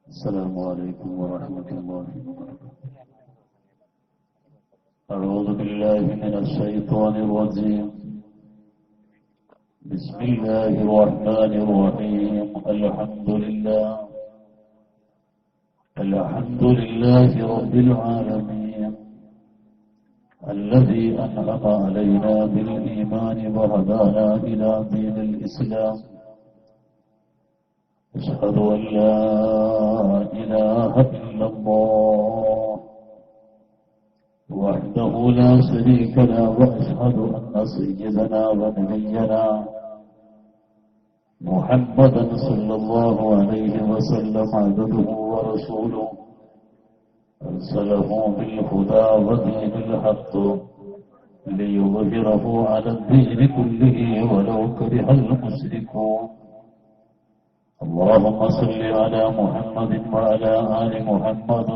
السلام عليكم ورحمة الله وبركاته. أعوذ بالله من الشيطان الرجيم. بسم الله الرحمن الرحيم. الحمد لله رب العالمين الذي أنعم علينا بالإيمان وهدانا إلى دين الإسلام. أشهد أن لا إله إلا الله وحده لا شريك له، وأشهد أن سيدنا ونبينا محمدا صلى الله عليه وسلم عبده ورسوله أرسله بالهدى ودين الحق ليظهره على الدين كله ولو كره المشركون. اللهم صل على محمد وعلى آل محمد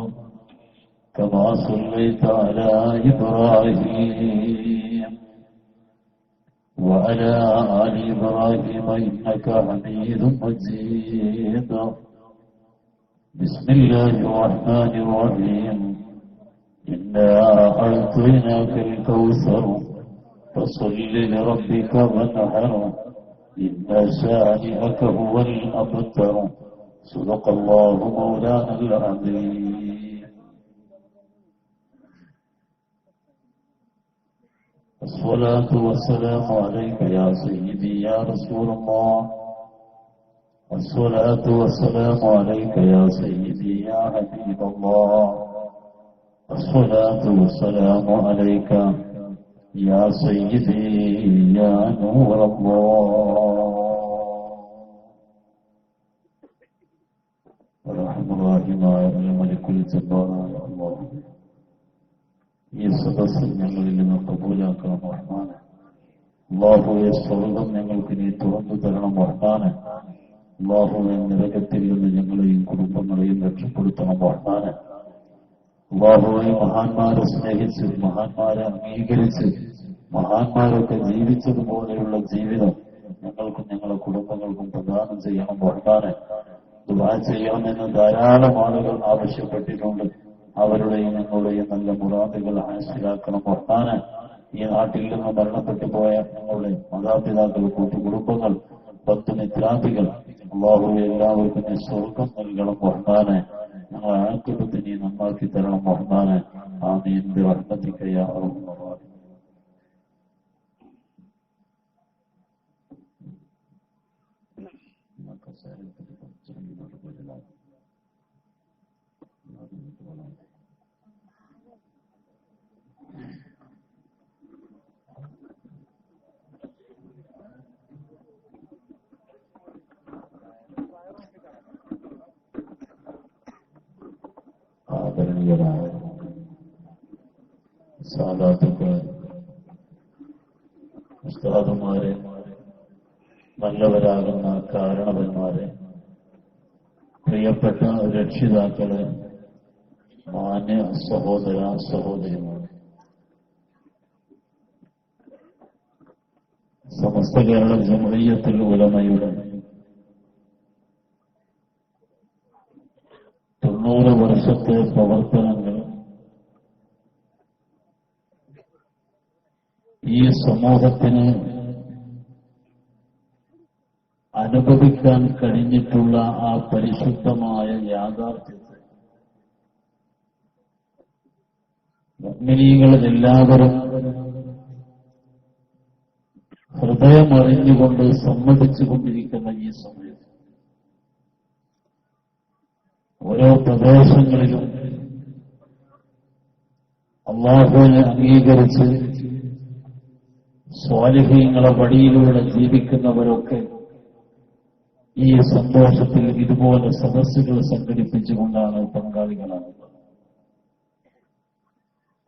كما صليت على إبراهيم وعلى آل إبراهيم إنك حميد مجيد. بسم الله الرحمن الرحيم. إنا أعطيناك الكوثر فصل لربك وانحر إن شانئك هو الأبتر. صدق الله مولانا العظيم. الصلاة والسلام عليك يا سيدي يا رسول الله. الصلاة والسلام عليك يا سيدي يا حبيب الله. الصلاة والسلام عليك يا سيدي يا نور الله. الرحمن الرحيم الملك الجبار الله. ഈ സദസ്സ് ഞങ്ങളിൽ നിന്ന് കബൂലാക്കണം റഹ്മാനെ. അല്ലാഹുവേ, സ്വർഗ്ഗം ഞങ്ങൾക്ക് നീ തുറന്നു തരണം റഹ്മാനെ. അല്ലാഹുവേ, നരകത്തിൽ നിന്ന് ഞങ്ങളെയും കുടുംബങ്ങളെയും രക്ഷപ്പെടുത്തണം റഹ്മാനെ. അല്ലാഹുവേ, മഹാന്മാരെ സ്നേഹിച്ച് മഹാന്മാരെ അംഗീകരിച്ച് മഹാന്മാരൊക്കെ ജീവിച്ചതുപോലെയുള്ള ജീവിതം ഞങ്ങൾക്കും ഞങ്ങളുടെ കുടുംബങ്ങൾക്കും പ്രദാനം ചെയ്യണം റഹ്മാനെ. ദുആ ചെയ്യണമെന്ന് ധാരാളം ആളുകൾ ആവശ്യപ്പെട്ടിട്ടുണ്ട്. അവരുടെയും ഞങ്ങളുടെയും നല്ല മുറാദുകൾ ഹാസിലാക്കണം റഹ്മാനെ. ഈ നാട്ടിൽ നിന്ന് മരണപ്പെട്ടു പോയ ഞങ്ങളുടെ മാതാപിതാക്കൾ, കൂട്ടുകുടുംബങ്ങൾ, ഭക്തമിത്രാദികൾ, അല്ലാഹുവേ, എല്ലാവർക്കും നീ സ്വർഗ്ഗം നൽകണം റഹ്മാനെ. ഞങ്ങളെ ആക്കിപത്ത് നീ നന്നാക്കി തരണം റഹ്മാനെ. ആമീൻ ബിറഹ്മതിക യാ അർഹമർ റഹീം. ആദരണീയരായ സാദാത്തുക്കളെ, ഉസ്താദുമാരെ, നല്ലവരാകുന്ന കാരണവന്മാരെ, പ്രിയപ്പെട്ട രക്ഷിതാക്കളെ, മാന്യ സഹോദര സഹോദരിമാരെ, സമസ്ത കേരള ജംഇയ്യത്തുൽ ഉലമയുടെ 90 വർഷത്തെ പ്രവർത്തനങ്ങൾ ഈ സമൂഹത്തിന് അനുഭവിക്കാൻ കഴിഞ്ഞിട്ടുള്ള ആ പരിശുദ്ധമായ യാഥാർത്ഥ്യത്തെ മുഅ്മിനീങ്ങളെല്ലാവരും ഹൃദയമറിഞ്ഞുകൊണ്ട് സമ്മതിച്ചുകൊണ്ടിരിക്കുന്ന ഈ സമയം ഓരോ പ്രദേശങ്ങളിലും അല്ലാഹുവിനെ അംഗീകരിച്ച് സ്വാലിഹീങ്ങളെ വഴിയിലൂടെ ജീവിക്കുന്നവരൊക്കെ ഈ സന്തോഷത്തിൽ ഇതുപോലെ സദസ്സുകൾ സംഘടിപ്പിച്ചുകൊണ്ടാണ് പങ്കാളികളാകുന്നത്.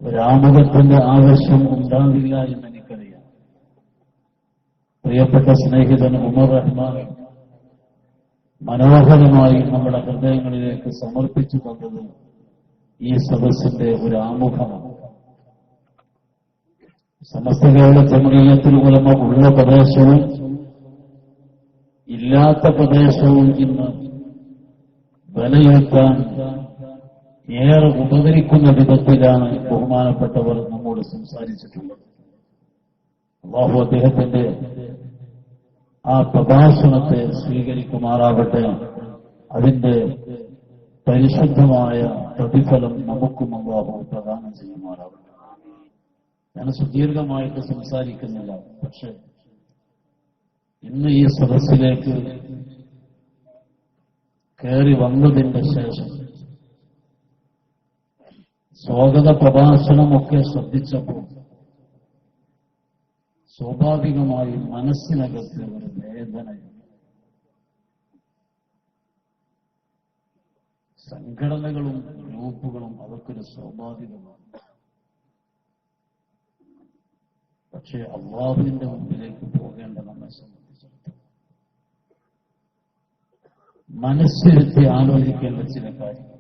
ഒരാമുഖത്തിന്റെ ആവശ്യം ഉണ്ടാവില്ല എന്ന് എനിക്കറിയാം. പ്രിയപ്പെട്ട സ്നേഹിതൻ ഉമർ റഹ്മാൻ മനോഹരമായി നമ്മുടെ ഹൃദയങ്ങളിലേക്ക് സമർപ്പിച്ചു തന്നത് ഈ സദസ്സിന്റെ ഒരു ആമുഖമാണ്. സമസ്ത കേരള ജംഇയ്യത്തുൽ ഉലമ ഉള്ള പ്രദേശവും ഇല്ലാത്ത പ്രദേശവും ഇന്ന് വിലയിരുത്താൻ ഏറെ ഉപകരിക്കുന്ന വിധത്തിലാണ് ബഹുമാനപ്പെട്ടവർ നമ്മോട് സംസാരിച്ചിട്ടുള്ളത്. അല്ലാഹു അദ്ദേഹത്തിന്റെ ആ പ്രഭാഷണത്തെ സ്വീകരിക്കുമാറാവട്ടെ. അതിന്റെ പരിശുദ്ധമായ പ്രതിഫലം നമുക്കും അല്ലാഹു പ്രദാനം ചെയ്യുമാറാവട്ടെ. ഞാൻ സുദീർഘമായിട്ട് സംസാരിക്കുന്നില്ല. പക്ഷെ ഇന്ന് ഈ സദസ്സിലേക്ക് കയറി വന്നതിന്റെ ശേഷം സ്വാഗത പ്രഭാഷണമൊക്കെ ശ്രദ്ധിച്ചപ്പോൾ സ്വാഭാവികമായും മനസ്സിനകത്ത് ഒരു വേദനയുണ്ട്. സംഘടനകളും ഗ്രൂപ്പുകളും അതൊക്കെ ഒരു സ്വാഭാവികമാണ്. പക്ഷേ അല്ലാഹുവിന്റെ മുമ്പിലേക്ക് പോകേണ്ട നമ്മെ സംബന്ധിച്ചിടത്തോളം മനസ്സിരുത്തി ആലോചിക്കേണ്ട ചില കാര്യങ്ങൾ.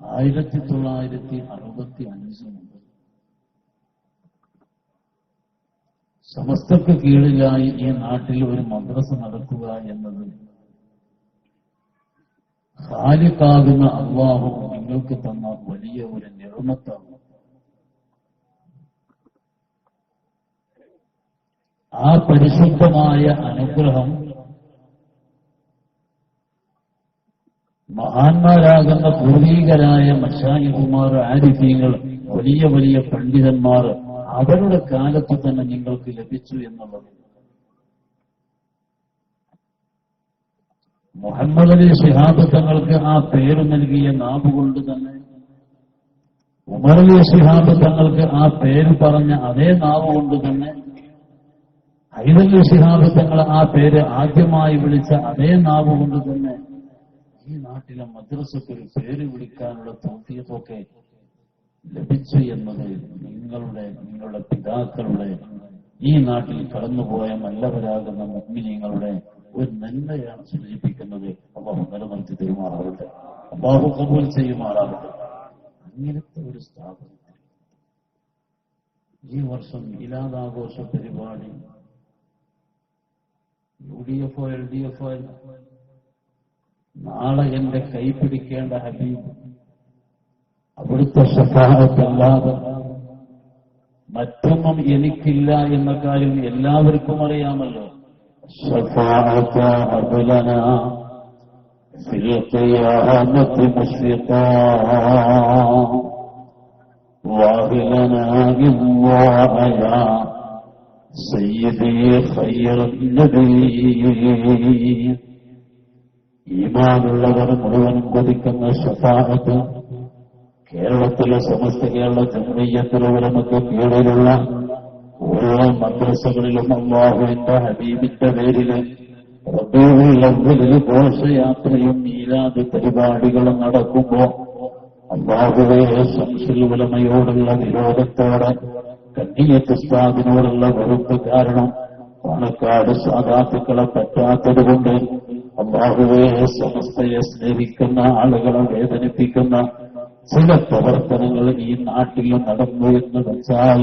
1965 മുതൽ സമസ്തക്ക് കീഴിലായി ഈ നാട്ടിൽ ഒരു മദ്രസ നടക്കുക എന്നത് ഖാലിഖാകുന്ന അല്ലാഹു നിങ്ങൾക്ക് തന്ന വലിയ ഒരു നിഅമത്താണ്. ആ പരിശുദ്ധമായ അനുഗ്രഹം മഹാന്മാരാകുന്ന പൂർവീകരായ മശായിഖുമാർ, ആരിഫീങ്ങൾ, വലിയ വലിയ പണ്ഡിതന്മാർ അവരുടെ കാലത്ത് തന്നെ നിങ്ങൾക്ക് ലഭിച്ചു എന്നുള്ളത്. മുഹമ്മദ് അലി ശിഹാബ് തങ്ങൾക്ക് ആ പേര് നൽകിയ നാവുകൊണ്ട് തന്നെ, ഉമർ അലി ശിഹാബ് തങ്ങൾക്ക് ആ പേര് പറഞ്ഞ അതേ നാവുകൊണ്ട് തന്നെ, ഹൈദരലി ശിഹാബ് തങ്ങൾ ആ പേര് ആദ്യമായി വിളിച്ച അതേ നാവുകൊണ്ട് തന്നെ ഈ നാട്ടിലെ മദ്രസയ്ക്ക് ഒരു പേര് വിളിക്കാനുള്ള തൗഫീഖൊക്കെ ലഭിച്ചു എന്നത് നിങ്ങളുടെ പിതാക്കളുടെ, ഈ നാട്ടിൽ കടന്നുപോയ നല്ലവരാകുന്ന മുഅ്മിനീങ്ങളുടെ ഒരു നന്മയാണ് സൂചിപ്പിക്കുന്നത്. അല്ലാഹു നിലനിർത്തി തരുമാറാവട്ടെ, അല്ലാഹു ഖബൂൽ ചെയ്യുമാറാവട്ടെ. അങ്ങനത്തെ ഒരു സ്ഥാപനത്തിൽ ഈ വർഷം മീലാദാഘോഷ പരിപാടി UDF LDF നാളെ എന്റെ കൈ പിടിക്കേണ്ട ഹബീബ് അവിടുത്തെ ശഫാഅത്തല്ലാതെ മറ്റൊന്നും എനിക്കില്ല എന്ന കാര്യം എല്ലാവർക്കും അറിയാമല്ലോ. ശഫാഅത അബ്ലനാ ഫിൽ ഖിയാമത്തി മുശ്രിഖാ വാഹിലനാ ഇല്ലാ സയ്യിദി ഖൈറുൻ നബി. ഈമാനുള്ളവർ മുഴുവൻ കൊതിക്കുന്ന ശഫാഅത്ത് കേരളത്തിലെ സമസ്ത കേരള ജംഇയ്യത്തുൽ ഉലമക്ക് കീഴിലുള്ള ഓരോ മദ്രസകളിലും അല്ലാഹുവിന്റെ ഹബീബിന്റെ പേരില് റബീഉൽ അവ്വലിൽ ഘോഷയാത്രയും മീലാദ് പരിപാടികളും നടക്കുമ്പോ അല്ലാഹുവേ ശംസുൽ ഉലമയോടുള്ള വിരോധത്തോടെ, കണ്ണിയത്ത് ഉസ്താദിനോടുള്ള വെറുപ്പ് കാരണം പാണക്കാട് സാദാത്തുക്കളെ പറ്റാത്തതുകൊണ്ട് അല്ലാഹുവേ സമസ്തയെ സ്നേഹിക്കുന്ന ആളുകളെ വേദനിപ്പിക്കുന്ന ചില പ്രവർത്തനങ്ങൾ ഈ നാട്ടിൽ നടന്നു എന്ന് വെച്ചാൽ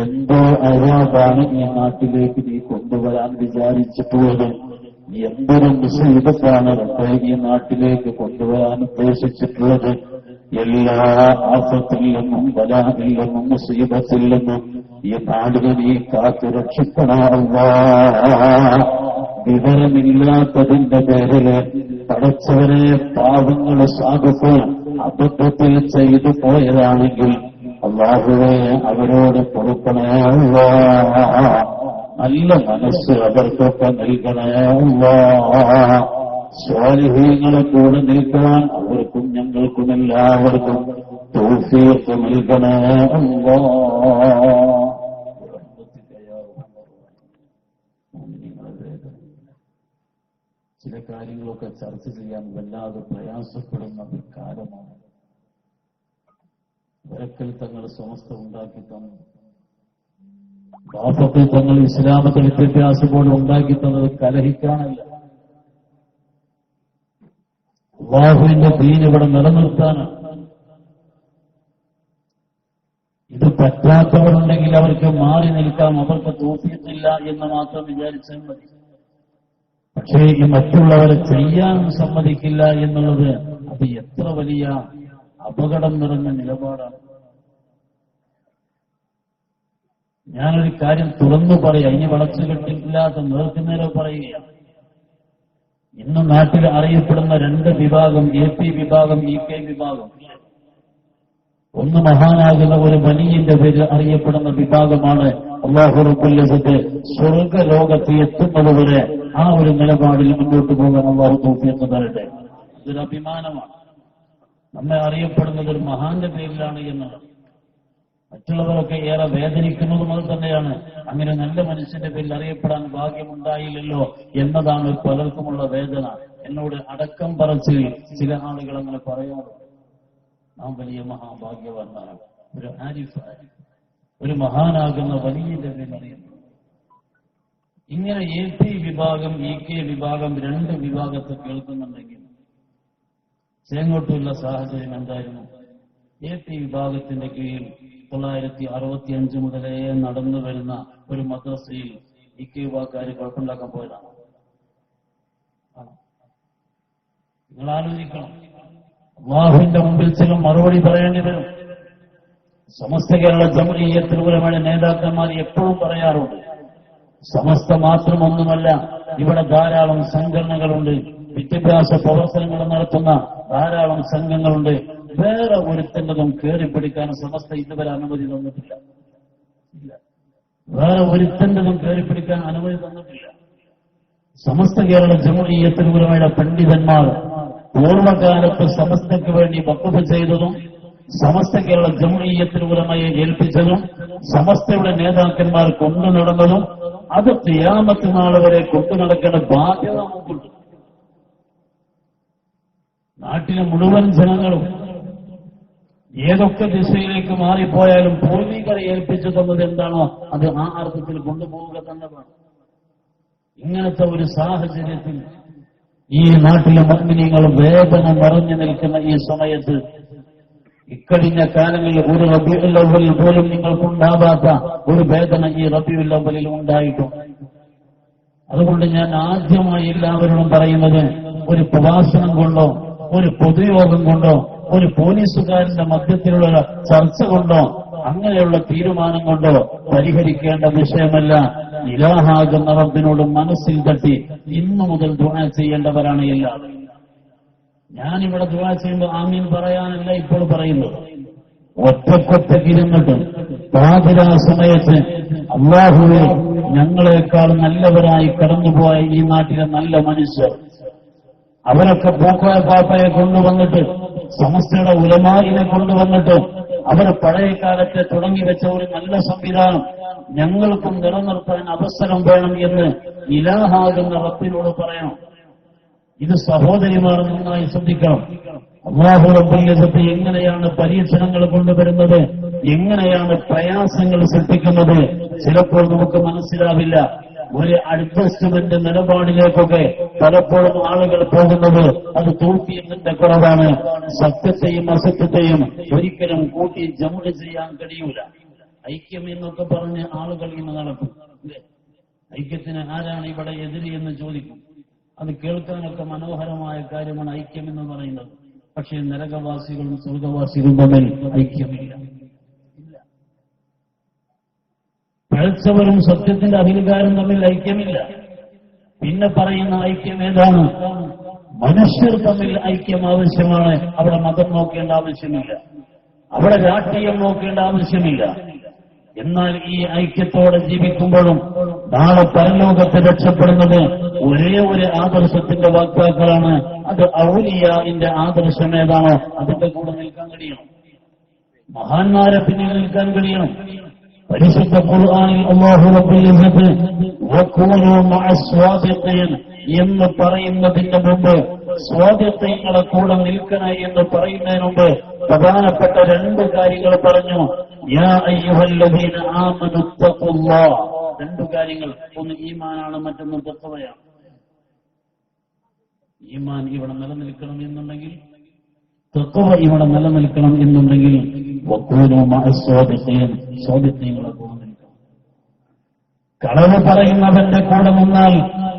എന്തോ അയാളാണ് ഈ നാട്ടിലേക്ക് നീ കൊണ്ടുവരാൻ വിചാരിച്ചിട്ടുള്ളത്. എന്തൊരു മുസീബത്താണ് ഈ നാട്ടിലേക്ക് കൊണ്ടുവരാൻ ഉദ്ദേശിച്ചിട്ടുള്ളത്. എല്ലാ ആഫത്തിൽ നിന്നും ബലായിൽ നിന്നും മുസീബത്തിൽ നിന്നും ഈ നാടിനെ നീ കാത്തു രക്ഷിക്കണമല്ലാ. വിവരമില്ലാത്തതിന്റെ പേരില് പടച്ചവരെ പാവങ്ങൾ സാധുക്കൾ അബദ്ധത്തിൽ ചെയ്തു പോയതാണെങ്കിൽ അല്ലാഹുവേ അവരോട് പൊറുക്കണേ അല്ലാ. നല്ല മനസ്സ് അവർക്കൊക്കെ നൽകണേ അല്ലാ. സ്വാലിഹീങ്ങളെ കൂടെ നിൽക്കാൻ അവർക്കും ഞങ്ങൾക്കും എല്ലാവർക്കും തൗഫീഖ് നൽകണേ അല്ലാ. ചില കാര്യങ്ങളൊക്കെ ചർച്ച ചെയ്യാൻ വല്ലാതെ പ്രയാസപ്പെടുന്ന ഒരു കാലമാണ്. വരക്കൽ തങ്ങൾ സമസ്ത ഉണ്ടാക്കി തന്നു, ബാഫത്തിൽ തങ്ങൾ ഇസ്ലാമത്തെ വിദ്യാഭ്യാസം പോലെ ഉണ്ടാക്കി തന്നത് കലഹിക്കാനല്ല, അല്ലാഹുവിന്റെ ദീൻ ഇവിടെ നിലനിർത്താനാണ്. ഇത് പറ്റാത്തവരുണ്ടെങ്കിൽ അവർക്ക് മാറി നിൽക്കാം, അവർക്ക് തൗഫീഖില്ല എന്ന് മാത്രം വിചാരിച്ചാൽ മതി. പക്ഷേ ഈ മറ്റുള്ളവരെ ചെയ്യാൻ സമ്മതിക്കില്ല എന്നുള്ളത് അത് എത്ര വലിയ അപകടം നിറഞ്ഞ നിലപാടാണ്. ഞാനൊരു കാര്യം തുറന്നു പറയാം, ഇനി വളച്ചുകെട്ടില്ലാത്ത നേർക്കുനേരെ പറയുകയാണ്. ഇന്ന് നാട്ടിൽ അറിയപ്പെടുന്ന രണ്ട് വിഭാഗം, AP വിഭാഗം, EK വിഭാഗം. ഒന്ന് മഹാനാകുന്ന ഒരു വലിയന്റെ പേരിൽ അറിയപ്പെടുന്ന വിഭാഗമാണ് അല്ലാഹു റബ്ബുൽ ഇസ്സത്ത് സ്വർഗ്ഗലോകത്ത് എത്തുന്നതുവരെ ആ ഒരു നിലപാടിൽ മുന്നോട്ട് പോകാൻ അല്ലാഹു തൗഫീഖ് തരട്ടെ. ഇതൊരു അഭിമാനമാണ്. നമ്മെ അറിയപ്പെടുന്നത് ഒരു മഹാന്റെ പേരിലാണ് എന്നുള്ളത്. മറ്റുള്ളവരൊക്കെ ഏറെ വേദനിക്കുന്നതും അത് തന്നെയാണ്. അങ്ങനെ നല്ല മനുഷ്യന്റെ പേരിൽ അറിയപ്പെടാൻ ഭാഗ്യമുണ്ടായില്ലല്ലോ എന്നതാണ് പലർക്കുമുള്ള വേദന. എന്നോട് അടക്കം പറച്ചിൽ ചില ആളുകൾ അങ്ങനെ പറയാറുണ്ട്. നാം വലിയ മഹാഭാഗ്യവാനാണ്, ഒരു ആരിഫായി, ഒരു മഹാനാകുന്ന വലിയന്റെ പേരിൽ അറിയുന്നു. ഇങ്ങനെ AP വിഭാഗം, EK വിഭാഗം, രണ്ട് വിഭാഗത്തെ കേൾക്കുന്നുണ്ടെങ്കിൽ ചേങ്ങോട്ടുള്ള സാഹചര്യം എന്തായിരുന്നു? AP വിഭാഗത്തിന്റെ കീഴിൽ 1965 മുതലേ നടന്നു വരുന്ന ഒരു മദ്രസയിൽ EK വിഭാഗക്കാർ കുഴപ്പമുണ്ടാക്കാൻ പോയതാണ്. നിങ്ങൾ ആലോചിക്കണം, അല്ലാഹുവിന്റെ മുമ്പിൽ ചില മറുപടി പറയേണ്ടി വരും. സമസ്ത കേരള ജംഇയ്യത്തുൽ ഉലമയുടെ നേതാക്കന്മാർ എപ്പോഴും പറയാറുണ്ട്, സമസ്ത മാത്രമൊന്നുമല്ല, ഇവിടെ ധാരാളം സംഘടനകളുണ്ട്, വിദ്യാഭ്യാസ പ്രവർത്തനങ്ങൾ നടത്തുന്ന ധാരാളം സംഘങ്ങളുണ്ട്. വേറെ ഒരുത്തന്നതും കയറിപ്പിടിക്കാൻ സമസ്ത ഇതുവരെ അനുമതി തന്നിട്ടില്ല. വേറെ ഒരുത്തന്നതും കയറിപ്പിടിക്കാൻ അനുമതി തന്നിട്ടില്ല. സമസ്ത കേരള ജംഇയ്യത്തുൽ ഉലമയുടെ പണ്ഡിതന്മാർ പൂർവ്വകാലത്ത് സമസ്തയ്ക്ക് വേണ്ടി വഖഫ് ചെയ്തതും സമസ്ത കേരള ജംഇയ്യത്തുൽ ഉലമയെ ഏൽപ്പിച്ചതും സമസ്തയുടെ നേതാക്കന്മാർ കൊണ്ടു നടന്നതും അത് ഖിയാമത്ത് നാൾ വരെ കൊണ്ടു നടക്കേണ്ട ബാധ്യത നമുക്കുണ്ട്. നാട്ടിലെ മുഴുവൻ ജനങ്ങളും ഏതൊക്കെ ദിശയിലേക്ക് മാറിപ്പോയാലും പൂർവികരെ ഏൽപ്പിച്ചു തന്നത് എന്താണോ അത് ആ അർത്ഥത്തിൽ കൊണ്ടുപോവുക തന്നെ വേണം. ഇങ്ങനത്തെ ഒരു സാഹചര്യത്തിൽ ഈ നാട്ടിലെ മുഅ്മിനീങ്ങൾ വേദന നിറഞ്ഞു നിൽക്കുന്ന ഈ സമയത്ത്, ഇക്കഴിഞ്ഞ കാലങ്ങളിൽ ഒരു റബീഉൽ അവ്വലിൽ പോലും നിങ്ങൾക്കുണ്ടാവാത്ത ഒരു വേദന ഈ റബീഉൽ അവ്വലിൽ ഉണ്ടായിട്ടുണ്ട്. അതുകൊണ്ട് ഞാൻ ആദ്യമായി എല്ലാവരോടും പറയുന്നത്, ഒരു പ്രഭാഷണം കൊണ്ടോ ഒരു പൊതുയോഗം കൊണ്ടോ ഒരു പോലീസുകാരന്റെ മധ്യത്തിലുള്ള ചർച്ച കൊണ്ടോ അങ്ങനെയുള്ള തീരുമാനം കൊണ്ടോ പരിഹരിക്കേണ്ട വിഷയമല്ല. ഇലാഹാകുന്ന റബ്ബിനോട് മനസ്സിൽ തട്ടി ഇന്നു മുതൽ ദുആ ചെയ്യേണ്ടവരാണ് എല്ലാവരും. ഞാനിവിടെ ദുആ ചെയ്യുമ്പോൾ ആമീൻ പറയാനല്ല ഇപ്പോൾ പറയുന്നത്. ഒറ്റക്കൊറ്റക്കിരുന്നിട്ട് പാതിരാ സമയത്ത് അല്ലാഹുവേ, ഞങ്ങളെക്കാൾ നല്ലവരായി കടന്നുപോയ ഈ നാട്ടിലെ നല്ല മനുഷ്യർ, അവരൊക്കെ പോക്കോയ പാപ്പയെ കൊണ്ടുവന്നിട്ട് സമസ്തയുടെ ഉലമായിനെ കൊണ്ടുവന്നിട്ട് അവർ പഴയ കാലത്തെ തുടങ്ങി വെച്ച ഒരു നല്ല സംവിധാനം ഞങ്ങൾക്കും നിലനിർത്താൻ അവസരം വേണം എന്ന് ഇലാഹാകുന്ന റബ്ബിനോട് പറയണം. ഇത് സഹോദരിമാർ നന്നായി ശ്രദ്ധിക്കണം. അല്ലാഹു റബ്ബുൽ ഇസ്സത്ത് എങ്ങനെയാണ് പരീക്ഷണങ്ങൾ കൊണ്ടുവരുന്നത്, എങ്ങനെയാണ് പ്രയാസങ്ങൾ സൃഷ്ടിക്കുന്നത്, ചിലപ്പോൾ നമുക്ക് മനസ്സിലാവില്ല. ഒരു അഡ്ജസ്റ്റ്മെന്റ് നിലപാടിലേക്കൊക്കെ പലപ്പോഴും ആളുകൾ പോകുന്നത് അത് തൗഫീഖിന്റെ കുറവാണ്. സത്യത്തെയും അസത്യത്തെയും ഒരിക്കലും കൂട്ടി ജംഉ ചെയ്യാൻ കഴിയൂല. ഐക്യം എന്നൊക്കെ പറഞ്ഞ് ആളുകൾ ഇന്ന് നടക്കും. ഐക്യത്തിന് ആരാണ് ഇവിടെ എതിരി എന്ന് ചോദിക്കും. അത് കേൾക്കാനൊക്കെ മനോഹരമായ കാര്യമാണ് ഐക്യം എന്ന് പറയുന്നത്. പക്ഷേ നരകവാസികളും സ്വർഗവാസികളും തമ്മിൽ ഐക്യമില്ല. പഴച്ചവരും സത്യത്തിന്റെ അധികാരം തമ്മിൽ ഐക്യമില്ല. പിന്നെ പറയുന്ന ഐക്യം ഏതാണ്? മനുഷ്യർ തമ്മിൽ ഐക്യം ആവശ്യമാണ്. അവിടെ മതം നോക്കേണ്ട ആവശ്യമില്ല, അവിടെ രാഷ്ട്രീയം നോക്കേണ്ട ആവശ്യമില്ല. എന്നാൽ ഈ ഐക്യത്തോടെ ജീവിക്കുമ്പോഴും നാളെ പരലോകത്ത് രക്ഷപ്പെടുന്നത് ഒരേ ഒരു ആദർശത്തിന്റെ വാക്താക്കളാണ്. അത് ഔലിയാഇന്റെ ആദർശം ഏതാണോ അതിന്റെ കൂടെ നിൽക്കാൻ കഴിയണം. മഹാന്മാരെ പിന്നിൽ നിൽക്കാൻ കഴിയണം. പരിശുദ്ധ ഖുർആനിൽ അല്ലാഹു റബ്ബുൽ ഇസ്സത്ത് വഖൂനൂ മഅസ്വാദിഖീൻ എന്ന് പറയുന്നതിന് മുമ്പ്, സ്വാദിഖീങ്ങളെ കൂടെ നിൽക്കണേ എന്ന് പറയുന്നതിന് മുമ്പ് പ്രധാനപ്പെട്ട രണ്ട് കാര്യങ്ങൾ പറഞ്ഞു. യാ അയ്യുഹല്ലദീന ആമനു തഖുല്ലാഹ്. രണ്ട് കാര്യങ്ങൾ. ഒന്ന് ഈമാനാണ്, മറ്റൊന്ന് തഖ്വയാണ്. ഈമാൻ ഇവിടെ നിലനിൽക്കണം എന്നുണ്ടെങ്കിൽ, തഖ്വ ഇവിടെ നിലനിൽക്കണം എന്നുണ്ടെങ്കിൽ വഖൂനൂ മഅസ്വാദിഖീൻ, സ്വാദിഖീങ്ങളെ കൂടെ നിൽക്കണം. കളവ് പറയുന്നവന്റെ കൂടെ നിന്നാൽ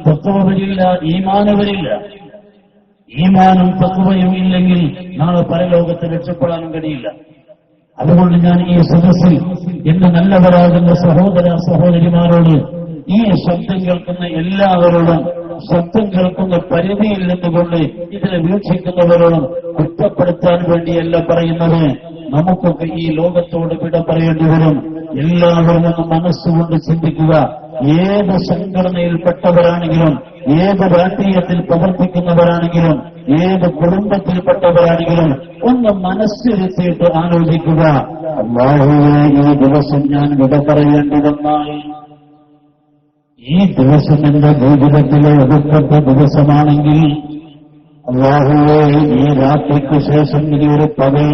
തഖ്വ വരില്ല, ഈമാന് വരില്ല. ഈമാനും തഖ്വയും ഇല്ലെങ്കിൽ നാളെ പരലോകത്ത് രക്ഷപ്പെടാനും കഴിയില്ല. അതുകൊണ്ട് ഞാൻ ഈ സദസ്സിൽ എന്റെ നല്ലവരാകുന്ന സഹോദര സഹോദരിമാരോട്, ഈ ശബ്ദം കേൾക്കുന്ന എല്ലാവരോടും, ശബ്ദം കേൾക്കുന്ന പരിധിയിൽ നിന്നുകൊണ്ട് ഇതിനെ വീക്ഷിക്കുന്നവരോടും കുറ്റപ്പെടുത്താൻ വേണ്ടിയല്ല പറയുന്നത്. നമുക്കൊക്കെ ഈ ലോകത്തോട് വിട പറയേണ്ടി വരും. എല്ലാവരും ഒന്ന് മനസ്സുകൊണ്ട് ചിന്തിക്കുക. ഏത് സംഘടനയിൽപ്പെട്ടവരാണെങ്കിലും, ഏത് രാഷ്ട്രീയത്തിൽ പ്രവർത്തിക്കുന്നവരാണെങ്കിലും, ഏത് കുടുംബത്തിൽപ്പെട്ടവരാണെങ്കിലും ഒന്ന് മനസ്സിരുത്തിയിട്ട് ആലോചിക്കുക. അല്ലാഹുവേ, ഈ ദിവസം ഞാൻ വിട പറയേണ്ടി വന്നാൽ, ഈ ദിവസം എന്റെ ജീവിതത്തിലെ ഒടുക്കത്തെ ദിവസമാണെങ്കിൽ, അല്ലാഹുവേ, ഈ രാത്രിക്ക് ശേഷം ഇനി ഒരു പകൽ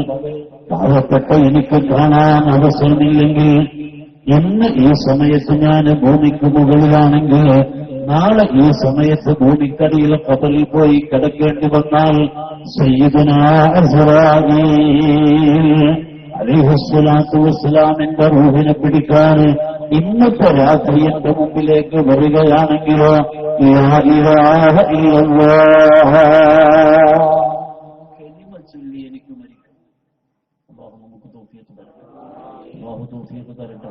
പാവപ്പെട്ട എനിക്ക് കാണാൻ അവസരമില്ലെങ്കിൽ, ഇന്ന് ഈ സമയത്ത് ഞാൻ ഭൂമിക്ക് മുകളിലാണെങ്കിൽ, നാളെ ഈ സമയത്ത് ഭൂമിക്കടിയിൽ ഖബറിൽ പോയി കിടക്കേണ്ടി വന്നാൽ, സയ്യിദുനാ ഇസ്രാഈൽ അലൈഹിസ്സലാത്തു വസ്സലാമിന്റെ റൂഹിനെ പിടിക്കാൻ ഇന്നത്തെ രാത്രി എന്റെ മുമ്പിലേക്ക് വരികയാണെങ്കിലോ, ലാ ഇലാഹ ഇല്ലല്ലാഹ് കലിമ ചൊല്ലി എനിക്ക് മരിക്കും. അല്ലാഹു നമുക്ക് തൗഫീഖ് തരട്ടെ. അല്ലാഹു തൗഫീഖ് തരട്ടെ.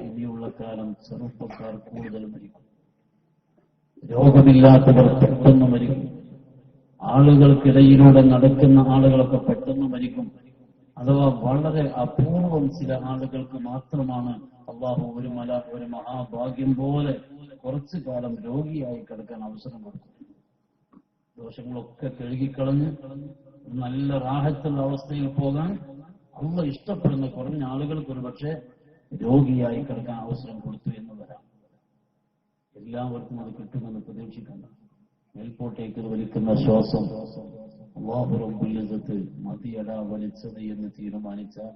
ഇനിയുള്ള കാലം ചെറുപ്പക്കാർ കൂടുതൽ മരിക്കും, രോഗമില്ലാത്തവർ പെട്ടെന്ന് മരിക്കും, ആളുകൾക്കിടയിലൂടെ നടക്കുന്ന ആളുകളൊക്കെ പെട്ടെന്ന് മരിക്കും. അഥവാ വളരെ അപൂർവം ചില ആളുകൾക്ക് മാത്രമാണ് അള്ളാഹു ഒരു മഹാഭാഗ്യം പോലെ കുറച്ചു കാലം രോഗിയായി കിടക്കാൻ അവസരം കൊടുക്കും. ദോഷങ്ങളൊക്കെ കഴുകിക്കളഞ്ഞ് നല്ല റാഹത്തുള്ള അവസ്ഥയിൽ പോകാൻ അള്ളാഹു ഇഷ്ടപ്പെടുന്ന കുറഞ്ഞ ആളുകൾക്ക് ഒരു പക്ഷേ രോഗിയായി കിടക്കാൻ അവസരം കൊടുത്തു എന്ന് വരാം. എല്ലാവർക്കും അത് കിട്ടുമെന്ന് പ്രതീക്ഷിക്കണ്ട. മേൽപോട്ടേക്ക് വലിക്കുന്ന ശ്വാസം അല്ലാഹു റബ്ബുൽ ഇസ്സത്ത് മതിയടാ വലിച്ചത് എന്ന് തീരുമാനിച്ചാൽ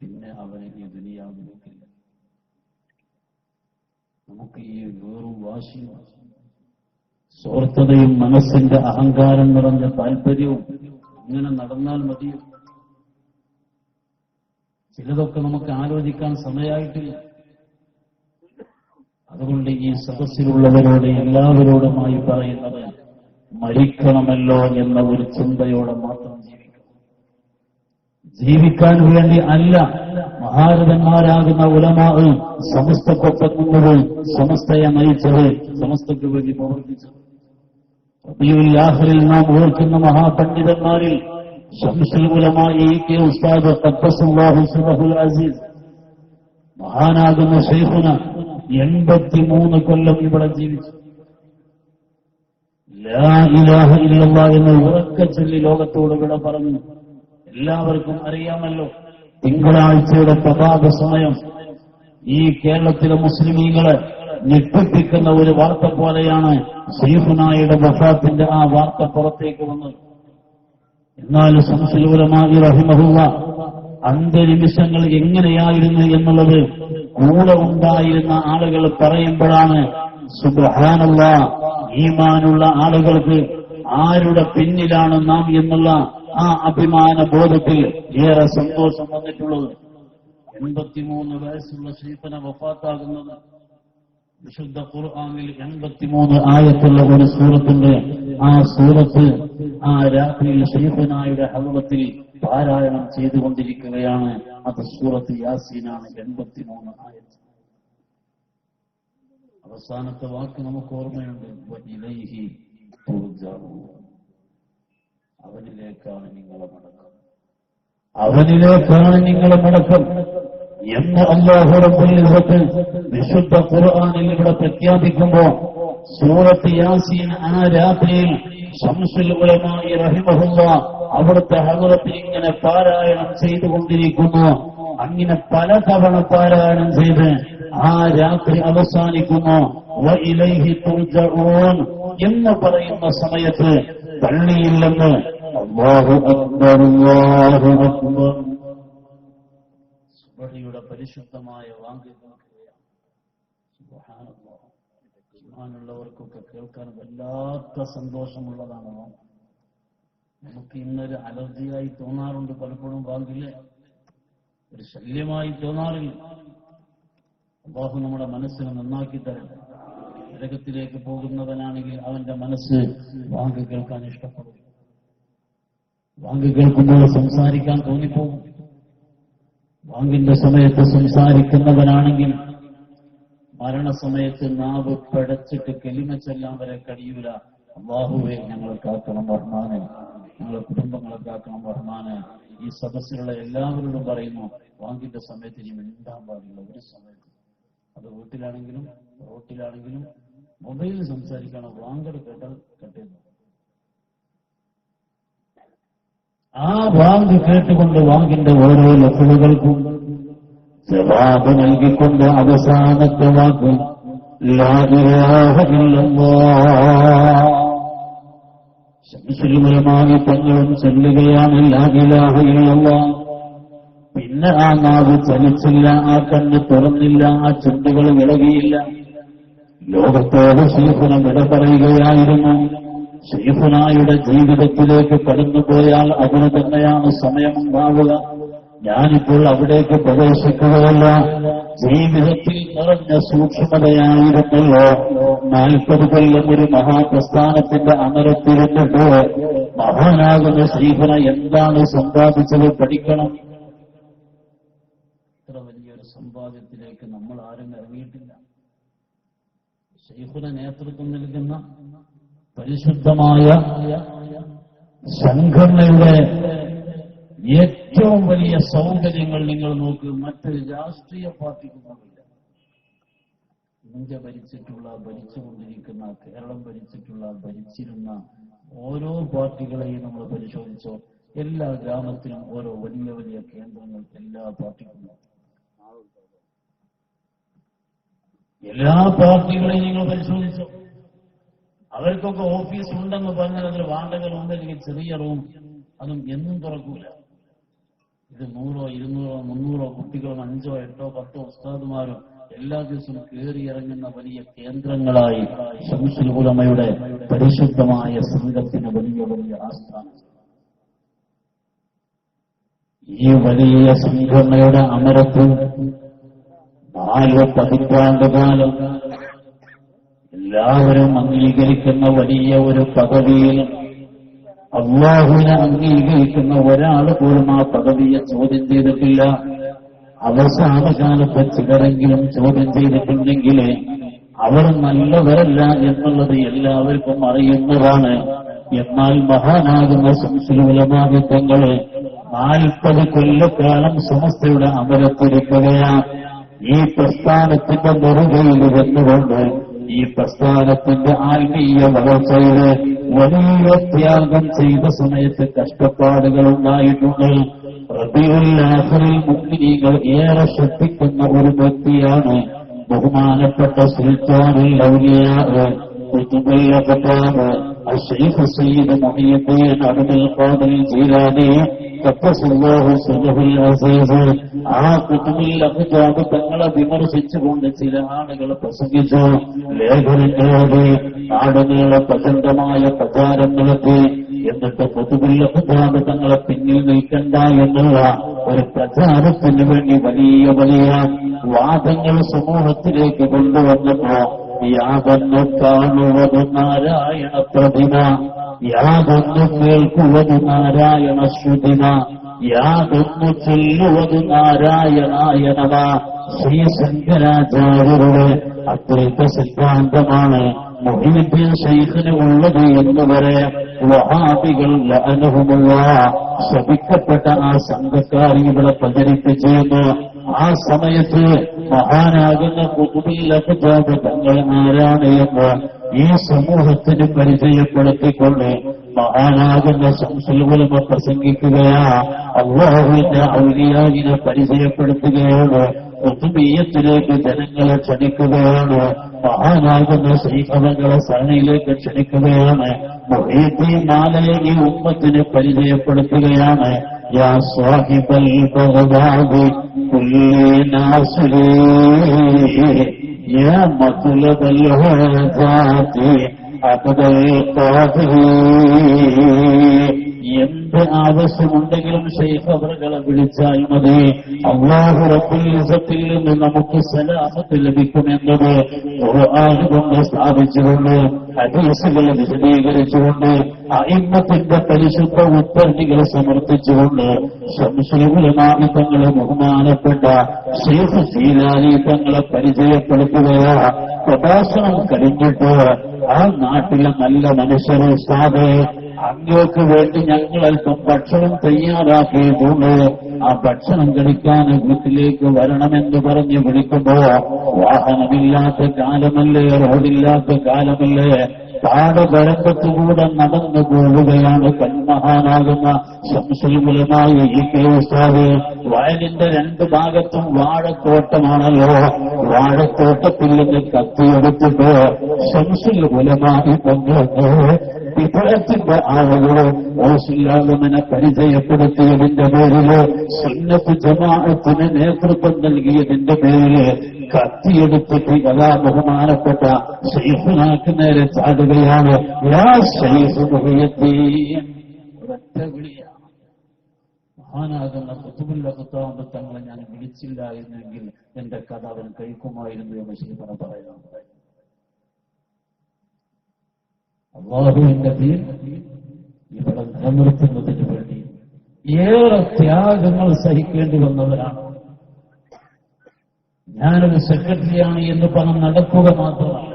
പിന്നെ അവനെ ഈ ദുനിയാവിലേക്കില്ല. നമുക്ക് ഈ വേറും വാശിയും സ്വാർത്ഥതയും മനസ്സിന്റെ അഹങ്കാരം നിറഞ്ഞ താല്പര്യവും ഇങ്ങനെ നടന്നാൽ മതിയോ? ചിലതൊക്കെ നമുക്ക് ആലോചിക്കാൻ സമയമായിട്ടില്ല. അതുകൊണ്ട് ഈ സദസ്സിലുള്ളവരോട് എല്ലാവരോടുമായി പറയുന്നത്, മരിക്കണമല്ലോ എന്ന ഒരു ചിന്തയോടെ മാത്രം ജീവിക്കണം. ജീവിക്കാൻ വേണ്ടി അല്ല. മഹാരഥന്മാരാകുന്ന ഉലമാ സമസ്തക്കൊപ്പം നിന്നത്, സമസ്തയെ നയിച്ചത്, സമസ്തയ്ക്ക് വേണ്ടി പ്രവർത്തിച്ചത്. റബീഉൽ ആഖിറിൽ നാം ഓർക്കുന്ന മഹാപണ്ഡിതന്മാരിൽ ശംസുൽ ഉലമാ കെ ഉസ്താദ് ഖദ്ദസല്ലാഹു സിറഹുൽ അസീസ്, മഹാനാകുന്ന ശൈഖുന 83 കൊല്ലം ഇവിടെ ജീവിച്ചു. ലാ ഇലാഹ ഇല്ലല്ലാഹ് എന്ന് ഉറക്കെ ചൊല്ലി ലോകത്തോട് വിട പറഞ്ഞു. എല്ലാവർക്കും അറിയാമല്ലോ, തിങ്കളാഴ്ചയുടെ പ്രഭാത സമയം ഈ കേരളത്തിലെ മുസ്ലിമീങ്ങളെ ഞെട്ടിപ്പിക്കുന്ന ഒരു വാർത്ത പോലെയാണ് ശൈഖുനായുടെ വഫാത്തിന്റെ ആ വാർത്ത പുറത്തേക്ക് വന്നത്. എന്നാൽ ശംസുൽ ഉലമാ റഹിമഹുല്ലാഹ് അന്തനിമിഷങ്ങൾ എങ്ങനെയായിരുന്നു എന്നുള്ളത് കൂടെ ഉണ്ടായിരുന്ന ആളുകൾ പറയുമ്പോഴാണ് സുബ്ഹാനല്ലാഹ്, ഈമാനുള്ള ആളുകൾക്ക് ആരുടെ പിന്നിലാണ് നാം എന്നുള്ള ആ അഭിമാന ബോധത്തിൽ ഏറെ സന്തോഷം വന്നിട്ടുള്ളത്. 83 വയസ്സുള്ള ശൈഖുന വഫാത്താകുന്നത് വിശുദ്ധ ഖുർആനിൽ 83 ആയത്തുള്ള ഒരു സൂറത്തുണ്ട്. ആ സൂറത്ത് ആ രാത്രിയിൽ ശൈഖുനായുടെ ഹൽവത്തിൽ പാരായണം ചെയ്തുകൊണ്ടിരിക്കുകയാണ്. അത് സൂറത്ത് യാസീനാണ്. 83 ആയത്ത്. അവസാനത്തെ വാക്ക് നമുക്ക് ഓർമ്മയുണ്ട്, വഇലൈഹി തുർജഊൻ, അവനിലേക്കാണ് നിങ്ങളെ മടക്കം, അവനിലേക്കാണ് നിങ്ങളെ മടക്കം എന്ന് അല്ലാഹു റബ്ബുൽ ഇസ്സത്ത് വിശുദ്ധ ഖുർആനിൽ ഇവിടെ പ്രഖ്യാപിക്കുമ്പോൾ സൂറത്ത് യാസീൻ ആ രാത്രിയിൽ ശംസുൽ ഉലമാ റഹിമഹുല്ലാഹ് അവിടുത്തെ ഹദ്റത്തിൽ ഇങ്ങനെ പാരായണം ചെയ്തുകൊണ്ടിരിക്കുന്നു. അങ്ങനെ പലതവണ പാരായണം ചെയ്ത് ആ രാത്രി അവസാനിക്കുന്നു. വഇലൈഹി തുർജഊൻ എന്ന് പറയുന്ന സമയത്ത് പള്ളിയില്ലെന്ന് അല്ലാഹു അക്ബർ അല്ലാഹു അക്ബർ സുബ്ഹിയുടെ പരിശുദ്ധമായ വാങ്ക് കേൾക്കുകയാണ്. സുബ്ഹാനല്ലാഹ്, ഈമാനുള്ളവർക്കൊക്കെ കേൾക്കാൻ വല്ലാത്ത സന്തോഷമുള്ളതാണ്. നമുക്ക് ഇന്നൊരു അലർജിയായി തോന്നാറുണ്ട് പലപ്പോഴും, വാങ്കില് ഒരു ശല്യമായി തോന്നാറില്ല. അല്ലാഹു നമ്മുടെ മനസ്സിനെ നന്നാക്കി തരട്ടെ. നരകത്തിലേക്ക് പോകുന്നവനാണെങ്കിൽ അവന്റെ മനസ്സ് വാങ്ക് കേൾക്കാൻ ഇഷ്ടപ്പെടും. വാങ്ക് കേൾക്കുമ്പോൾ സംസാരിക്കാൻ തോന്നിപ്പോകും. വാങ്കിന്റെ സമയത്ത് സംസാരിക്കുന്നവനാണെങ്കിൽ മരണസമയത്ത് നാവ് പടച്ചിട്ട് കെലിമ ചെല്ലാൻ വരെ കഴിയൂല. അല്ലാഹുവേ ഞങ്ങളെ കാക്കണം റഹ്മാനെ, ഞങ്ങളെ കുടുംബങ്ങളെ കാക്കണം റഹ്മാനെ. ഈ സദസ്സിലുള്ള എല്ലാവരോടും പറയുന്നു, വാങ്കിന്റെ സമയത്ത് ഇനി മിണ്ടാൻ പാടില്ല ഒരു സമയത്ത്. അത് വീട്ടിലാണെങ്കിലും റോട്ടിലാണെങ്കിലും മൊബൈലിൽ സംസാരിക്കണം. വാങ്കട് കേട്ടാൽ കേട്ടേന്നു. ആ വാങ്ക് കേട്ടുകൊണ്ട് വാങ്കിന്റെ ഓരോ ലഫ്ളുകൾക്കും ജവാബ് നൽകിക്കൊണ്ട് അവസാനത്തെ വാക്ക് ലാ ഇലാഹ ഇല്ലല്ലാഹ്. ശംസുൽ ഉലമാ തങ്ങളും ചൊല്ലുകയാണ് ലാ ഇലാഹ ഇല്ലല്ലാഹ്. പിന്നെ ആ നാവ് ചലിച്ചില്ല, ആ കണ്ണ് തുറന്നില്ല, ആ ചുണ്ടുകൾ വിളകിയില്ല. ലോകത്തോട് ശൈഖുന വിട പറയുകയായിരുന്നു. ശൈഖുനായുടെ ജീവിതത്തിലേക്ക് കടന്നുപോയാൽ അതിന് തന്നെയാണ് സമയമുണ്ടാവുക. ഞാനിപ്പോൾ അവിടേക്ക് പ്രവേശിക്കുകയല്ല. ജീവിതത്തിൽ നിറഞ്ഞ സൂക്ഷ്മതയായിരുന്നല്ലോ 40 കൊല്ലം ഒരു മഹാപ്രസ്ഥാനത്തിന്റെ അമരത്തിരുന്നിട്ട് മഹാനാകുന്ന ശൈഖുന എന്താണ് സമ്പാദിച്ചത് പഠിക്കണം. ഇത്ര വലിയൊരു സമ്പാദ്യത്തിലേക്ക് നമ്മൾ ആരും ഇറങ്ങിയിട്ടില്ല. ശൈഖുന നേതൃത്വം നൽകുന്ന പരിശുദ്ധമായ സംഘടനയുടെ ഏറ്റവും വലിയ സൗകര്യങ്ങൾ നിങ്ങൾ നോക്ക്. മറ്റ് രാഷ്ട്രീയ പാർട്ടികളൊന്നുമില്ല. ഇന്ത്യ ഭരിച്ചുകൊണ്ടിരിക്കുന്ന, കേരളം ഭരിച്ചിരുന്ന ഓരോ പാർട്ടികളെയും നമ്മൾ പരിശോധിച്ചോ. എല്ലാ ഗ്രാമത്തിലും ഓരോ വലിയ വലിയ കേന്ദ്രങ്ങൾ എല്ലാ പാർട്ടിക്കും. എല്ലാ പാർട്ടികളെയും നിങ്ങൾ പരിശോധിച്ചോ. അവർക്കൊക്കെ ഓഫീസ് ഉണ്ടെന്ന് പറഞ്ഞാൽ അതിൽ വാടകളുണ്ടെങ്കിൽ ചെറിയ റൂം, അതും എന്നും തുറക്കൂല. ഇത് 100, 200, 300 കുട്ടികളും 5, 8, 10 ഉസ്താദുമാരും എല്ലാ ദിവസവും കയറിയിറങ്ങുന്ന വലിയ കേന്ദ്രങ്ങളായി ശംസുൽ ഉലമയുടെ പരിശുദ്ധമായ സംഘത്തിന് വലിയ വലിയ ആസ്ഥാനം. ഈ വലിയ സംഘടനയുടെ അമരത്തിൽ 4 പതിറ്റാണ്ടുകാലം എല്ലാവരും അംഗീകരിക്കുന്ന വലിയ ഒരു പദവിയിൽ അല്ലാഹുവിനെ അംഗീകരിക്കുന്ന ഒരാൾ പോലും ആ പദവിയെ ചോദ്യം ചെയ്തിട്ടില്ല. അവസാന കാലത്ത് ചിലരെങ്കിലും ചോദ്യം ചെയ്തിട്ടുണ്ടെങ്കിൽ അവർ നല്ലവരല്ല എന്നുള്ളത് എല്ലാവർക്കും അറിയുന്നതാണ്. എന്നാൽ മഹാനാകുന്ന ശംസുൽ ഉലമാ തങ്ങളെ 40 കൊല്ലക്കാലം സമസ്തയുടെ അമരത്തിരിക്കുകയാണ്. ഈ പ്രസ്ഥാനത്തിന്റെ നെറുകയിൽ ഇരുന്നുകൊണ്ട് ഈ പ്രസ്ഥാനത്തിന്റെ ആത്മീയ വളർച്ചയിൽ വലിയ ത്യാഗം ചെയ്ത സമയത്ത് കഷ്ടപ്പാടുകൾ ഉണ്ടായിട്ടുണ്ട്. റബീഉൽ ആഖിറിൽ മുഅ്മിനീങ്ങൾ ഏറെ ശ്രദ്ധിക്കുന്ന ഒരു വ്യക്തിയാണ് ബഹുമാനപ്പെട്ട സുൽത്താനുൽ ഔലിയാ ഖുതുബുൽ അഖ്താബ് അശ്ശൈഖ് സയ്യിദ് മുഹയ്യിദ്ദീൻ അബ്ദുൽ ഖാദിർ ജീലാനി ഖദ്ദസല്ലാഹു സിർറഹുൽ അസീസ്. ആ ഖുതുബുൽ അഖ്താബ് തങ്ങളെ വിമർശിച്ചുകൊണ്ട് ചില ആളുകൾ പ്രസംഗിച്ചു, ലേഖനം എഴുതി, നാടുനീളെ പ്രചണ്ഡമായ പ്രചാരം നടത്തി. എന്നിട്ട് ഖുതുബുൽ അഖ്താബ് തങ്ങളെ പിന്നിൽ നിൽക്കണ്ട എന്നുള്ള ഒരു പ്രചാരത്തിന് വേണ്ടി വലിയ വലിയ വാദങ്ങൾ സമൂഹത്തിലേക്ക് കൊണ്ടുവന്നപ്പോ യാതൊന്നു കാണുവത് നാരായണ പ്രതിമ, യാതൊന്നു കേൾക്കുവത് നാരായണ ശ്രുതിമ, യാതൊന്നു ചൊല്ലുവത് നാരായണായനമ. ശ്രീ ശങ്കരാചാര്യരുടെ അദ്വൈത സിദ്ധാന്തമാണ് മുഹീദ്ദീൻ ശൈഖിന് ഉള്ളത് എന്ന് വരെ വഹാബികൾ ലഅനഹുമുല്ലാഹ് ശപിക്കപ്പെട്ട ആ സംഘക്കാർ ഇവിടെ പ്രചരിപ്പിച്ചിരുന്നു. ആ സമയത്ത് മഹാനാകുന്ന ഖുതുബുൽ അഖ്താബ് തങ്ങൾ ആരാണ് എന്ന് ഈ സമൂഹത്തിന് പരിചയപ്പെടുത്തിക്കൊണ്ട് മഹാനാകുന്ന ശംസുൽ ഉലമ പ്രസംഗിക്കുകയാ. അല്ലാഹുവിന്റെ ഔലിയാവിനെ പരിചയപ്പെടുത്തുകയാണ്. ഖുതുബിയ്യത്തിലേക്ക് ജനങ്ങളെ ക്ഷണിക്കുകയാണ്. മഹാനാകുന്ന ശൈഖവങ്ങളെ സരണിയിലേക്ക് ക്ഷണിക്കുകയാണ്. മുഹീദ്ദീൻ നാലയെ ഈ ഉമ്മത്തിന് പരിചയപ്പെടുത്തുകയാണ്. യാ സാഹിബൽ ബഗ്ദാദി കുല്ലി നാസിരി യാ മത്ലബൽ ഹാജാതി അബ്ദുൽ ഖാദിർ എന്ത് ആവശ്യമുണ്ടെങ്കിലും ശൈഖ് അവറുകളെ വിളിച്ചാൽ മതി. അല്ലാഹു റബ്ബുൽ ഇസ്സത്തിൽ നിന്ന് നമുക്ക് സലാമത്ത് ലഭിക്കുമെന്നത് ഖുർആൻ കൊണ്ട് സ്ഥാപിച്ചുകൊണ്ട് ഹദീസുകൾ വിശദീകരിച്ചുകൊണ്ട് അഇമ്മത്തിന്റെ പരിശുദ്ധ ഉദ്ധരണികൾ സമർപ്പിച്ചുകൊണ്ട് ശംസുൽ ഉലമാ തങ്ങളെ ബഹുമാനപ്പെട്ട ശൈഖ് ജീലാനി തങ്ങളെ പരിചയപ്പെടുത്തുകയാ. പ്രഭാഷണം കഴിഞ്ഞിട്ട് ആ നാട്ടിലെ നല്ല മനുഷ്യരെ ഉസ്താദേ, അങ്ങേക്ക് വേണ്ടി ഞങ്ങൾ അല്പം ഭക്ഷണം തയ്യാറാക്കിയിട്ടുണ്ട്, ആ ഭക്ഷണം കഴിക്കാൻ വീട്ടിലേക്ക് വരണമെന്ന് പറഞ്ഞ് വിളിക്കുമ്പോ വാഹനമില്ലാത്ത കാലമല്ലേ, റോഡില്ലാത്ത കാലമല്ലേ, പാടവരമ്പത്തുകൂടെ നടന്നു പോവുകയാണ് കന്മഹാനാകുന്ന ശംസുൽ ഉലമായ ഈ കെ ഉസ്താദ്. വയലിന്റെ രണ്ട് ഭാഗത്തും വാഴത്തോട്ടമാണല്ലോ. വാഴത്തോട്ടത്തിൽ നിന്ന് കത്തിയെടുത്തിട്ട് ശംസുൽ ഉലമായ തങ്ങൾക്ക് വിഭവത്തിന്റെ ആളുകളെ ഓസില്ലാഗമനെ പരിചയപ്പെടുത്തിയതിന്റെ പേരില് സുന്നത്ത് ജമാഅത്തിന് നേതൃത്വം നൽകിയതിന്റെ പേരില് കത്തിയെടുത്തിട്ട് അതാ ബഹുമാനപ്പെട്ട ശൈഖുനാക്ക് നേരെ ചാടുകയാണ്. യാ ശൈഖ് മുഹിയുദ്ദീൻ. ഒരൊറ്റ വിളിയാണ്. മഹാനാകുന്ന ഖുതുബുൽ അഖ്താബ് തങ്ങളെ ഞാൻ വിളിച്ചില്ല എന്നെങ്കിൽ എന്റെ കഥ അവൻ കഴിക്കുമായിരുന്നു എന്ന് ശൈഖുന പറയുന്നുണ്ട്. അല്ലാഹുവിന്റെ ദീൻ ഇവിടെ നിലനിർത്തുന്നതിന് വേണ്ടി ഏറെ ത്യാഗങ്ങൾ സഹിക്കേണ്ടി വന്നവരാണ്. ഞാനൊരു സെക്രട്ടറിയാണ് എന്ന് പറഞ്ഞ് നടക്കുക മാത്രമല്ല,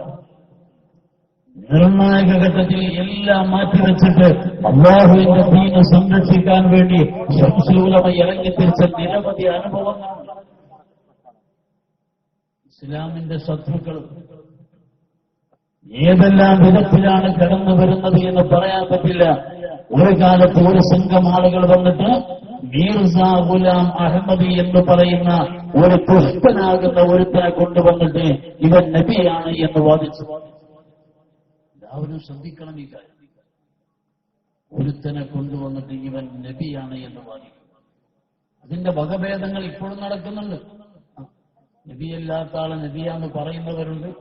നിർണായക ഘട്ടത്തിൽ എല്ലാം മാറ്റിവെച്ചിട്ട് അല്ലാഹുവിന്റെ ദീനെ സംരക്ഷിക്കാൻ വേണ്ടി ശംസുൽ ഉലമ ഇറങ്ങിത്തിരിച്ച നിരവധി അനുഭവങ്ങളാണ്. ഇസ്ലാമിന്റെ ശത്രുക്കൾ ഏതെല്ലാം വിധത്തിലാണ് കടന്നു വരുന്നത് എന്ന് പറയാൻ പറ്റില്ല. ഒരു കാലത്ത് ഒരു സംഘം ആളുകൾ വന്നിട്ട് മീർസ ഗുലാം അഹമ്മദി എന്ന് പറയുന്ന ഒരു പുഷ്പനാകുന്ന ഒരുത്തനെ കൊണ്ടുവന്നിട്ട് ഇവൻ നബിയാണ് എന്ന് വാദിച്ചു. എല്ലാവരും ശ്രദ്ധിക്കണം ഈ കാര്യം. ഒരുത്തനെ കൊണ്ടുവന്നിട്ട് ഇവൻ നബിയാണ് എന്ന് വാദിക്കും. അതിന്റെ വകഭേദങ്ങൾ ഇപ്പോഴും നടക്കുന്നുണ്ട്. നബിയല്ലാത്ത ആളെ നബിയാന്ന് പറയുന്നവരുണ്ട്,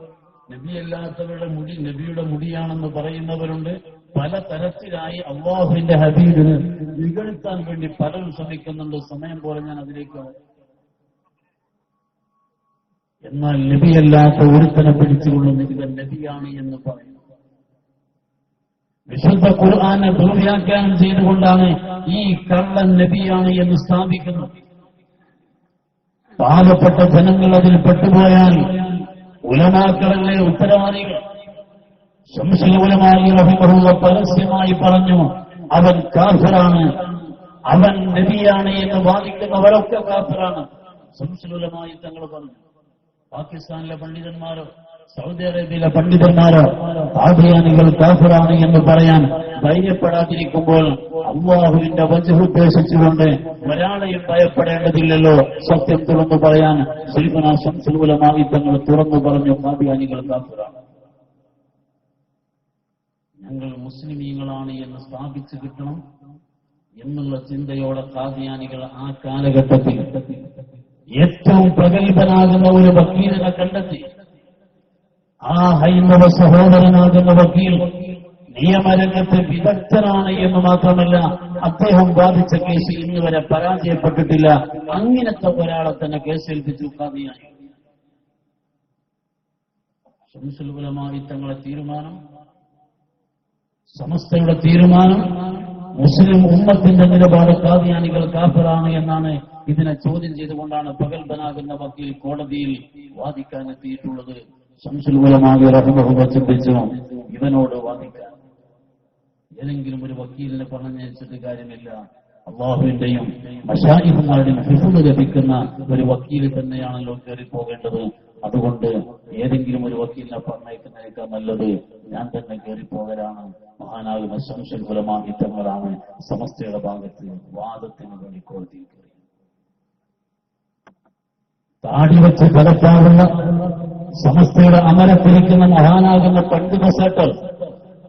നബിയല്ലാത്തവരുടെ മുടി നബിയുടെ മുടിയാണെന്ന് പറയുന്നവരുണ്ട്. പല തരത്തിലായി അല്ലാഹുവിന്റെ ഹബീബിന് നികഴ്ത്താൻ വേണ്ടി പലരും ശ്രമിക്കുന്നുണ്ട്. സമയം പോലെ ഞാൻ അതിലേക്ക്. എന്നാൽ നബിയല്ലാത്ത ഒരുത്തനെ പിടിച്ചുകൊള്ളുന്ന ഇവൻ നബിയാണ് എന്ന് പറയുന്നു. വിശുദ്ധ ഖുർആനെ ദുർവ്യാഖ്യാനം ചെയ്തുകൊണ്ടാണ് ഈ കള്ളൻ നബിയാണ് എന്ന് സ്ഥാപിക്കുന്നത്. പാവപ്പെട്ട ജനങ്ങൾ അതിൽ പെട്ടുപോയാൽ ഉലമാക്കളല്ലേ ഉത്തരവാദികൾ. ശംസുൽ ഉലമാ റഹിമഹുല്ലാഹ് പരസ്യമായി പറഞ്ഞു, അവൻ കാഫിറാണ്, അവൻ നബിയാണ് എന്ന് വാദിക്കുന്നവരൊക്കെ കാഫിറാണ്. ശംസുൽ ഉലമാ തങ്ങൾ പറഞ്ഞു. പാകിസ്ഥാനിലെ പണ്ഡിതന്മാരോ സൗദി അറേബ്യയിലെ പണ്ഡിതന്മാരോ ഖാദിയാനികൾ കാഫിറാണ് എന്ന് പറയാൻ ധൈര്യപ്പെടാതിരിക്കുമ്പോൾ അല്ലാഹുവിന്റെ വജ്ഹ് ഉദ്ദേശിച്ചുകൊണ്ട് ഒരാളെയും ഭയപ്പെടേണ്ടതില്ലല്ലോ സത്യം തുറന്നു പറയാൻ ശൈഖുനാ ശംസുൽ ഉലമാ തങ്ങൾ തുറന്നു പറഞ്ഞു, ഖാദിയാനികൾ കാഫിറാണ്. ഞങ്ങൾ മുസ്ലിമീങ്ങളാണ് എന്ന് സ്ഥാപിച്ചു കിട്ടണം എന്നുള്ള ചിന്തയോടെ ഖാദിയാനികൾ ആ കാലഘട്ടത്തിൽ ഏറ്റവും പ്രഗത്ഭനാകുന്ന ഒരു വക്കീലിനെ കണ്ടെത്തി. ആ ഹൈന്ദവ സഹോദരനാകുന്ന വക്കീൽ നിയമരംഗത്ത് വിദഗ്ധനാണ് എന്ന് മാത്രമല്ല, അദ്ദേഹം വാദിച്ച കേസിൽ ഇന്ന് വരെ പരാജയപ്പെട്ടിട്ടില്ല. അങ്ങനത്തെ ഒരാളെ തന്നെ കേസേൽപ്പിച്ചു ഖാദിയാനി. ശംസുൽ ഉലമാ തങ്ങളുടെ തീരുമാനം, സമസ്തയുടെ തീരുമാനം, മുസ്ലിം ഉമ്മത്തിന്റെ നിലപാട് ഖാദിയാനികൾ കാഫിറാണ് എന്നാണ്. ഇതിനെ ചോദ്യം ചെയ്തുകൊണ്ടാണ് പ്രഗത്ഭനാകുന്ന വക്കീൽ കോടതിയിൽ വാദിക്കാൻ എത്തിയിട്ടുള്ളത്. ശംസുൽ ഉലമാ റഹിമഹുല്ലാഹ് ചിന്തിച്ചു, ഇവനോട് വാദിക്കാൻ ഏതെങ്കിലും ഒരു വക്കീലിനെ പറഞ്ഞയച്ചിട്ട് കാര്യമില്ല. അള്ളാഹുവിന്റെയും മശായിഖുമാരുടെയും ഹിഫ്ള് ലഭിക്കുന്ന ഒരു വക്കീൽ തന്നെയാണല്ലോ കയറി പോകേണ്ടത്. അതുകൊണ്ട് ഏതെങ്കിലും ഒരു വക്കീലിനെ പറഞ്ഞയക്കുന്നതിനേക്കാൾ നല്ലത് ഞാൻ തന്നെ കയറി പോകലാണ്. മഹാനാകുന്ന ശംസുൽ ഉലമാ തങ്ങളാണ് സമസ്തയുടെ ഭാഗത്ത് വാദത്തിന് വേണ്ടി കോടതിയിൽ കയറി. താടി വെച്ച് കടക്കാവുന്ന സമസ്തയുടെ അമരത്തിരിക്കുന്ന മഹാനാകുന്ന പണ്ഡിത സേട്ടർ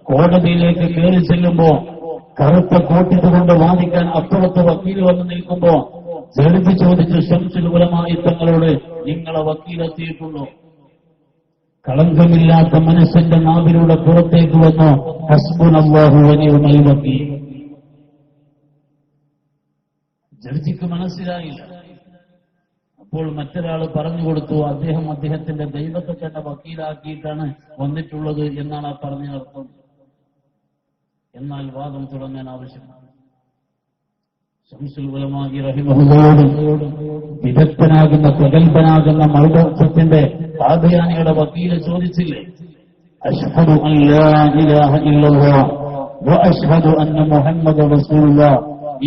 കോടതിയിലേക്ക് കയറി ചെല്ലുമ്പോ കറുത്ത കോട്ടിട്ടുകൊണ്ട് വാദിക്കാൻ അപ്പുറത്ത് വക്കീൽ വന്ന് നിൽക്കുമ്പോ ജഡ്ജി ചോദിച്ചു, ശംസുൽ ഉലമാ തങ്ങളോട് നിങ്ങളെ വക്കീലെത്തിയിട്ടുണ്ടോ? കളങ്കമില്ലാത്ത മനുഷ്യന്റെ നാവിലൂടെ പുറത്തേക്ക് വന്നു, ഹസ്ബുനല്ലാഹു വനിഅൽ വക്കീൽ. ജഡ്ജിക്ക് മനസ്സിലായില്ല. അപ്പോൾ മറ്റൊരാൾ പറഞ്ഞു കൊടുത്തു, അദ്ദേഹം അദ്ദേഹത്തിന്റെ ദൈവത്തെ തന്നെ വക്കീലാക്കിയിട്ടാണ് വന്നിട്ടുള്ളത് എന്നാണ് ആ പറഞ്ഞതിനർത്ഥം. എന്നാൽ വാദം തുടങ്ങാൻ ആവശ്യമാണ്. ശംസുൽ ഉലമാ റഹിമഹുള്ളാഹയോട് വിദഗ്ധനാകുന്ന പ്രഗൽഭനാകുന്ന മൗലവത്തിന്റെ ഖാദിയാനിയുടെ വക്കീല് ചോദിച്ചില്ലേ, അശ്ഹദു അൻ ലാ ഇലാഹ ഇല്ലല്ലാഹ് വ അശ്ഹദു അന്ന മുഹമ്മദ റസൂലുള്ളാഹ്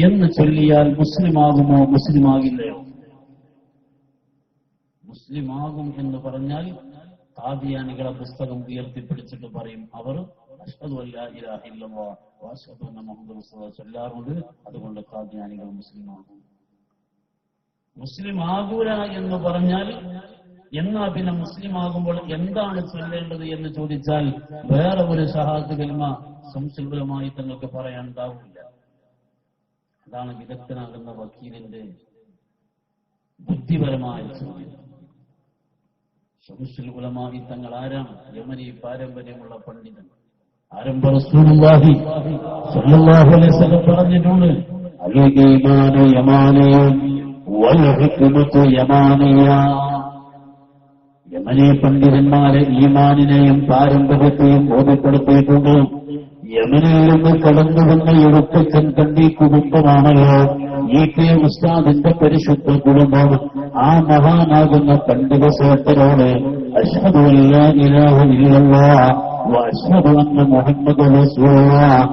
എന്ന് ചൊല്ലിയാൽ മുസ്ലിമാകുമോ മുസ്ലിമാകില്ലയോ? മുസ്ലിമാകും എന്ന് പറഞ്ഞാൽ ഖാദിയാനികളെ പുസ്തകം ഉയർത്തിപ്പിടിച്ചിട്ട് പറയും, അവർ അശ്ഹദു അൻ ലാ ഇലാഹ ഇല്ലല്ലാഹ് വ അശ്ഹദു അന്ന മുഹമ്മദ റസൂലുള്ളാഹ് ചൊല്ലാറുണ്ട്, അതുകൊണ്ട് ഖാദിയാനികൾ മുസ്ലിമാകും. മുസ്ലിമാകൂല എന്ന് പറഞ്ഞാൽ എന്നാ പിന്നെ മുസ്ലിമാകുമ്പോൾ എന്താണ് ചൊല്ലേണ്ടത് എന്ന് ചോദിച്ചാൽ വേറെ ഒരു ഷഹാദത്ത് കലിമ ശംസുൽ ഉലമായി തങ്ങൾക്ക് പറയാനുണ്ടാവില്ല. അതാണ് വിദഗ്ധനാകുന്ന വക്കീലിന്റെ ബുദ്ധിപരമായ ചോദ്യം. ശംസുൽ ഉലമായി തങ്ങൾ ആരാണ്? യമനി പാരമ്പര്യമുള്ള പണ്ഡിതൻ. ആരംഭ റസൂലുള്ളാഹി സ്വല്ലല്ലാഹു അലൈഹി വസല്ലം പറഞ്ഞിട്ടുണ്ട്, അൽ ഈമാനു യമാനിയ്യുൻ വൽ ഹിക്മതു യമാനിയ്യ. യമനി പണ്ഡിതന്മാരെ ഈമാനിനെയും പാരമ്പര്യത്തെയും ബോധ്യപ്പെടുത്തിയിട്ടുണ്ട്. യമനിൽ നിന്ന് കടന്നു വന്ന എഴുത്തച്ഛൻ കണ്ടി കുടുംബമാണല്ലോ ഈ കെ ഉസ്താദിന്റെ പരിശുദ്ധ കുടുംബം. ആ മഹാനാകുന്ന പണ്ഡിത ശ്രേഷ്ഠരോട് അശ്ഹദു അൻ ലാ ഇലാഹ ഇല്ലല്ലാഹ് വ അശ്ഹദു അന്ന മുഹമ്മദ റസൂലുള്ളാഹ്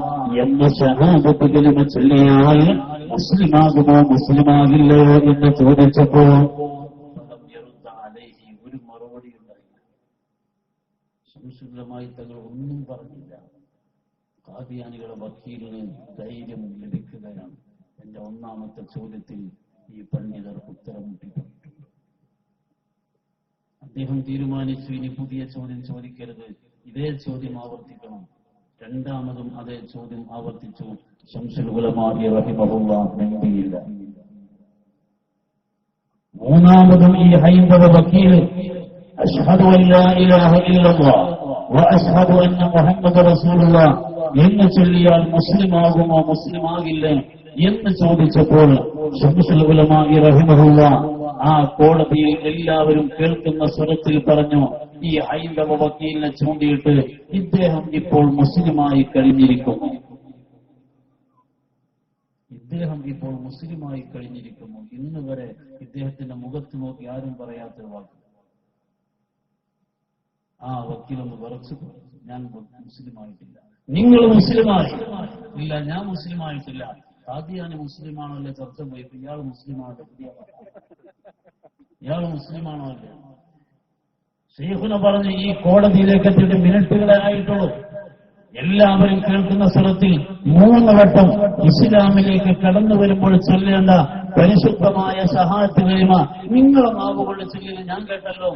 എന്ന ഷഹാദത്ത് കലിമ ചൊല്ലിയാൽ മുസ്ലിമാകുമോ മുസ്ലിമാകില്ലയോ എന്ന് ചോദിച്ചപ്പോൾ ഒരു മറുപടി ഉണ്ടായില്ല. ശംസുൽ തങ്ങൾ ഒന്നും പറഞ്ഞില്ല. ഖാദിയാനികളുടെ വക്കീലിന് ധൈര്യം ലഭിക്കുകയാണ്. എന്റെ ഒന്നാമത്തെ ചോദ്യത്തിൽ ഈ പണ്ഡിതർ ഉത്തരം മുട്ടിപ്പോയിട്ടുണ്ട്. അദ്ദേഹം തീരുമാനിച്ചു, ഇനി പുതിയ ചോദ്യം ചോദിക്കരുത്, ഇതേ ചോദ്യം ആവർത്തിക്കണം. രണ്ടാമതും അതേ ചോദ്യം ആവർത്തിച്ചു. ശംസുൽ ഉലമാ റഹിമഹുല്ലാഹ് മിണ്ടിയില്ല. മൂന്നാമതും ഈ ഹൈന്ദവ വക്കീൽ അശ്ഹദു അൻ ലാ ഇലാഹ ഇല്ലല്ലാഹ് വ അശ്ഹദു അന്ന മുഹമ്മദ റസൂലുള്ളാഹ് എന്ന് ചൊല്ലിയാൽ മുസ്ലിമാകുമോ മുസ്ലിമാകില്ലേ എന്ന് ചോദിച്ചപ്പോൾ ശംസുൽ ഉലമാ റഹിമഹുല്ലാഹ് ആ കോടതിയിൽ എല്ലാവരും കേൾക്കുന്ന സ്വരത്തിൽ പറഞ്ഞു, ഈ ഹൈന്ദവ വക്കീലിനെ ചൂണ്ടിയിട്ട് ഇദ്ദേഹം ഇപ്പോൾ മുസ്ലിമായി കഴിഞ്ഞിരിക്കുന്നു. ഇദ്ദേഹം ഇപ്പോൾ മുസ്ലിമായി കഴിഞ്ഞിരിക്കുന്നു. ഇന്ന് വരെ ഇദ്ദേഹത്തിന്റെ മുഖത്ത് നോക്കി ആരും പറയാത്ത വാക്ക്. ആ വക്കീലൊന്ന് വിറച്ചു, ഞാൻ മുസ്ലിമായിട്ടില്ല. നിങ്ങൾ മുസ്ലിമായി? ഇല്ല, ഞാൻ മുസ്ലിമായിട്ടില്ല. ഖാദിയാനി മുസ്ലിമാണോ അല്ലേ ചർച്ച പോയി, ഇയാൾ മുസ്ലിമാണോ? ഇയാൾ മുസ്ലിമാണോ അല്ലേ? ശൈഖുന പറഞ്ഞ് ഈ കോടതിയിലേക്ക് എത്തിയിട്ട് മിനിറ്റുകളെ ആയിട്ടുള്ളൂ. എല്ലാവരും കേൾക്കുന്ന സ്വരത്തിൽ 3 വട്ടം ഇസ്ലാമിലേക്ക് കടന്നു വരുമ്പോൾ ചൊല്ലേണ്ട പരിശുദ്ധമായ ഷഹാദത്ത് കലിമ നിങ്ങളെ നാവുകൊണ്ട് ചൊല്ലിയത് ഞാൻ കേട്ടല്ലോ.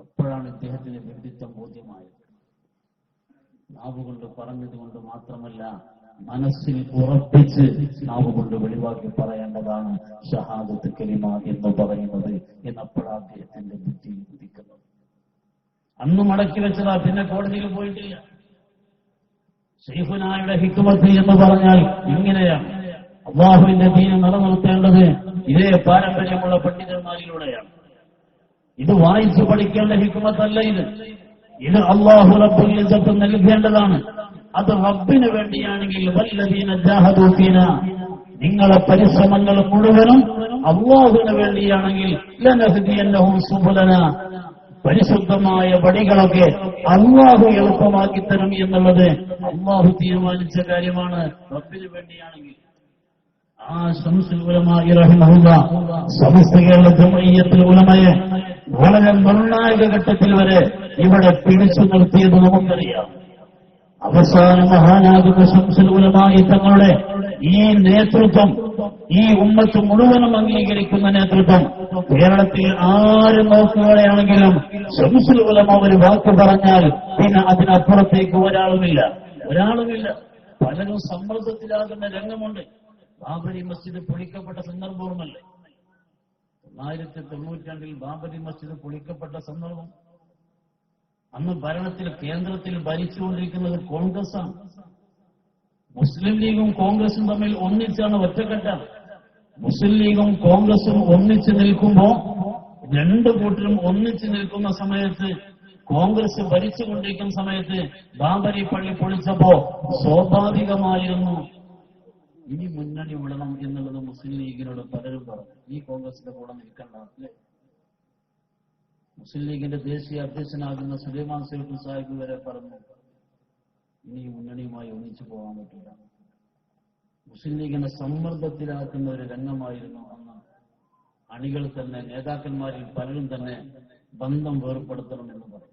അപ്പോഴാണ് ഇദ്ദേഹത്തിന് വിഡിത്തം ബോധ്യമായത്. നാവുകൊണ്ട് പറഞ്ഞതുകൊണ്ട് മാത്രമല്ല, മനസ്സിൽ ഉറപ്പിച്ച് നാവുകൊണ്ട് വെളിവാക്കി പറയേണ്ടതാണ് ഷഹാദത്ത് കലിമ എന്ന് പറയുന്നത് എന്നപ്പോഴാണ് അദ്ദേഹത്തിന്റെ ബുദ്ധിയിൽ ഉദിക്കുന്നത്. അന്ന് മടക്കി വെച്ചതാ, പിന്നെ കോടതിയിൽ പോയിട്ടില്ല. ശൈഖുനായുടെ ഹിക്മത്ത് എന്ന് പറഞ്ഞാൽ ഇങ്ങനെയാണ്. അല്ലാഹുവിന്റെ ദീൻ നിലനിർത്തേണ്ടത് ഇതേ പാരമ്പര്യമുള്ള പണ്ഡിതന്മാരിലൂടെയാണ്. ഇത് വായിച്ചു പഠിക്കേണ്ട ഹിക്മത്തല്ല. ഇത് അല്ലാഹു റബ്ബുൽ ഇസ്സത്ത് നൽകേണ്ടതാണ്. അത് റബ്ബിന് വേണ്ടിയാണെങ്കിൽ വല്ലദീന ജാഹദൂ ഫീനാ, നിങ്ങളെ പരിശ്രമങ്ങൾ മുഴുവനും അല്ലാഹുവിന് വേണ്ടിയാണെങ്കിൽ ലനഹ്ദിയന്നഹും സുബുലനാ, പരിശുദ്ധമായ വഴികളൊക്കെ അല്ലാഹു എളുപ്പമാക്കി തരും എന്നുള്ളത് അല്ലാഹു തീരുമാനിച്ച കാര്യമാണ്. റബ്ബിന് വേണ്ടിയാണെങ്കിൽ ആ ശംസുൽ ഉലമാ റഹിമഹുല്ലാഹ് സമസ്ത കേരള ജംഇയ്യത്തുൽ ഉലമയെ വളരെ നിർണായക ഘട്ടത്തിൽ വരെ ഇവിടെ പിടിച്ചു നിർത്തിയത് നമുക്കറിയാം. അവസാന മഹാനാകുന്ന ശംസുൽ ഉലമാ തങ്ങളുടെ ഈ നേതൃത്വം, ഈ ഉമ്മത്ത് മുഴുവനും അംഗീകരിക്കുന്ന നേതൃത്വം, കേരളത്തിൽ ആര് നോക്കുകയാണെങ്കിലും ശംസുൽ ഉലമാ ഒരു വാക്ക് പറഞ്ഞാൽ പിന്നെ അതിനപ്പുറത്തേക്ക് ഒരാളുമില്ല. പലരും സമ്മർദ്ദത്തിലാകുന്ന രംഗമുണ്ട്. ബാബരി മസ്ജിദ് പൊളിക്കപ്പെട്ട സന്ദർഭവുമല്ലേ? 1992 ബാബരി മസ്ജിദ് പൊളിക്കപ്പെട്ട സന്ദർഭം. അന്ന് ഭരണത്തിൽ കേന്ദ്രത്തിൽ ഭരിച്ചുകൊണ്ടിരിക്കുന്നത് കോൺഗ്രസാണ്. മുസ്ലിം ലീഗും കോൺഗ്രസും തമ്മിൽ ഒന്നിച്ചാണ് ഒറ്റക്കെട്ടാണ്. മുസ്ലിം ലീഗും കോൺഗ്രസും ഒന്നിച്ചു നിൽക്കുമ്പോ രണ്ടു കൂട്ടരും ഒന്നിച്ചു നിൽക്കുന്ന സമയത്ത് കോൺഗ്രസ് ഭരിച്ചുകൊണ്ടിരിക്കുന്ന സമയത്ത് ബാബരി പള്ളി പൊളിച്ചപ്പോ സ്വാഭാവികമായിരുന്നു ഇനി മുന്നണി വിടണം എന്നുള്ളത് മുസ്ലിം ലീഗിനോട് പലരും പറഞ്ഞു. ഈ കോൺഗ്രസിന്റെ കൂടെ നിൽക്കണ്ട. മുസ്ലിം ലീഗിന്റെ ദേശീയ അധ്യക്ഷനാകുന്ന സുലൈമാൻ സൈഫുൽ സാഹിബ് വരെ പറഞ്ഞു ഇനി മുന്നണിയുമായി ഒന്നിച്ചു പോകാൻ പറ്റില്ല. മുസ്ലിം ലീഗിനെ സമ്മർദ്ദത്തിലാക്കുന്ന ഒരു രംഗമായിരുന്നു അന്ന്. അണികൾ തന്നെ, നേതാക്കന്മാരിൽ പലരും തന്നെ ബന്ധം വേർപ്പെടുത്തണമെന്ന് പറഞ്ഞു.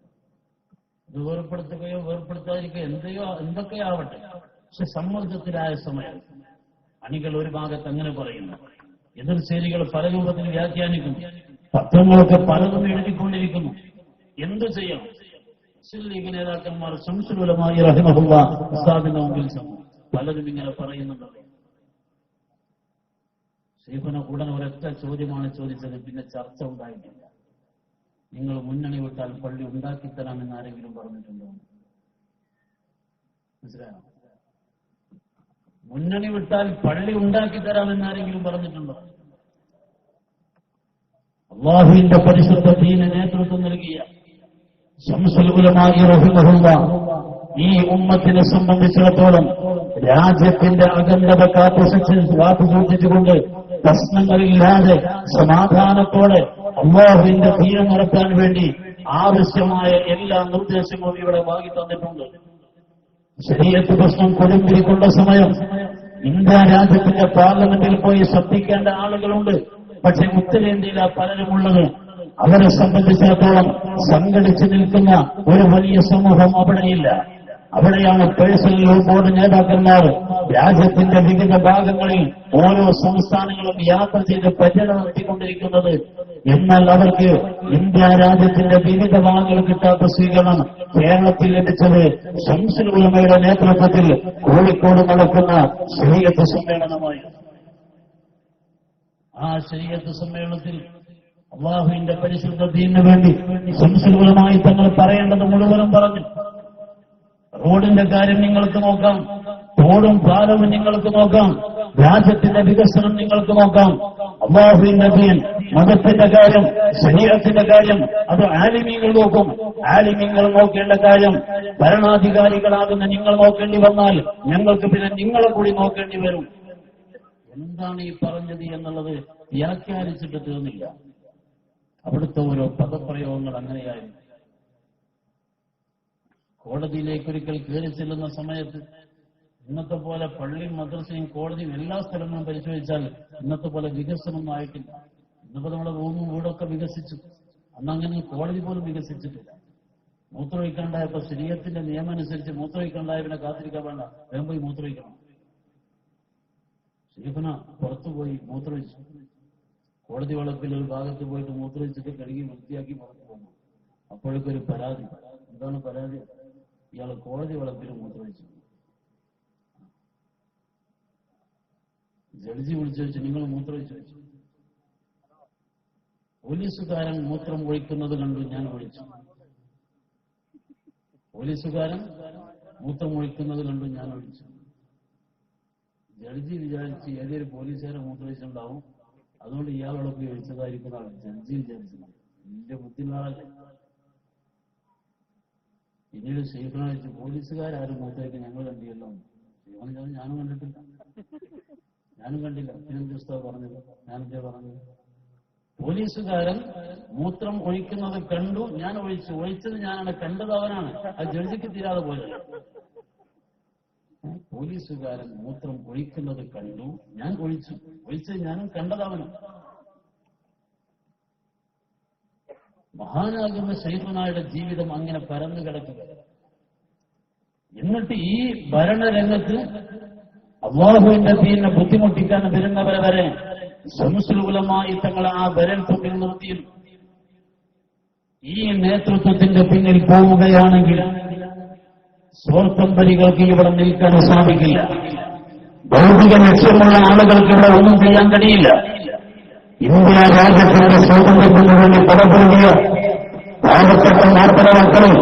ഇത് വേർപ്പെടുത്തുകയോ വേർപ്പെടുത്താതിരിക്കുകയോ എന്തൊക്കെയാവട്ടെ, പക്ഷെ സമ്മർദ്ദത്തിലായ സമയം അണികൾ ഒരു ഭാഗത്ത് അങ്ങനെ പറയുന്നു, എതിർചേരികൾ പല രൂപത്തിൽ വ്യാഖ്യാനിക്കുന്നു, പത്രങ്ങളൊക്കെ പലതും എഴുതിക്കൊണ്ടിരിക്കുന്നു. എന്തു ചെയ്യണം? മുസ്ലിം ലീഗ് നേതാക്കന്മാർ ശംസുൽ ഉലമാ റഹിമഹുല്ലാ ഉസ്താദിന്റെ മുമ്പിൽ പലരും ഇങ്ങനെ പറയുന്നുണ്ടല്ലോ. ഷെയ്ഖുന ഉടൻ ഒരൊറ്റ ചോദ്യമാണ് ചോദിച്ചത്, പിന്നെ ചർച്ച ഉണ്ടായിട്ടില്ല. നിങ്ങൾ മുന്നണി വിട്ടാൽ പള്ളി ഉണ്ടാക്കിത്തരാമെന്ന് ആരെങ്കിലും പറഞ്ഞിട്ടുണ്ടോ? മനസ്സിലായോ? മുന്നണി വിട്ടാൽ പള്ളി ഉണ്ടാക്കിത്തരാമെന്ന് ആരെങ്കിലും പറഞ്ഞിട്ടുണ്ടോ? അല്ലാഹുവിന്റെ പരിശുദ്ധ ദീനിന് നേതൃത്വം നൽകിയ ശംസുൽ ഉലമാ റഹിമഹുല്ലാ ഈ ഉമ്മത്തിനെ സംബന്ധിച്ചിടത്തോളം രാജ്യത്തിന്റെ അഖണ്ഡത കാത്തുസൂക്ഷിച്ചുകൊണ്ട് പ്രശ്നങ്ങളില്ലാതെ സമാധാനത്തോടെ അല്ലാഹുവിന്റെ ദീൻ നടത്താൻ വേണ്ടി ആവശ്യമായ എല്ലാ നിർദ്ദേശങ്ങളും ഇവിടെ വാങ്ങി തന്നിട്ടുണ്ട്. ശരീഅത്ത് പ്രശ്നം കൊടുമ്പിരിക്കൊണ്ട സമയം ഇന്ത്യ രാജ്യത്തിന്റെ പാർലമെന്റിൽ പോയി ശ്രദ്ധിക്കേണ്ട ആളുകളുണ്ട്. പക്ഷെ ഉത്തരേന്ത്യയിലെ പലരുമുള്ളത് അവരെ സംബന്ധിച്ചിടത്തോളം സംഘടിച്ചു നിൽക്കുന്ന ഒരു വലിയ സമൂഹം അവിടെയില്ല. അവിടെയാണ് പേഴ്സണൽ ബോർഡ് നേതാക്കന്മാർ രാജ്യത്തിന്റെ വിവിധ ഭാഗങ്ങളിൽ ഓരോ സംസ്ഥാനങ്ങളും യാത്ര ചെയ്ത് പര്യടനം നടത്തിക്കൊണ്ടിരിക്കുന്നത്. എന്നാൽ അവർക്ക് ഇന്ത്യ രാജ്യത്തിന്റെ വിവിധ ഭാഗങ്ങൾ കിട്ടാത്ത സ്വീകരണം കേരളത്തിൽ ലഭിച്ചത് ശംസുൽ ഉലമയുടെ നേതൃത്വത്തിൽ കോഴിക്കോട് നടക്കുന്ന ശരീഅത്ത് സമ്മേളനമായി. ആ ശരീഅത്ത് സമ്മേളനത്തിൽ അല്ലാഹുവിന്റെ പരിശുദ്ധ ദീനിനു വേണ്ടി ശംസുൽ ഉലമാ തങ്ങൾ പറയേണ്ടത് മുഴുവനും പറഞ്ഞു. റോഡിന്റെ കാര്യം നിങ്ങൾക്ക് നോക്കാം, തോടും പാലവും നിങ്ങൾക്ക് നോക്കാം, രാജ്യത്തിന്റെ വികസനം നിങ്ങൾക്ക് നോക്കാം. അല്ലാഹുവിന്റെ ദീൻ, മതത്തിന്റെ കാര്യം, ശരീഅത്തിന്റെ കാര്യം അത് ആലിമീങ്ങൾ നോക്കും. ആലിമീങ്ങൾ നോക്കേണ്ട കാര്യം ഭരണാധികാരികളാകുന്ന നിങ്ങൾ നോക്കേണ്ടി വന്നാൽ ഞങ്ങൾക്ക് പിന്നെ നിങ്ങളെ കൂടി നോക്കേണ്ടി വരും. എന്താണ് ഈ പറഞ്ഞത് എന്നുള്ളത് വ്യാഖ്യാനിച്ചിട്ട് തീർന്നില്ല. അവിടുത്തെ ഓരോ പദപ്രയോഗങ്ങൾ അങ്ങനെയായിരുന്നു. കോടതിയിലേക്കൊരിക്കൽ കയറി ചെല്ലുന്ന സമയത്ത് ഇന്നത്തെ പോലെ പള്ളിയും മദ്രസയും കോടതിയും എല്ലാ സ്ഥലങ്ങളും പരിശോധിച്ചാൽ ഇന്നത്തെ പോലെ വികസനമൊന്നും ആയിട്ടില്ല. ഇന്നിപ്പോ നമ്മുടെ റൂമും വീടൊക്കെ വികസിച്ചു. അന്നങ്ങനെ കോടതി പോലും വികസിച്ചിട്ടില്ല. മൂത്രമൊഴിക്കാണ്ടായപ്പോ ശരീഅത്തിന്റെ നിയമം അനുസരിച്ച് മൂത്രമൊഴിക്കാണ്ടായവനെ കാത്തിരിക്കാൻ വേണ്ട, വേഗം പോയി മൂത്രമൊഴിക്കണം. ശരീഫന പുറത്തുപോയി മൂത്രമൊഴിച്ചു. കോടതി വളപ്പിൽ ഒരു ഭാഗത്ത് പോയിട്ട് മൂത്രമൊഴിച്ചിട്ട് കഴുകി വൃത്തിയാക്കി പുറത്തു പോകുന്നു. അപ്പോഴേക്കൊരു പരാതി. എന്താണ് പരാതി? ഇയാൾ കോടതി വളപ്പിൽ മൂത്രമൊഴിച്ചു. ജഡ്ജി വിളിച്ചു വെച്ചു, നിങ്ങൾ മൂത്രമൊഴിച്ചു വെച്ചു. പോലീസുകാരൻ മൂത്രം ഒഴിക്കുന്നത് കണ്ടു, ഞാൻ ഒഴിച്ചു. പോലീസുകാരൻ മൂത്രം ഒഴിക്കുന്നത് കണ്ടു, ഞാൻ ഒഴിച്ചു. ജഡ്ജി വിചാരിച്ച് ഏതൊരു പോലീസുകാരെ മൂത്രമൊഴിച്ചുണ്ടാവും, അതുകൊണ്ട് ഇയാളോടൊപ്പം ഒഴിച്ചതായിരിക്കുന്നതാണ് ജഡ്ജി വിചാരിച്ചത്. എന്റെ ബുദ്ധിമുട്ടാളല്ലേ. പിന്നീട് ഷെയ്ഖിനെ വെച്ച് പോലീസുകാരും മൂത്രമൊഴിക്കാൻ ഞങ്ങൾ കണ്ടിയല്ലോ. ഞാനും കണ്ടിട്ടില്ല, ഞാനും കണ്ടില്ല. പിന്നെന്താ പറഞ്ഞത്? ഞാനെന്താ പറഞ്ഞത്? പോലീസുകാരൻ മൂത്രം ഒഴിക്കുന്നത് കണ്ടു, ഞാൻ ഒഴിച്ചു. ഒഴിച്ചത് ഞാനാണ്, കണ്ടത് അവനാണ്. അത് ജഡ്ജിക്ക് തീരാതെ പോലെ. പോലീസുകാരൻ മൂത്രം ഒഴിക്കുന്നത് കണ്ടു, ഞാൻ ഒഴിച്ചു. ഒഴിച്ചത് ഞാനും, കണ്ടത് അവനും. മഹാനാകുന്ന ശൈഖുനായുടെ ജീവിതം അങ്ങനെ പരന്നു കിടക്കുക. എന്നിട്ട് ഈ ഭരണരംഗത്ത് അല്ലാഹുവിന്റെ ദീനിനെ ബുദ്ധിമുട്ടിക്കാൻ വരുന്നവരെ വരെ ശംസുൽ ഉലമാ തങ്ങളെ ആ വരൽ തുമ്പിൽ നിർത്തി. ഈ നേതൃത്വത്തിന്റെ പിന്നിൽ പോവുകയാണെങ്കിൽ സ്വാർത്ഥംബരികൾക്ക് ഇവിടെ നിൽക്കാൻ സാധിക്കില്ല. ഭൗതിക ലക്ഷ്യമുള്ള ആളുകൾക്ക് ഇവിടെ ഒന്നും ചെയ്യാൻ കഴിയില്ല. ഇന്ത്യ രാജ്യത്തിന്റെ സ്വാതന്ത്ര്യത്തിന് വേണ്ടി പടപൊരുതിയ പാവപ്പെട്ട നാട്ടിലെ മക്കളും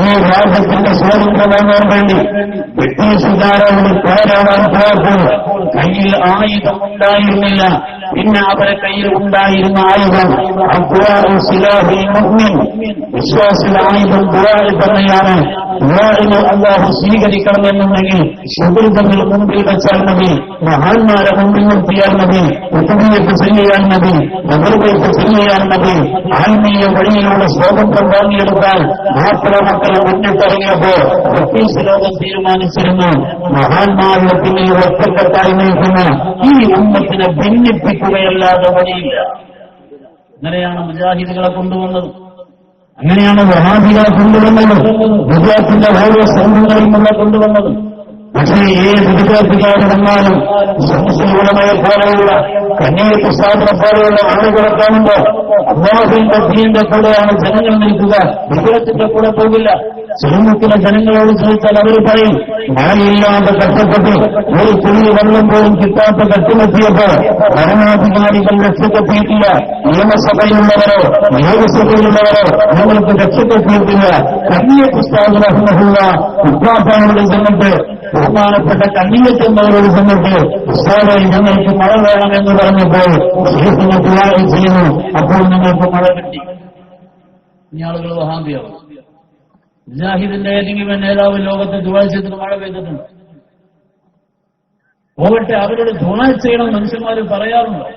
ഈ രാജ്യത്തിന്റെ സ്വാതന്ത്ര്യം വാങ്ങാൻ വേണ്ടി ബ്രിട്ടീഷുകാരോട് പോരാടാൻ പോയപ്പോൾ കയ്യിൽ ആയുധം ഉണ്ടായിരുന്നില്ല. പിന്നെ അവരെ കയ്യിൽ ഉണ്ടായിരുന്ന ആയുധം വിശ്വാസിയുടെ ആയുധം ദുആ തന്നെയാണ്. ദുആഇനെ അല്ലാഹു സ്വീകരിക്കണമെന്നുണ്ടെങ്കിൽ സുഹൃത്തുക്കൾ മുമ്പിൽ വെച്ചാൽ മതി, മഹാന്മാരെ മുമ്പിൽ നിർത്തിയാൽ മതി, ഉത്തമയ്ക്ക് ചെയ്യാൻ മതി, നഗരത്തേക്ക് ചെയ്യാൻ മതി. ആത്മീയ വഴിയിലൂടെ സ്വാതന്ത്ര്യം വാങ്ങിയെടുത്താൽ മാപ്പിള മക്കളെ മുന്നിട്ടിറങ്ങിയപ്പോ ബ്രിട്ടീഷ് ലോകം തീരുമാനിച്ചിരുന്നു, മഹാന്മാരുടെ പിന്നിൽ ഒറ്റക്കെട്ടായി നിൽക്കുന്ന ഈ ഉമ്മത്തിനെ ഭിന്നിപ്പിക്കുകയല്ലാതെ വഴിയില്ല. അങ്ങനെയാണ് മുജാഹിദുകളെ കൊണ്ടുവന്നത്, അങ്ങനെയാണ് വഹാബികളെ കൊണ്ടുവന്നത്, ഗുജറാത്തിന്റെ ഓരോ സംഘങ്ങളെയും കൊണ്ടുവന്നത്. പക്ഷേ ഏത് വിദ്യാർത്ഥിക്കാർ വന്നാലും സംസ്കൃതമയെ പോലെയുള്ള കന്യായത്ത് സ്ഥാപന പോലെയുള്ള ആളുകളെ കാണുമ്പോൾ അല്ലാഹുവിന്റെ ദീനിന്റെ കൂടെയാണ് ജനങ്ങൾ നിൽക്കുക, വിഗ്രഹത്തിന്റെ കൂടെ പോകില്ല. ചെറുമുക്കിലെ ജനങ്ങളോട് ചോദിച്ചാൽ അവർ പറയും, മഴയില്ലാതെ കഷ്ടപ്പെട്ട് ഒരു തുള്ളി വെള്ളം പോലും കിട്ടാത്ത കെട്ടിലെത്തിയപ്പോൾ ഭരണാധികാരികൾ രക്ഷക്കെത്തിയിട്ടില്ല, നിയമസഭയിലുള്ളവരോ ലോകസഭയിലുള്ളവരോ ഞങ്ങൾക്ക് രക്ഷക്കെത്തിയിട്ടില്ല. കന്യായത്ത് സ്ഥാപനമുള്ള ഉദ്ഘാടനങ്ങളിൽ ചെന്നിട്ട് ബഹുമാനപ്പെട്ട കണ്ണിയെത്തുന്നവരോട് ചെന്നിട്ട് ഉസ്താദേ ഞങ്ങൾക്ക് മഴ വേണമെന്ന് പറഞ്ഞപ്പോൾ ശേഖരനെ ദുആ ചെയ്യുന്നു, അപ്പോൾ നിങ്ങൾക്ക് മഴ കിട്ടി. ഇനി ആളുകൾ വഹാബിയാവും. മുജാഹിദിന്റെ ഏതെങ്കിലും നേതാവ് ലോകത്തെ ദുആ ചെയ്തിട്ട് മഴ പെയ്തിട്ടുണ്ട്? പോകട്ടെ, അവരോട് ദുആ ചെയ്യണം മനുഷ്യന്മാർ പറയാറുണ്ടോ?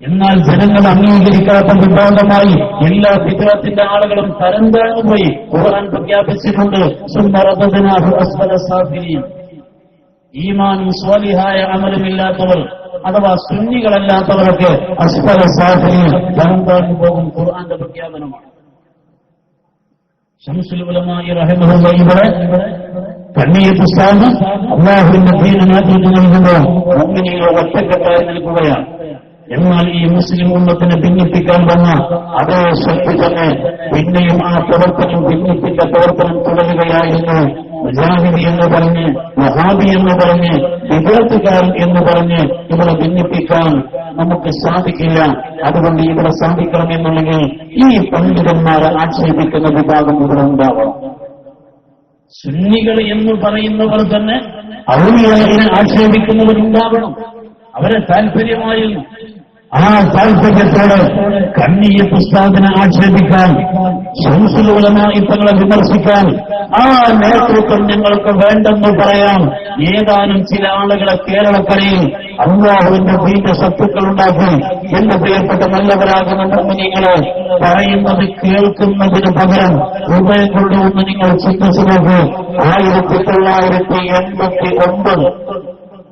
എന്നാൽ ജനങ്ങൾ അംഗീകരിക്കാത്ത വിഭാഗമായി എല്ലാ വിഗ്രഹത്തിന്റെ ആളുകളും തരംതാഴ്ന്നുപോയി. ഖുർആൻ പ്രഖ്യാപിച്ചിട്ടുണ്ട്, ഈമാനും സ്വാലിഹായ അമലുമില്ലാത്തവർ അഥവാ സുന്നികളല്ലാത്തവരൊക്കെ അസ്ഫല സാഫിരീൻ തരംതാഴ്ന്നു പോകും. ഖുർആന്റെ പ്രഖ്യാപനമാണ്. ശംസുൽ ഉലമാഇ റഹിമഹുല്ലാഹ് ഇവിടെ കണ്ണിയത്ത് സ്ഥാനം അല്ലാഹുവിന്റെ ദീനിന് നേതൃത്വം നൽകുമ്പോൾ മുഅ്മിനീങ്ങൾ ഒറ്റക്കെട്ടായി നിൽക്കുകയാണ്. എന്നാൽ ഈ മുസ്ലിം ഉമ്മത്തിനെ ഭിന്നിപ്പിക്കാൻ വന്ന അതേ ശക്തി തന്നെ പിന്നെയും ആ പ്രവർത്തനം ഭിന്നിപ്പിന്റെ പ്രവർത്തനം തുടരുകയായിരുന്നു. മുജാഹിദി എന്ന് പറഞ്ഞ്, വഹാബി എന്ന് പറഞ്ഞ്, വിദ്യാർത്ഥിക്കാരൻ എന്ന് പറഞ്ഞ് ഇവിടെ ഭിന്നിപ്പിക്കാൻ നമുക്ക് സാധിക്കില്ല. അതുകൊണ്ട് ഇവിടെ സാധിക്കണമെന്നുണ്ടെങ്കിൽ ഈ പണ്ഡിതന്മാരെ ആക്ഷേപിക്കുന്ന വിഭാഗം ഇവിടെ ഉണ്ടാവണം. സുന്നികൾ എന്ന് പറയുന്നവർ തന്നെ ഔലിയായിനെ ആക്ഷേപിക്കുന്നവരുണ്ടാവണം. അവരെ താല്പര്യമായിരുന്നു. ആ താല്പര്യത്തോടെ കണ്ണിയത്ത് ഉസ്താദിനെ ആക്ഷേപിക്കാൻ, ശംസുൽ ഉലമാഇ തങ്ങളെ വിമർശിക്കാൻ ആ നേതൃത്വം ഞങ്ങൾക്ക് വേണ്ടെന്ന് പറയാം. ഏതാനും ചില ആളുകളെ കേരളക്കരയിൽ അല്ലാഹുവിന്റെ ദീന്റെ ശത്രുക്കൾ ഉണ്ടാക്കി. എന്റെ പ്രിയപ്പെട്ട നല്ലവരാകുന്ന മുഅ്മിനീങ്ങളെ, പറയുന്നത് കേൾക്കുന്നതിന് പകരം ഹൃദയം കൊണ്ടുവന്ന് നിങ്ങൾ ചിന്തിച്ചു നോക്കൂ. 1989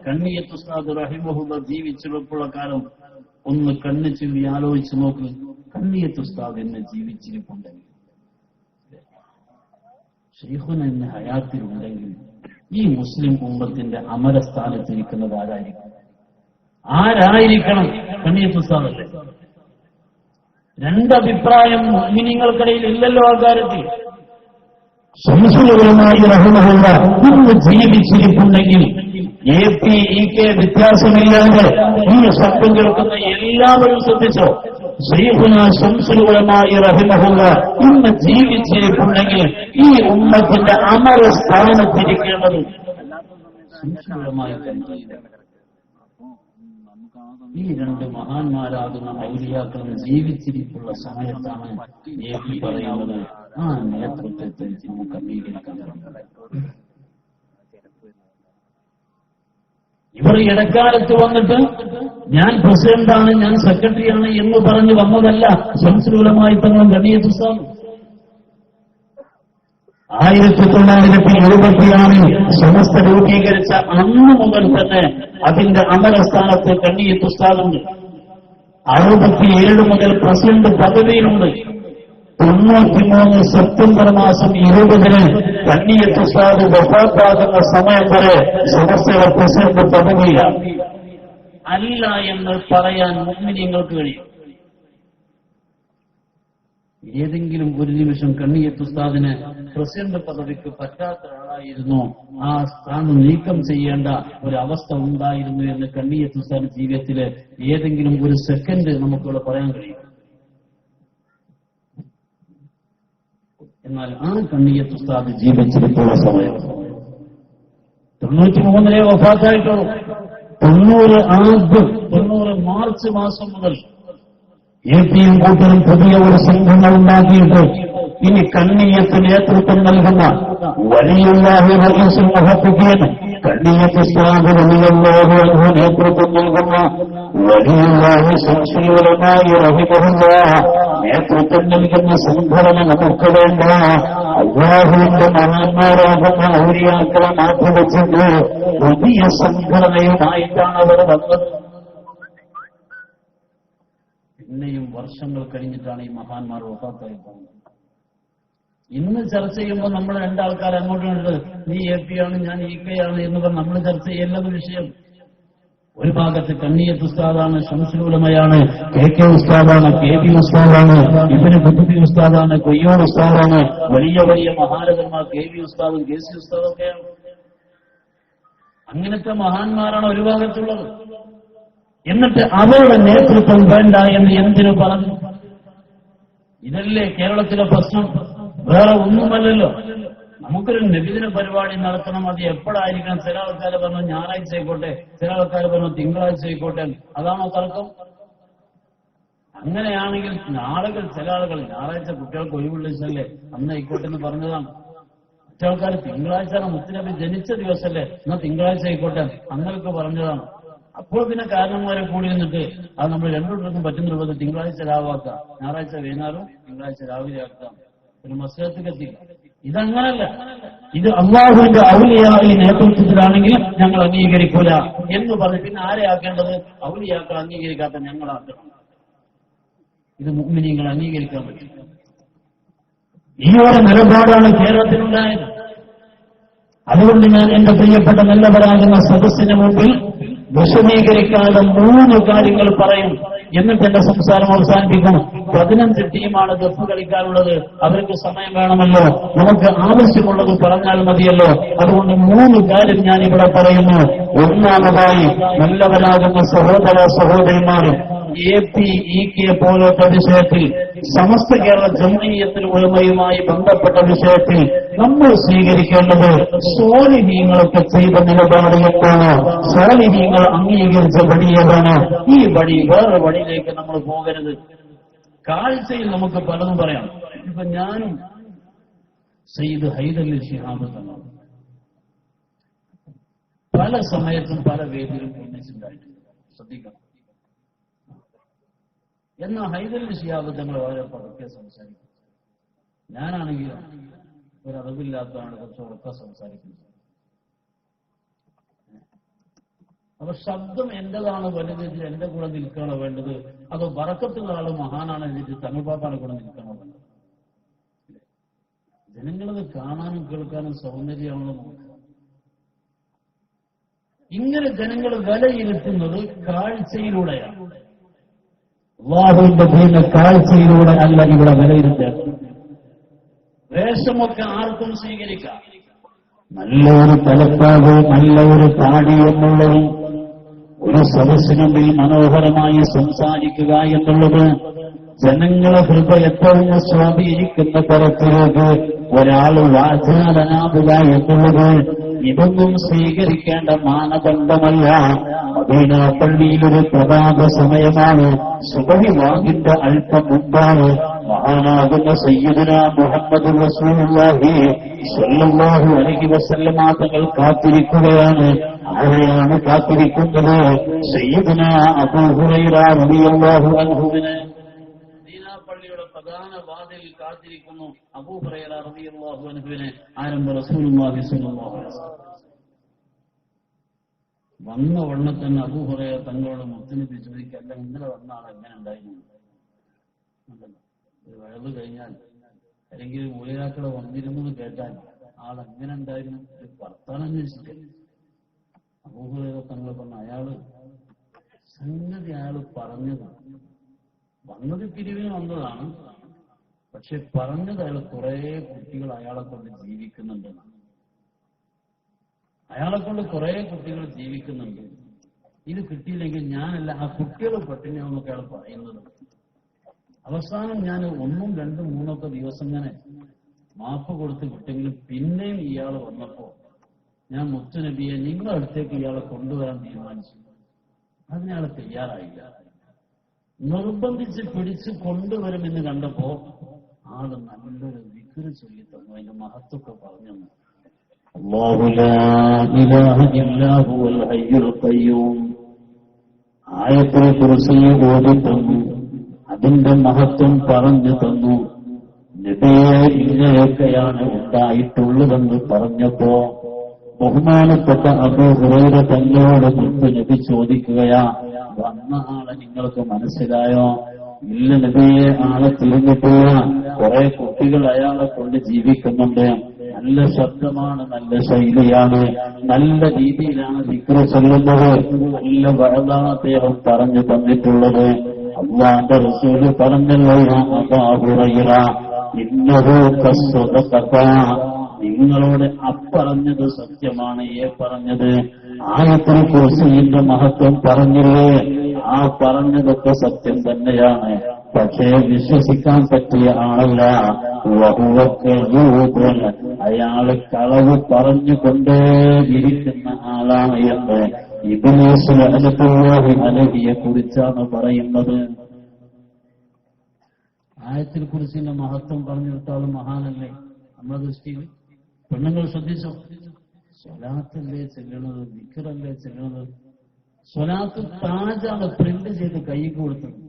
കണ്ണിയത്ത് ഉസ്താദ് റഹിമഹുല്ലാഹ് ജീവിച്ചിരിപ്പുള്ള കാലം ഒന്ന് കണ്ണു ചൊല്ലി ആലോചിച്ച് നോക്ക്. കണ്ണിയത്ത് ഉസ്താദ് എന്നെ ജീവിച്ചിരിപ്പുണ്ടെങ്കിൽ, ശൈഖുന എന്നെ ഹയാത്തിലുണ്ടെങ്കിൽ ഈ മുസ്ലിം ഉമ്മത്തിന്റെ അമരസ്ഥാനത്തിരിക്കുന്നത് ആരായിരിക്കും? ആരായിരിക്കണം? കണ്ണിയത്ത് ഉസ്താദല്ലേ? രണ്ടഭിപ്രായം മുഅ്മിനീങ്ങൾക്കിടയിൽ ഇല്ലല്ലോ ആ കാര്യത്തിൽ. ശംസുൽ ഉലമാഇ റഹിമഹുല്ലാഹ് ഇന്ന് ജീവിച്ചിരിപ്പുണ്ടെങ്കിൽ APEK വ്യത്യാസമില്ലാതെ ഈ ശബ്ദം കേൾക്കുന്ന എല്ലാവരും ശ്രദ്ധിച്ചോ, ശൈഖുനാ ശംസുൽ ഉലമാഇ റഹിമഹുല്ലാഹ് ഇന്ന് ജീവിച്ചിരിപ്പുണ്ടെങ്കിൽ ഈ ഉമ്മത്തിന്റെ അമര സ്ഥാനത്തിരിക്കേണ്ടത് ശംസുൽ ഉലമാഇ തന്നെയാണ്. ഈ രണ്ട് മഹാന്മാരാകുന്ന ഔലിയാക്കളും ജീവിച്ചിരിപ്പുള്ള സമയത്താണ് AP പറയുന്നത് ആ നേതൃത്വത്തെ നമുക്ക് അംഗീകരിക്കാൻ കഴിയും. ഇവർ ഇടക്കാലത്ത് വന്നിട്ട് ഞാൻ പ്രസിഡന്റാണ്, ഞാൻ സെക്രട്ടറിയാണ് എന്ന് പറഞ്ഞ് വന്നതല്ല ശംസുൽ ഉലമാഇ തങ്ങളും കണ്ണിയത്ത് ഉസ്താദും. 1976 സമസ്ത രൂപീകരിച്ച അന്ന് മുതൽ തന്നെ അതിന്റെ അമരസ്ഥാനത്ത് കണ്ണിയത്ത് ഉസ്താദുണ്ട്. 67 മുതൽ പ്രസിഡന്റ് പദവിയിലുണ്ട്. 93 സെപ്റ്റംബർ മാസം 20 കണ്ണിയത്ത് ഉസ്താദ് വഫാത്താകുന്ന സമയം വരെ സമസ്തയുടെ പ്രസിഡന്റ് പദവിയിലാണ്. അല്ല എന്ന് പറയാൻ മുഅ്മിനീങ്ങൾക്ക് കഴിയും. ഏതെങ്കിലും ഒരു നിമിഷം കണ്ണിയത്ത് ഉസ്താദിന് പ്രസിഡന്റ് പദവിക്ക് പറ്റാത്ത ആളായിരുന്നു, ആ സ്ഥാനം നീക്കം ചെയ്യേണ്ട ഒരു അവസ്ഥ ഉണ്ടായിരുന്നു എന്ന് കണ്ണിയത്ത് ഉസ്താദ് ജീവിതത്തിലെ ഏതെങ്കിലും ഒരു സെക്കൻഡ് നമുക്കിവിടെ പറയാൻ കഴിയും? എന്നാൽ ആ കണ്ണിയത്ത് ഉസ്താദ് ജീവിച്ചിരിപ്പുള്ള സമയം 93 വഫാത്തായിട്ടുള്ളൂ. 90 മാർച്ച് മാസം മുതൽ എപിയും കൂട്ടരും പുതിയ ഒരു സംഘങ്ങൾ ഉണ്ടാക്കിയിട്ട് ഇനി കണ്ണിയത്ത് നേതൃത്വം നൽകുന്ന വലിയുള്ളാഹി റഈസുൽ മുഹഖഖീൻ കണ്ണിയത്ത് ഉസ്താദ് വലിയുള്ളാഹി അൻഹു നേതൃത്വം നൽകുന്ന വലിയുള്ളാഹി ശംസുൽ ഉലമാഇ റഹിമഹുല്ലാഹ് നേതൃത്വം നൽകുന്ന സംഘടന നമുക്ക് വേണ്ട. അല്ലാഹുവിന്റെ മഹാന്മാരാകുന്ന ഔലിയാക്കളെ മാറ്റിവെച്ചിട്ട് പുതിയ സംഘടനയുമായിട്ടാണ് അവർ വന്നത്. പിന്നെയും വർഷങ്ങൾ കഴിഞ്ഞിട്ടാണ് ഈ മഹാന്മാർ വഫാത്തായി പോകുന്നത്. ഇന്ന് ചർച്ച ചെയ്യുമ്പോൾ നമ്മൾ രണ്ടാൾക്കാർ അങ്ങോട്ടും ഇങ്ങോട്ട് നീ AP ആണ് ഞാൻ EK ആണ് എന്ന് പറഞ്ഞ് നമ്മൾ ചർച്ച ചെയ്യേണ്ടത് വിഷയം. ഒരു ഭാഗത്ത് കണ്ണിയത്ത് ഉസ്താദാണ്, ശംസുൽ ഉലമയാണ്, KK ഉസ്താദാണ്, KB ഉസ്താദാണ്, ഇബ്നു ഖുതുബി ഉസ്താദാണ്, കൊയ്യൂർ ഉസ്താദാണ്, വലിയ വലിയ മഹാരഥന്മാർ KB ഉസ്താദും KC ഉസ്താദും ഒക്കെയാണ്. അങ്ങനത്തെ മഹാന്മാരാണ് ഒരു ഭാഗത്തുള്ളത്. എന്നിട്ട് അവരുടെ നേതൃത്വം വേണ്ട എന്ന് എന്തിനു പറഞ്ഞു? ഇതല്ലേ കേരളത്തിലെ പ്രശ്നം, വേറെ ഒന്നുമല്ലല്ലോ. നമുക്കൊരു നബിദിന പരിപാടി നടത്തണം, അത് എപ്പോഴായിരിക്കണം? ചില ആൾക്കാർ പറഞ്ഞു ഞായറാഴ്ച ആയിക്കോട്ടെ, ചില ആൾക്കാർ പറഞ്ഞു തിങ്കളാഴ്ച ആയിക്കോട്ടെ. അതാണോ തർക്കം? അങ്ങനെയാണെങ്കിൽ ചില ആളുകൾ ഞായറാഴ്ച കുട്ടികൾക്ക് ഒഴിവുള്ള ദിവസമല്ലേ അന്ന് ആയിക്കോട്ടെ എന്ന് പറഞ്ഞതാണ്. മറ്റാൾക്കാർ തിങ്കളാഴ്ച മുത്തുനബി ജനിച്ച ദിവസമല്ലേ എന്നാൽ തിങ്കളാഴ്ച ആയിക്കോട്ടെ അന്നൊക്കെ പറഞ്ഞതാണ്. അപ്പോൾ പിന്നെ കാരണന്മാരെ കൂടി നിന്നിട്ട് അത് നമ്മൾ രണ്ടുപേർക്കും പറ്റുന്ന രൂപത്തിൽ തിങ്കളാഴ്ച രാവാക്കാം, ഞായറാഴ്ച വൈകുന്നേരം, തിങ്കളാഴ്ച രാവിലെ ആക്കാം, പിന്നെ മസ്ജിദിലേക്ക് എത്തിക്കാം. ഇതങ്ങനല്ല. ഇത് അല്ലാഹുവിന്റെ ഔലിയായി നേതൃത്വത്തിലാണെങ്കിൽ ഞങ്ങൾ അംഗീകരിക്കൂല എന്ന് പറഞ്ഞ് പിന്നെ ആരെ ആക്കേണ്ടത്? ഔലിയാക്കൾ അംഗീകരിക്കാത്ത ഞങ്ങളാക്കണം. ഇത് മുഅ്മിനീങ്ങൾ അംഗീകരിക്കാൻ പറ്റും. ഈ ഒരു നിലപാടാണ് കേരളത്തിലുണ്ടായത്. അതുകൊണ്ട് ഞാൻ എന്റെ പ്രിയപ്പെട്ട നല്ലവരാകുന്ന സദസ്സിന് മുമ്പിൽ വിശദീകരിക്കാതെ 3 കാര്യങ്ങൾ പറയും. എന്നിട്ട് എന്റെ സംസാരം അവസാനിപ്പിക്കും. 15 ടീമാണ് ഗഫ് കളിക്കാനുള്ളത്. അവർക്ക് സമയം വേണമല്ലോ, നമുക്ക് ആവശ്യമുള്ളത് പറഞ്ഞാൽ മതിയല്ലോ. അതുകൊണ്ട് 3 കാര്യം ഞാൻ ഇവിടെ പറയുന്നു. ഒന്നാമതായി നല്ലവരാകുന്ന സഹോദര സഹോദരിമാർ AP, EK പോലത്തെ വിഷയത്തിൽ, സമസ്ത കേരള ജംഇയ്യത്തുൽ ഉലമയുമായി ബന്ധപ്പെട്ട വിഷയത്തിൽ നമ്മൾ സ്വീകരിക്കേണ്ടത് സ്വാലിഹീങ്ങളൊക്കെ ചെയ്ത നിലപാട് എന്താണ്? സ്വാലിഹീങ്ങൾ അംഗീകരിച്ച വഴി ഏതാണ്? ഈ വഴി വേറെ വഴിയിലേക്ക് നമ്മൾ പോകരുത്. കാഴ്ചയിൽ നമുക്ക് പലതും പറയാം. ഇപ്പൊ ഞാനും സയ്യിദ് ഹൈദരലി ശിഹാബ് തങ്ങൾ പല സമയത്തും പല വേദിയിലും ഒന്നിച്ചുണ്ടായിട്ടുണ്ട്. ശ്രദ്ധിക്കണം. എന്നാൽ ഹൈദരലി ശിഹാബ് തങ്ങൾ വളരെ പതുക്കെ സംസാരിക്കും. ഞാനാണെങ്കിൽ ഒരു അറിവില്ലാത്തതാണ്, കുറച്ച് ഉറക്കം സംസാരിക്കുന്നത്. അപ്പൊ ശബ്ദം എന്റേതാണ് വലുതെങ്കിൽ എന്റെ കൂടെ നിൽക്കണോ വേണ്ടത്, അതോ ബറക്കത്തുള്ള ആള് മഹാനാണ് എന്നിട്ട് തമിഴ് പാപ്പാനെ കൂടെ നിൽക്കണോ വേണ്ടത്? ജനങ്ങളത് കാണാനും കേൾക്കാനും സൗന്ദര്യമാണെന്ന് നോക്കുക. ഇങ്ങനെ ജനങ്ങൾ വിലയിരുത്തുന്നത് കാഴ്ചയിലൂടെയാണ്. അല്ലാഹുവിന്റെ ദീന കാഴ്ചയിലൂടെ അല്ല ഇവിടെ വിലയിരുത്തുക. വേഷമൊക്കെ ആർക്കും സ്വീകരിക്കാം. നല്ലൊരു തലപ്പാവ്, നല്ല ഒരു താടി എന്നുള്ളത്, ഒരു സദസ്സിനുമ്പിൽ മനോഹരമായി സംസാരിക്കുക എന്നുള്ളത്, ജനങ്ങളെ ഹൃദയത്തിൽ സ്വാധീനിക്കുന്ന തരത്തിലേക്ക് ഒരാൾ വാചാലനാകുക എന്നുള്ളത്, ഇതൊന്നും സ്വീകരിക്കേണ്ട മാനദണ്ഡമല്ല. മദീന പള്ളിയിലൊരു പ്രഭാത സമയമാണ്. സുബഹി വാങ്ങിന്റെ അല്പം മുമ്പാണ് മഹാനാകുന്ന സയ്യിദുനാ മുഹമ്മദ് റസൂലുള്ളാഹി സ്വല്ലല്ലാഹു അലൈഹി വസല്ലമ തങ്ങൾ കാത്തിരിക്കുകയാണ്. ആരെയാണ് കാത്തിരിക്കുന്നത്? സയ്യിദുനാ അബൂ ഹുറൈറ റളിയല്ലാഹു അൻഹുവിനെ മദീന പള്ളിയുടെ പ്രധാന വാതിലിൽ കാത്തിരിക്കുന്നു. അബൂ ഹുറൈറ റളിയല്ലാഹു അൻഹുവിനെ ആരംഭ റസൂലുള്ളാഹി സ്വല്ലല്ലാഹു അലൈഹി വസല്ലം വന്ന ഉടനെ തന്നെ അബൂ ഹുറൈറ തങ്ങളോട് മുത്തുനബി ചോദിക്കല്ല, ഇന്നലെ വന്ന ആൾ എങ്ങനെ ഉണ്ടായിരുന്നു? ഒരു വഴവ് കഴിഞ്ഞാൽ അല്ലെങ്കിൽ മൂലയാക്കളെ വന്നിരുന്നത് കേട്ടാൽ ആൾ എങ്ങനെ ഉണ്ടായിരുന്നു? ഒരു വർത്താനം അന്വേഷിക്കല്ലേ. അബൂ ഹുറൈറ തങ്ങൾ പറഞ്ഞ സംഗതി അയാൾ പറഞ്ഞത് വന്നത് പിരിവിന് വന്നതാണ്. പക്ഷെ പറഞ്ഞത് അയാൾ കുറെ കുട്ടികൾ അയാളെ കൊണ്ട് ജീവിക്കുന്നുണ്ടെന്നാണ്. അയാളെ കൊണ്ട് കുറെ കുട്ടികൾ ജീവിക്കുന്നുണ്ട്. ഇത് കിട്ടിയില്ലെങ്കിൽ ഞാനല്ല ആ കുട്ടികൾ പട്ടിണിയാണെന്നൊക്കെ അയാൾ പറയുന്നത്. അവസാനം ഞാൻ 1, 2, 3 ദിവസം ഇങ്ങനെ മാപ്പ് കൊടുത്ത് വിട്ടെങ്കിലും പിന്നെയും ഇയാൾ വന്നപ്പോ ഞാൻ മുത്തുനബിയെ നിങ്ങളുടെ അടുത്തേക്ക് ഇയാളെ കൊണ്ടുവരാൻ തീരുമാനിച്ചു. അതിനയാൾ തയ്യാറായില്ല. നിർബന്ധിച്ച് പിടിച്ച് കൊണ്ടുവരുമെന്ന് കണ്ടപ്പോ ആള് നല്ലൊരു ദിക്ർ ചൊല്ലി തന്നു. അതിന്റെ മഹത്വമൊക്കെ പറഞ്ഞു. അല്ലാഹു ലാ ഇലാഹ ഇല്ലാ ഹുവൽ ഹയ്യുൽ ഖയ്യൂം ആയത്തുൽ കുർസി ഓതി തന്നു. അതിന്റെ മഹത്വം പറഞ്ഞു തന്നു. നബിയെ ഇങ്ങനെയൊക്കെയാണ് ഉണ്ടായിട്ടുള്ളതെന്ന് പറഞ്ഞപ്പോ ബഹുമാനപ്പെട്ട അബൂ ഹുറൈറ തന്നോട് മുത്ത് നബി ചോദിക്കുകയാ, വന്ന ആളെ നിങ്ങൾക്ക് മനസ്സിലായോ? ഇല്ല നബിയെ, ആളെ തിരിഞ്ഞിട്ടില്ല. കുറെ കുട്ടികൾ അയാളെ കൊണ്ട് ജീവിക്കുന്നുണ്ട്. നല്ല ശബ്ദമാണ്, നല്ല ശൈലിയാണ്, നല്ല രീതിയിലാണ് ദിക്ർ ചൊല്ലുന്നത്. നല്ല വഅദാണ് അദ്ദേഹം പറഞ്ഞു തന്നിട്ടുള്ളത്. അല്ലാഹുവിന്റെ റസൂല് പറഞ്ഞല്ലോ, അബൂ ഹുറൈറ ഇന്നഹു ഖസ്സദഖക, നിങ്ങളോട് അപ്പറഞ്ഞത് സത്യമാണ്. പറഞ്ഞത് ആയത്തുൽ കുർസിയുടെ മഹത്വം പറഞ്ഞില്ലേ? ആ പറഞ്ഞതൊക്കെ സത്യം തന്നെയാണ്. പക്ഷേ വിശ്വസിക്കാൻ പറ്റിയ ആളല്ല. അയാള് കളവ് പറഞ്ഞുകൊണ്ടേയിരിക്കുന്ന ആളാണ് എന്ന് ഇബ്ലീസ് ലഅനത്തുല്ലാഹി അലൈഹിയെ കുറിച്ചാണ് പറയുന്നത്. ആയത്തുൽ കുർസിന്റെ മഹത്വം പറഞ്ഞെടുത്താലും മഹാനല്ലേ നമ്മുടെ ദൃഷ്ടിയിൽ? പെണ്ണുങ്ങൾ ശ്രദ്ധിച്ചോ? സ്വലാത്തല്ലേ ചെല്ലണത്, ദിക്റല്ലേ ചെല്ലണത്? സ്വലാത്ത് താജാണ് പ്രിന്റ് ചെയ്ത് കൈക്ക് കൊടുത്തത്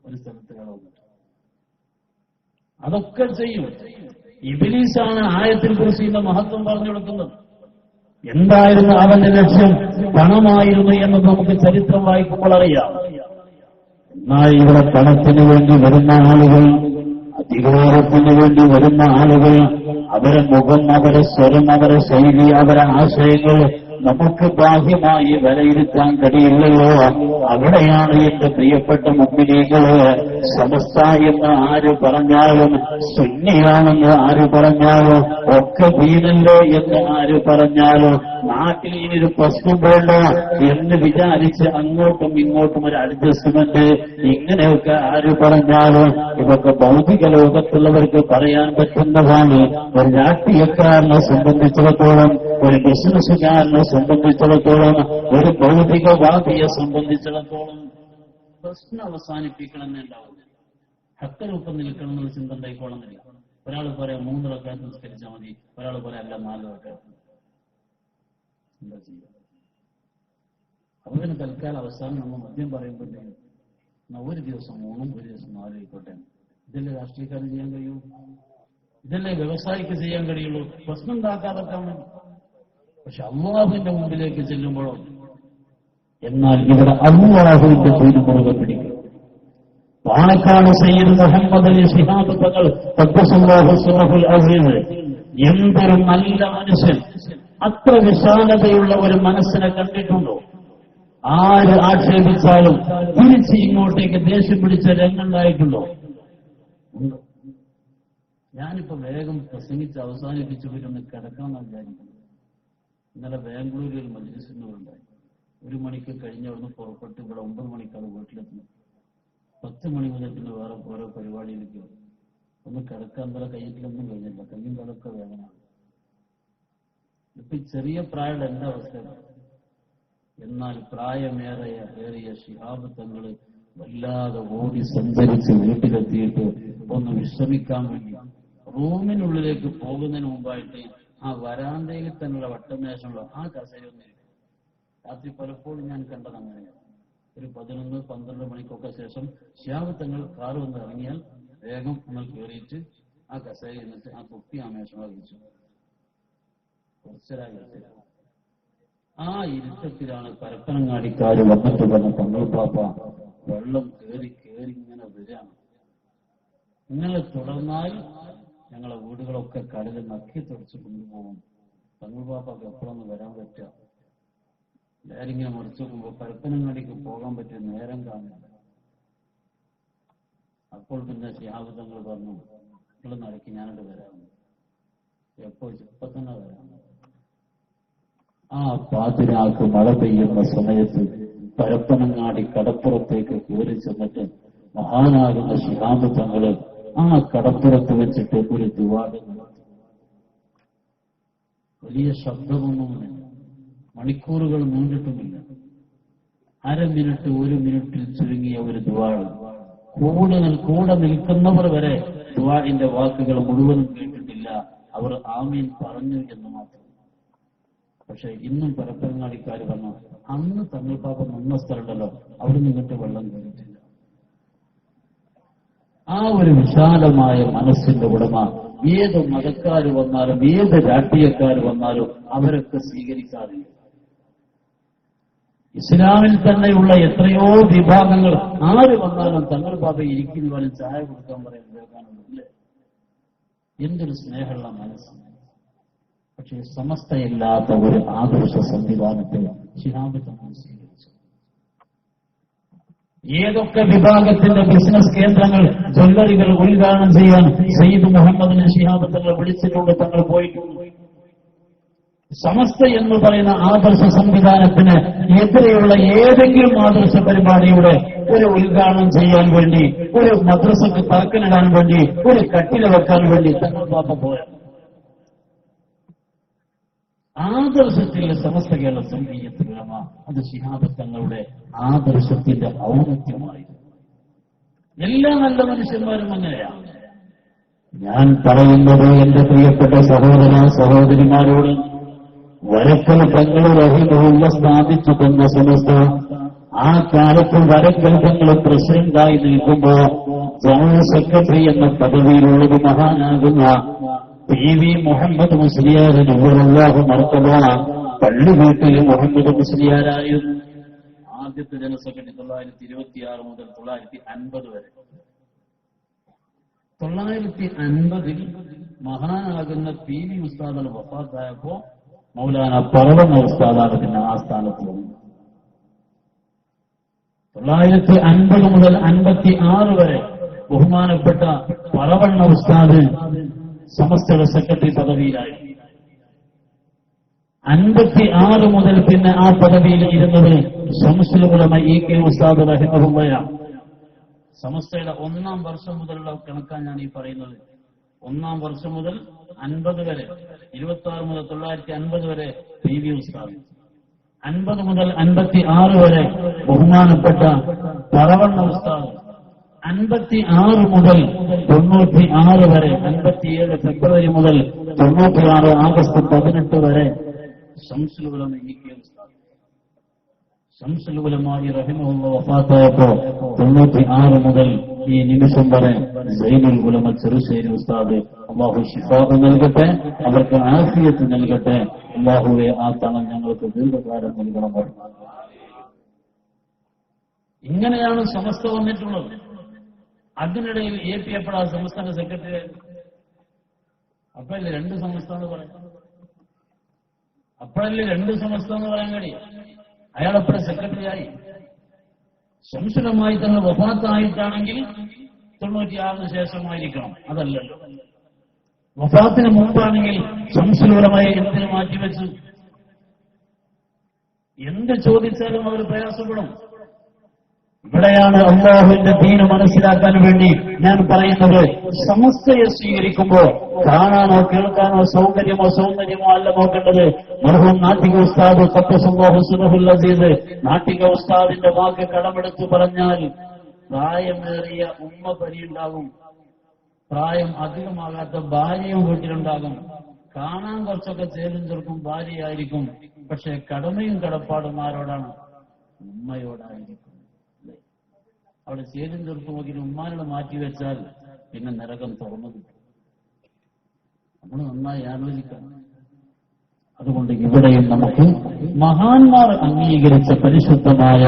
ഒരു സ്ഥലത്ത് കളവുണ്ട്. അതൊക്കെ ചെയ്യും. ഇബ്ലീസാണ് ആയത്തുൽ കുർസിയുടെ മഹത്വം പറഞ്ഞു കൊടുക്കുന്നത്. എന്തായിരുന്നു അവന്റെ ലക്ഷ്യം? പണമായിരുന്നു എന്ന് നമുക്ക് ചരിത്രം വായിക്കുമ്പോൾ അറിയാം. എന്നാൽ ഇവിടെ പണത്തിന് വേണ്ടി വരുന്ന ആളുകൾ, അധികാരത്തിന് വേണ്ടി വരുന്ന ആളുകൾ, അവരെ മുഖം, അവരെ സ്വരം, അവരെ ശൈലി, അവരെ ആശയങ്ങൾ നമുക്ക് ബാഹ്യമായി വിലയിരുത്താൻ കഴിയില്ലല്ലോ. അവിടെയാണ് എന്റെ പ്രിയപ്പെട്ട മുഅ്മിനീങ്ങളെ, സമസ്ത എന്ന് ആര് പറഞ്ഞാലും, സുന്നിയാണെന്ന് ആര് പറഞ്ഞാലും, ഒക്കെ ദീനല്ലേ എന്ന് ആര് പറഞ്ഞാലും, നാട്ടിൽ ഇനിയൊരു പ്രശ്നം വേണ്ട എന്ന് വിചാരിച്ച് അങ്ങോട്ടും ഇങ്ങോട്ടും ഒരു അഡ്ജസ്റ്റ്മെന്റ്, ഇങ്ങനെയൊക്കെ ആര് പറഞ്ഞാലും ഇതൊക്കെ ഭൗതിക ലോകത്തുള്ളവർക്ക് പറയാൻ പറ്റുന്നതാണ്. ഒരു രാഷ്ട്രീയക്കാരനെ സംബന്ധിച്ചിടത്തോളം, ഒരു ബിസിനസ്സുകാരനെ സംബന്ധിച്ചിടത്തോളം, ഒരു ഭൗതികവാദിയെ സംബന്ധിച്ചിടത്തോളം പ്രശ്നം അവസാനിപ്പിക്കണമെന്നേ ഉണ്ടാവില്ല. ഹക്കരൊപ്പം നിൽക്കണം എന്നുള്ള ചിന്ത ഉണ്ടായിക്കോളുന്നില്ല. ഒരാൾ പറയാം 3 റക്അത്ത് നിസ്കരിച്ചാൽ മതി, ഒരാൾ പറയാം അല്ല 4 റക്അത്ത്. എന്താ ചെയ്യുക? അപ്പൊ പിന്നെ തൽക്കാലം അവസാനം നമ്മൾ മദ്യം പറയുമ്പോഴത്തേക്കും ഒരു ദിവസം 3, ഒരു ദിവസം 4 ആയിക്കോട്ടെ. ഇതല്ലേ രാഷ്ട്രീയക്കാരന് ചെയ്യാൻ കഴിയൂ? ഇതല്ലേ വ്യവസായിക്ക് ചെയ്യാൻ കഴിയുള്ളൂ? പ്രശ്നം ഉണ്ടാക്കാതെക്കാൻ വേണ്ടി. പക്ഷെ അല്ലാഹുവിന്റെ മുമ്പിലേക്ക് ചെല്ലുമ്പോഴോ, എന്നാൽ ഇവിടെ അല്ലാഹുവിന്റെ ദീൻ മുറുകെ പിടിക്കും. പാണക്കാട് സയ്യിദ് മുഹമ്മദ് അലി ശിഹാബ് തങ്ങൾ ഖദ്ദസല്ലാഹു സിറഹുൽ അസീസ്, എന്തൊരു നല്ല മനുഷ്യൻ! അത്ര വിശാലതയുള്ള ഒരു മനസ്സിനെ കണ്ടിട്ടുണ്ടോ? ആര് ആക്ഷേപിച്ചാലും തിരിച്ച് ഇങ്ങോട്ടേക്ക് ദേഷ്യം പിടിച്ച രംഗമുണ്ടായിട്ടുണ്ടോ? ഉണ്ടോ? ഞാനിപ്പോ വേഗം പ്രസംഗിച്ച് അവസാനിപ്പിച്ചു പോയിട്ടൊന്ന് കിടക്കാമെന്ന് വിചാരിക്കുന്നു. ഇന്നലെ ബാംഗ്ലൂരിൽ ഒരു മജ്‌ലിസിനുണ്ടായി. 1 മണിക്ക് കഴിഞ്ഞ അവിടുന്ന് പുറപ്പെട്ട് ഇവിടെ 9 മണിക്കാണ് വീട്ടിലെത്തുന്നത്. 10 മണി മുതൽ പിന്നെ വേറെ ഓരോ പരിപാടിയിലേക്ക് വരും. ഒന്ന് കിടക്കാൻ ഇന്നലെ കയ്യിലൊന്നും കഴിഞ്ഞില്ല, കയ്യും കാലൊക്കെ വേദന. ഇപ്പൊ ചെറിയ പ്രായമുള്ള എന്റെ അവസ്ഥ. എന്നാൽ പ്രായമേറിയ ശിഹാബ് തങ്ങള് വല്ലാതെ ഓടി സഞ്ചരിച്ച് വീട്ടിലെത്തിയിട്ട് ഒന്ന് വിശ്രമിക്കാൻ വേണ്ടി റൂമിനുള്ളിലേക്ക് പോകുന്നതിന് മുമ്പായിട്ട് ആ വരാന്തയിൽ തന്നെയുള്ള വട്ടമേശമുള്ള ആ കസേരയൊന്നും രാത്രി പലപ്പോഴും ഞാൻ കണ്ടത് അങ്ങനെയാണ്. ഒരു 11-12 മണിക്കൊക്കെ ശേഷം ശിഹാബ് തങ്ങൾ കാറ് വന്ന് ഇറങ്ങിയാൽ വേഗം നമ്മൾ കയറിയിട്ട് ആ കസേര എന്നിട്ട് ആ തൊപ്പി ആ മേശമ വിളിച്ചു കുറച്ചരായി. ആ ഇരുത്തത്തിലാണ് പരപ്പനങ്ങാടിക്കാര് വന്നിട്ട് പറഞ്ഞ തങ്ങൾ പാപ്പ വെള്ളം കയറി ഇങ്ങനെ വരികയാണ്. ഇങ്ങനെ തുടർന്നാൽ ഞങ്ങളെ വീടുകളൊക്കെ കടലിൽ നക്കി തുടച്ച് കൊണ്ടുപോകും. തങ്ങൾ പാപ്പക്ക് എപ്പോഴൊന്നും വരാൻ പറ്റുക? എല്ലാരിങ്ങനെ മറിച്ചു നോക്കുമ്പോൾ പരപ്പനങ്ങാടിക്ക് പോകാൻ പറ്റിയ നേരം കാണില്ല. അപ്പോൾ പിന്നെ ശിഹാബ് തങ്ങൾ പറഞ്ഞു, നിങ്ങൾ നടക്കി ഞാനോട് വരാമെന്ന്. എപ്പോൾ? ഇപ്പൊ തന്നെ വരാം. ആ പാതിരാക്ക് മഴ പെയ്യുന്ന സമയത്ത് പരപ്പനങ്ങാടി കടപ്പുറത്തേക്ക് കയറി ചെന്നിട്ട് മഹാനാകുന്ന ശിഹാബ് തങ്ങള് ആ കടപ്പുറത്ത് വെച്ചിട്ട് ഒരു ദുആ നടത്തി. വലിയ ശബ്ദമൊന്നുമില്ല, മണിക്കൂറുകൾ നീണ്ടിട്ടുമില്ല. 1/2 മിനിറ്റ് 1 മിനിറ്റിൽ ചുരുങ്ങിയ ഒരു ദുആണ്. കൂടെ നിൽക്കുന്നവർ വരെ ദുആഇന്റെ വാക്കുകൾ മുഴുവനും കേട്ടിട്ടില്ല, അവർ ആമീൻ പറഞ്ഞു എന്ന് മാത്രം. പക്ഷെ ഇന്നും പരപ്പരങ്ങാടിക്കാർ പറഞ്ഞു, അന്ന് തങ്ങൾ പാപ്പ നിന്ന സ്ഥലമുണ്ടല്ലോ, അവിടെ നിന്നിട്ട് വെള്ളം കയറിയിട്ടില്ല. ആ ഒരു വിശാലമായ മനസ്സിന്റെ ഉടമ ഏത് മതക്കാർ വന്നാലും ഏത് രാഷ്ട്രീയക്കാർ വന്നാലും അവരൊക്കെ സ്വീകരിക്കാറില്ല. ഇസ്ലാമിൽ തന്നെയുള്ള എത്രയോ വിഭാഗങ്ങൾ ആര് വന്നാലും തങ്ങൾ പാപ്പ ഇരിക്കുന്നവരും ചായ കൊടുക്കാൻ പറയാൻ കേൾക്കാനുണ്ടല്ലേ. എന്തൊരു സ്നേഹമുള്ള മനസ്സ്. പക്ഷേ സമസ്തയില്ലാത്ത ഒരു ആദർശ സംവിധാനത്തെ ശിഹാബ് തങ്ങൾ സ്വീകരിച്ചു. ഏതൊക്കെ വിഭാഗത്തിന്റെ ബിസിനസ് കേന്ദ്രങ്ങൾ, ജ്വല്ലറികൾ ഉദ്ഘാടനം ചെയ്യാൻ സയ്യിദ് മുഹമ്മദിനെ ശിഹാബ് തങ്ങൾ വിളിച്ചിട്ടുണ്ട്, തങ്ങൾ പോയിട്ടുണ്ട്. സമസ്ത എന്ന് പറയുന്ന ആദർശ സംവിധാനത്തിന് എതിരെയുള്ള ഏതെങ്കിലും ആദർശ പരിപാടിയുടെ ഒരു ഉദ്ഘാടനം ചെയ്യാൻ വേണ്ടി, ഒരു മദ്രസക്ക് തറക്കനിടാൻ വേണ്ടി, ഒരു കട്ടില വെക്കാൻ വേണ്ടി തങ്ങൾ പാപ്പ പോയ ആദർശത്തിലെ സമസ്ത കേരള സംഘീയത്തിലുള്ളമ അത് ശിഹാബ് തങ്ങളുടെ ആദർശത്തിന്റെ ഔന്നത്യമായിരുന്നു. എല്ലാ നല്ല മനുഷ്യന്മാരും അങ്ങനെയാണ്. ഞാൻ പറയുന്നത് എന്റെ പ്രിയപ്പെട്ട സഹോദര സഹോദരിമാരോട്, വരക്കൽ തങ്ങൾ റഹിമഹുള്ള സ്ഥാപിച്ചു തന്ന സമസ്ത ആ കാലത്ത് വരക്കൽ തങ്ങൾ പ്രസിഡന്റായി നിൽക്കുമ്പോ ജനറൽ സെക്രട്ടറി എന്ന പദവിയിലുള്ളത് മഹാനാകുന്ന പി.വി. മുഹമ്മദ് മുസ്ലിയാറിന് അല്ലാഹു മർത്തബ പള്ളി വീട്ടിൽ മുഹമ്മദ് മുസ്ലിയാരായിരുന്നു. ആദ്യത്തെ ജനറൽ സെക്രട്ടറി 926 മുതൽ 950 വരെ. 950 മഹാനാകുന്ന പി.വി. ഉസ്താദ് വഫാത്തായപ്പോ മൗലാന പറവണ്ണ ഉസ്താദാണ് പിന്നെ ആ സ്ഥാനത്ത് വന്നു. 950 മുതൽ 56 വരെ ബഹുമാനപ്പെട്ട പറവണ്ണ ഉസ്താദ് സമസ്തയുടെ സെക്രട്ടറി പദവിയിലായി. 56 മുതൽ പിന്നെ ആ പദവിയിൽ ഇരുന്നത് ശംസുൽ ഉലമ ഇ.കെ. ഉസ്താദ് റഹിമഹുള്ളയാണ്. സമസ്തയുടെ 1-ാം വർഷം മുതലുള്ള കണക്കാണ് ഞാൻ ഈ പറയുന്നത്. 1-ാം വർഷം മുതൽ 50 വരെ, 26 മുതൽ 950 വരെ പി.വി. ഉസ്താദ്, 50 മുതൽ 56 വരെ ബഹുമാനപ്പെട്ട പറവണ്ണ ഉസ്താദ്, 56 മുതൽ 96 വരെ, 57 ഫെബ്രുവരി മുതൽ 96 ആഗസ്റ്റ് 18 വരെ ശംസുൽ ഉലമ ഇ.കെ. ഉസ്താദ്. ശംസുൽ ഉലമ റഹിമഹുള്ള വഫാത്തായപ്പോ 96 മുതൽ ഈ നിമിഷം വരെ സൈനുൽ ഉലമ ചെറുശ്ശേരി ഉസ്താദ്, അല്ലാഹു ശിഫാഅ് നൽകട്ടെ, അവർക്ക് ആഫിയത്ത് നൽകട്ടെ. അല്ലാഹുവേ ആ തണം ഞങ്ങൾക്ക് ദീർഘകാലം നൽകണം. ഇങ്ങനെയാണ് സമസ്ത വന്നിട്ടുള്ളത്. അതിനിടയിൽ എ.പി. എപ്പോഴാ സംസ്ഥാന സെക്രട്ടറി? അപ്പോഴല്ലേ 2 സമസ്ത എന്ന് പറയാം. അപ്പോഴല്ലേ 2 സമസ്ത എന്ന് പറയാൻ കഴിയും. അയാൾ എപ്പോഴും സെക്രട്ടറി ആയി. ശംസുലമായി തന്നെ വഫാത്തായിട്ടാണെങ്കിൽ 96 ശേഷമായിരിക്കണം, അതല്ലല്ലോ. വഫാത്തിന് മുമ്പാണെങ്കിൽ ശംസുലമായി എന്തിനു മാറ്റിവെച്ചു? എന്ത് ചോദിച്ചാലും അവർ പ്രയാസപ്പെടും. ഇവിടെയാണ് അല്ലാഹുവിന്റെ ദീന് മനസ്സിലാക്കാൻ വേണ്ടി ഞാൻ പറയുന്നത്, സമസ്തയെ സ്വീകരിക്കുമ്പോൾ കാണാനോ കേൾക്കാനോ സൗന്ദര്യമോ അല്ല നോക്കേണ്ടത്. മർഹൂം നാട്ടിക ഉസ്താദ് ഖദ്ദസല്ലാഹു സിറഹുൽ അസീസ്, നാട്ടിക ഉസ്താദിന്റെ വാക്ക് കടമെടുത്ത് പറഞ്ഞാൽ പ്രായമേറിയ ഉമ്മ പരിയുണ്ടാകും, പ്രായം അധികമാകാത്ത ഭാര്യയും വീട്ടിലുണ്ടാകും. കാണാൻ കുറച്ചൊക്കെ ചേരും ചെറുക്കും ഭാര്യയായിരിക്കും, പക്ഷെ കടമയും കടപ്പാടും ആരോടാണ്? ഉമ്മയോടായിരിക്കും. അവിടെ ചേരും ചെറുക്കും നോക്കി ഉമ്മാനോട് മാറ്റിവെച്ചാൽ പിന്നെ നരകം തുറന്നു കിട്ടും. നമ്മൾ നന്നായി ആലോചിക്കണം. അതുകൊണ്ട് ഇവിടെയും നമുക്ക് മഹാന്മാർ അംഗീകരിച്ച പരിശുദ്ധമായ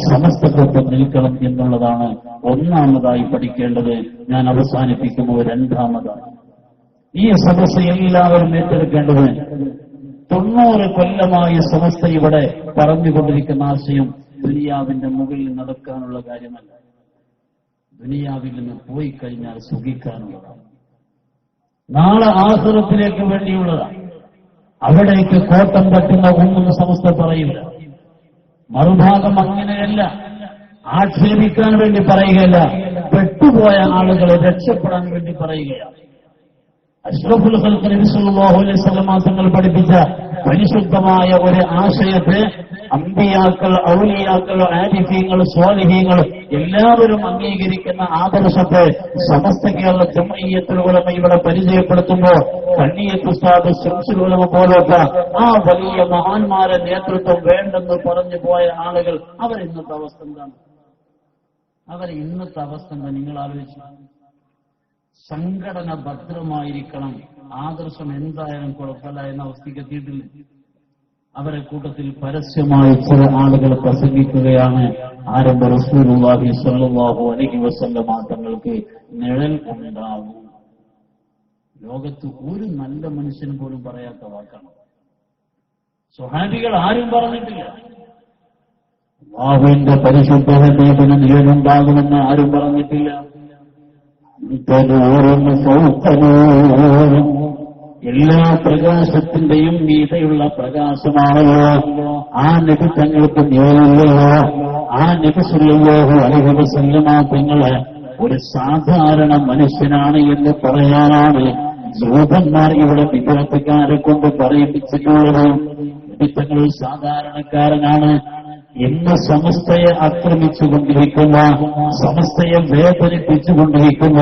സമസ്തത്വം നിൽക്കണം എന്നുള്ളതാണ് ഒന്നാമതായി പഠിക്കേണ്ടത്. ഞാൻ അവസാനിപ്പിക്കുമ്പോൾ 2ാമതാണ് ഈ സമസ്ത എല്ലാവരും ഏറ്റെടുക്കേണ്ടത്. 90 കൊല്ലമായി സമസ്ത ഇവിടെ പറഞ്ഞുകൊണ്ടിരിക്കുന്ന ആശയം ദുനിയാവിന്റെ മുകളിൽ നടക്കാനുള്ള കാര്യമല്ല, ദുനിയാവിൽ നിന്ന് പോയി കഴിഞ്ഞാൽ സുഖിക്കാനുള്ളതാണ്, നാളെ ആഖിറത്തിലേക്ക് വേണ്ടിയുള്ളതാണ്. അവിടേക്ക് കോട്ടം തട്ടുന്ന ഒന്നും സമസ്ത പറയില്ല. മറുഭാഗം അങ്ങനെയല്ല, ആക്ഷേപിക്കാൻ വേണ്ടി പറയുകയല്ല, പെട്ടുപോയ ആളുകളെ രക്ഷപ്പെടാൻ വേണ്ടി പറയുകയാണ്. അഷ്റഫുൽ ഖൽഖ് നബി സല്ലല്ലാഹു അലൈഹി വസല്ലം തങ്ങൾ പഠിപ്പിച്ച പരിശുദ്ധമായ ഒരു ആശയത്തെ അമ്പിയാക്കൾ, ഔലിയാക്കൾ, ആരിഫീങ്ങൾ, സ്വാലിഹീങ്ങൾ എല്ലാവരും അംഗീകരിക്കുന്ന ആദർശത്തെ സമസ്ത കേരള ജംഇയ്യത്തുൽ ഉലമ ഇവിടെ പരിചയപ്പെടുത്തുമ്പോൾ കണ്ണിയത്ത് ഉസ്താദ് ശംസുൽ ഉലമ പോലത്തെ ആ വലിയ മഹാന്മാരെ നേതൃത്വം വേണ്ടെന്ന് പറഞ്ഞു പോയ ആളുകൾ ഇന്നത്തെ അവസ്ഥ എന്താണ്? ഇന്നത്തെ അവസ്ഥ എന്താ? നിങ്ങൾ ആലോചിച്ചു. സംഘടന ഭദ്രമായിരിക്കണം, ആദർശം എന്തായാലും കുഴപ്പമില്ല എന്ന അവസ്ഥയ്ക്ക് എത്തിയിട്ടില്ല. അവരെ കൂട്ടത്തിൽ പരസ്യമായി ചില ആളുകൾ പ്രസംഗിക്കുകയാണ്, ആരംഭ റസൂലുള്ളാഹി സ്വല്ലല്ലാഹു അലൈഹി വസല്ലം തങ്ങൾക്ക് നിഴൽ ഉണ്ടാവും. ലോകത്ത് ഒരു നല്ല മനുഷ്യൻ പോലും പറയാത്ത വാക്കാണ്. സ്വഹാബികൾ ആരും പറഞ്ഞിട്ടില്ല. അല്ലാഹുവിന്റെ പരിശുദ്ധ ഹബീബിന് നിഴലുണ്ടാകുമെന്ന് ആരും പറഞ്ഞിട്ടില്ല. എല്ലാ പ്രകാശത്തിന്റെയും മീതയുള്ള പ്രകാശമാണല്ലോ ആ നബി തങ്ങൾക്ക് നിഴലില്ലയോ? ആ നബി സല്ലല്ലാഹു അലൈഹി വസല്ലം തങ്ങള് ഒരു സാധാരണ മനുഷ്യനാണ് എന്ന് പറയാനാണ് ജൂതന്മാർ ഇവിടെ വിദ്യാർത്ഥിക്കാരെ കൊണ്ട് പറയിപ്പിച്ചിട്ടുള്ളത്. നബി തങ്ങൾ സാധാരണക്കാരനാണ്. ഇന്ന് സമസ്തയെ ആക്രമിച്ചുകൊണ്ടിരിക്കുന്ന, സമസ്തയെ വേദനിപ്പിച്ചുകൊണ്ടിരിക്കുന്ന,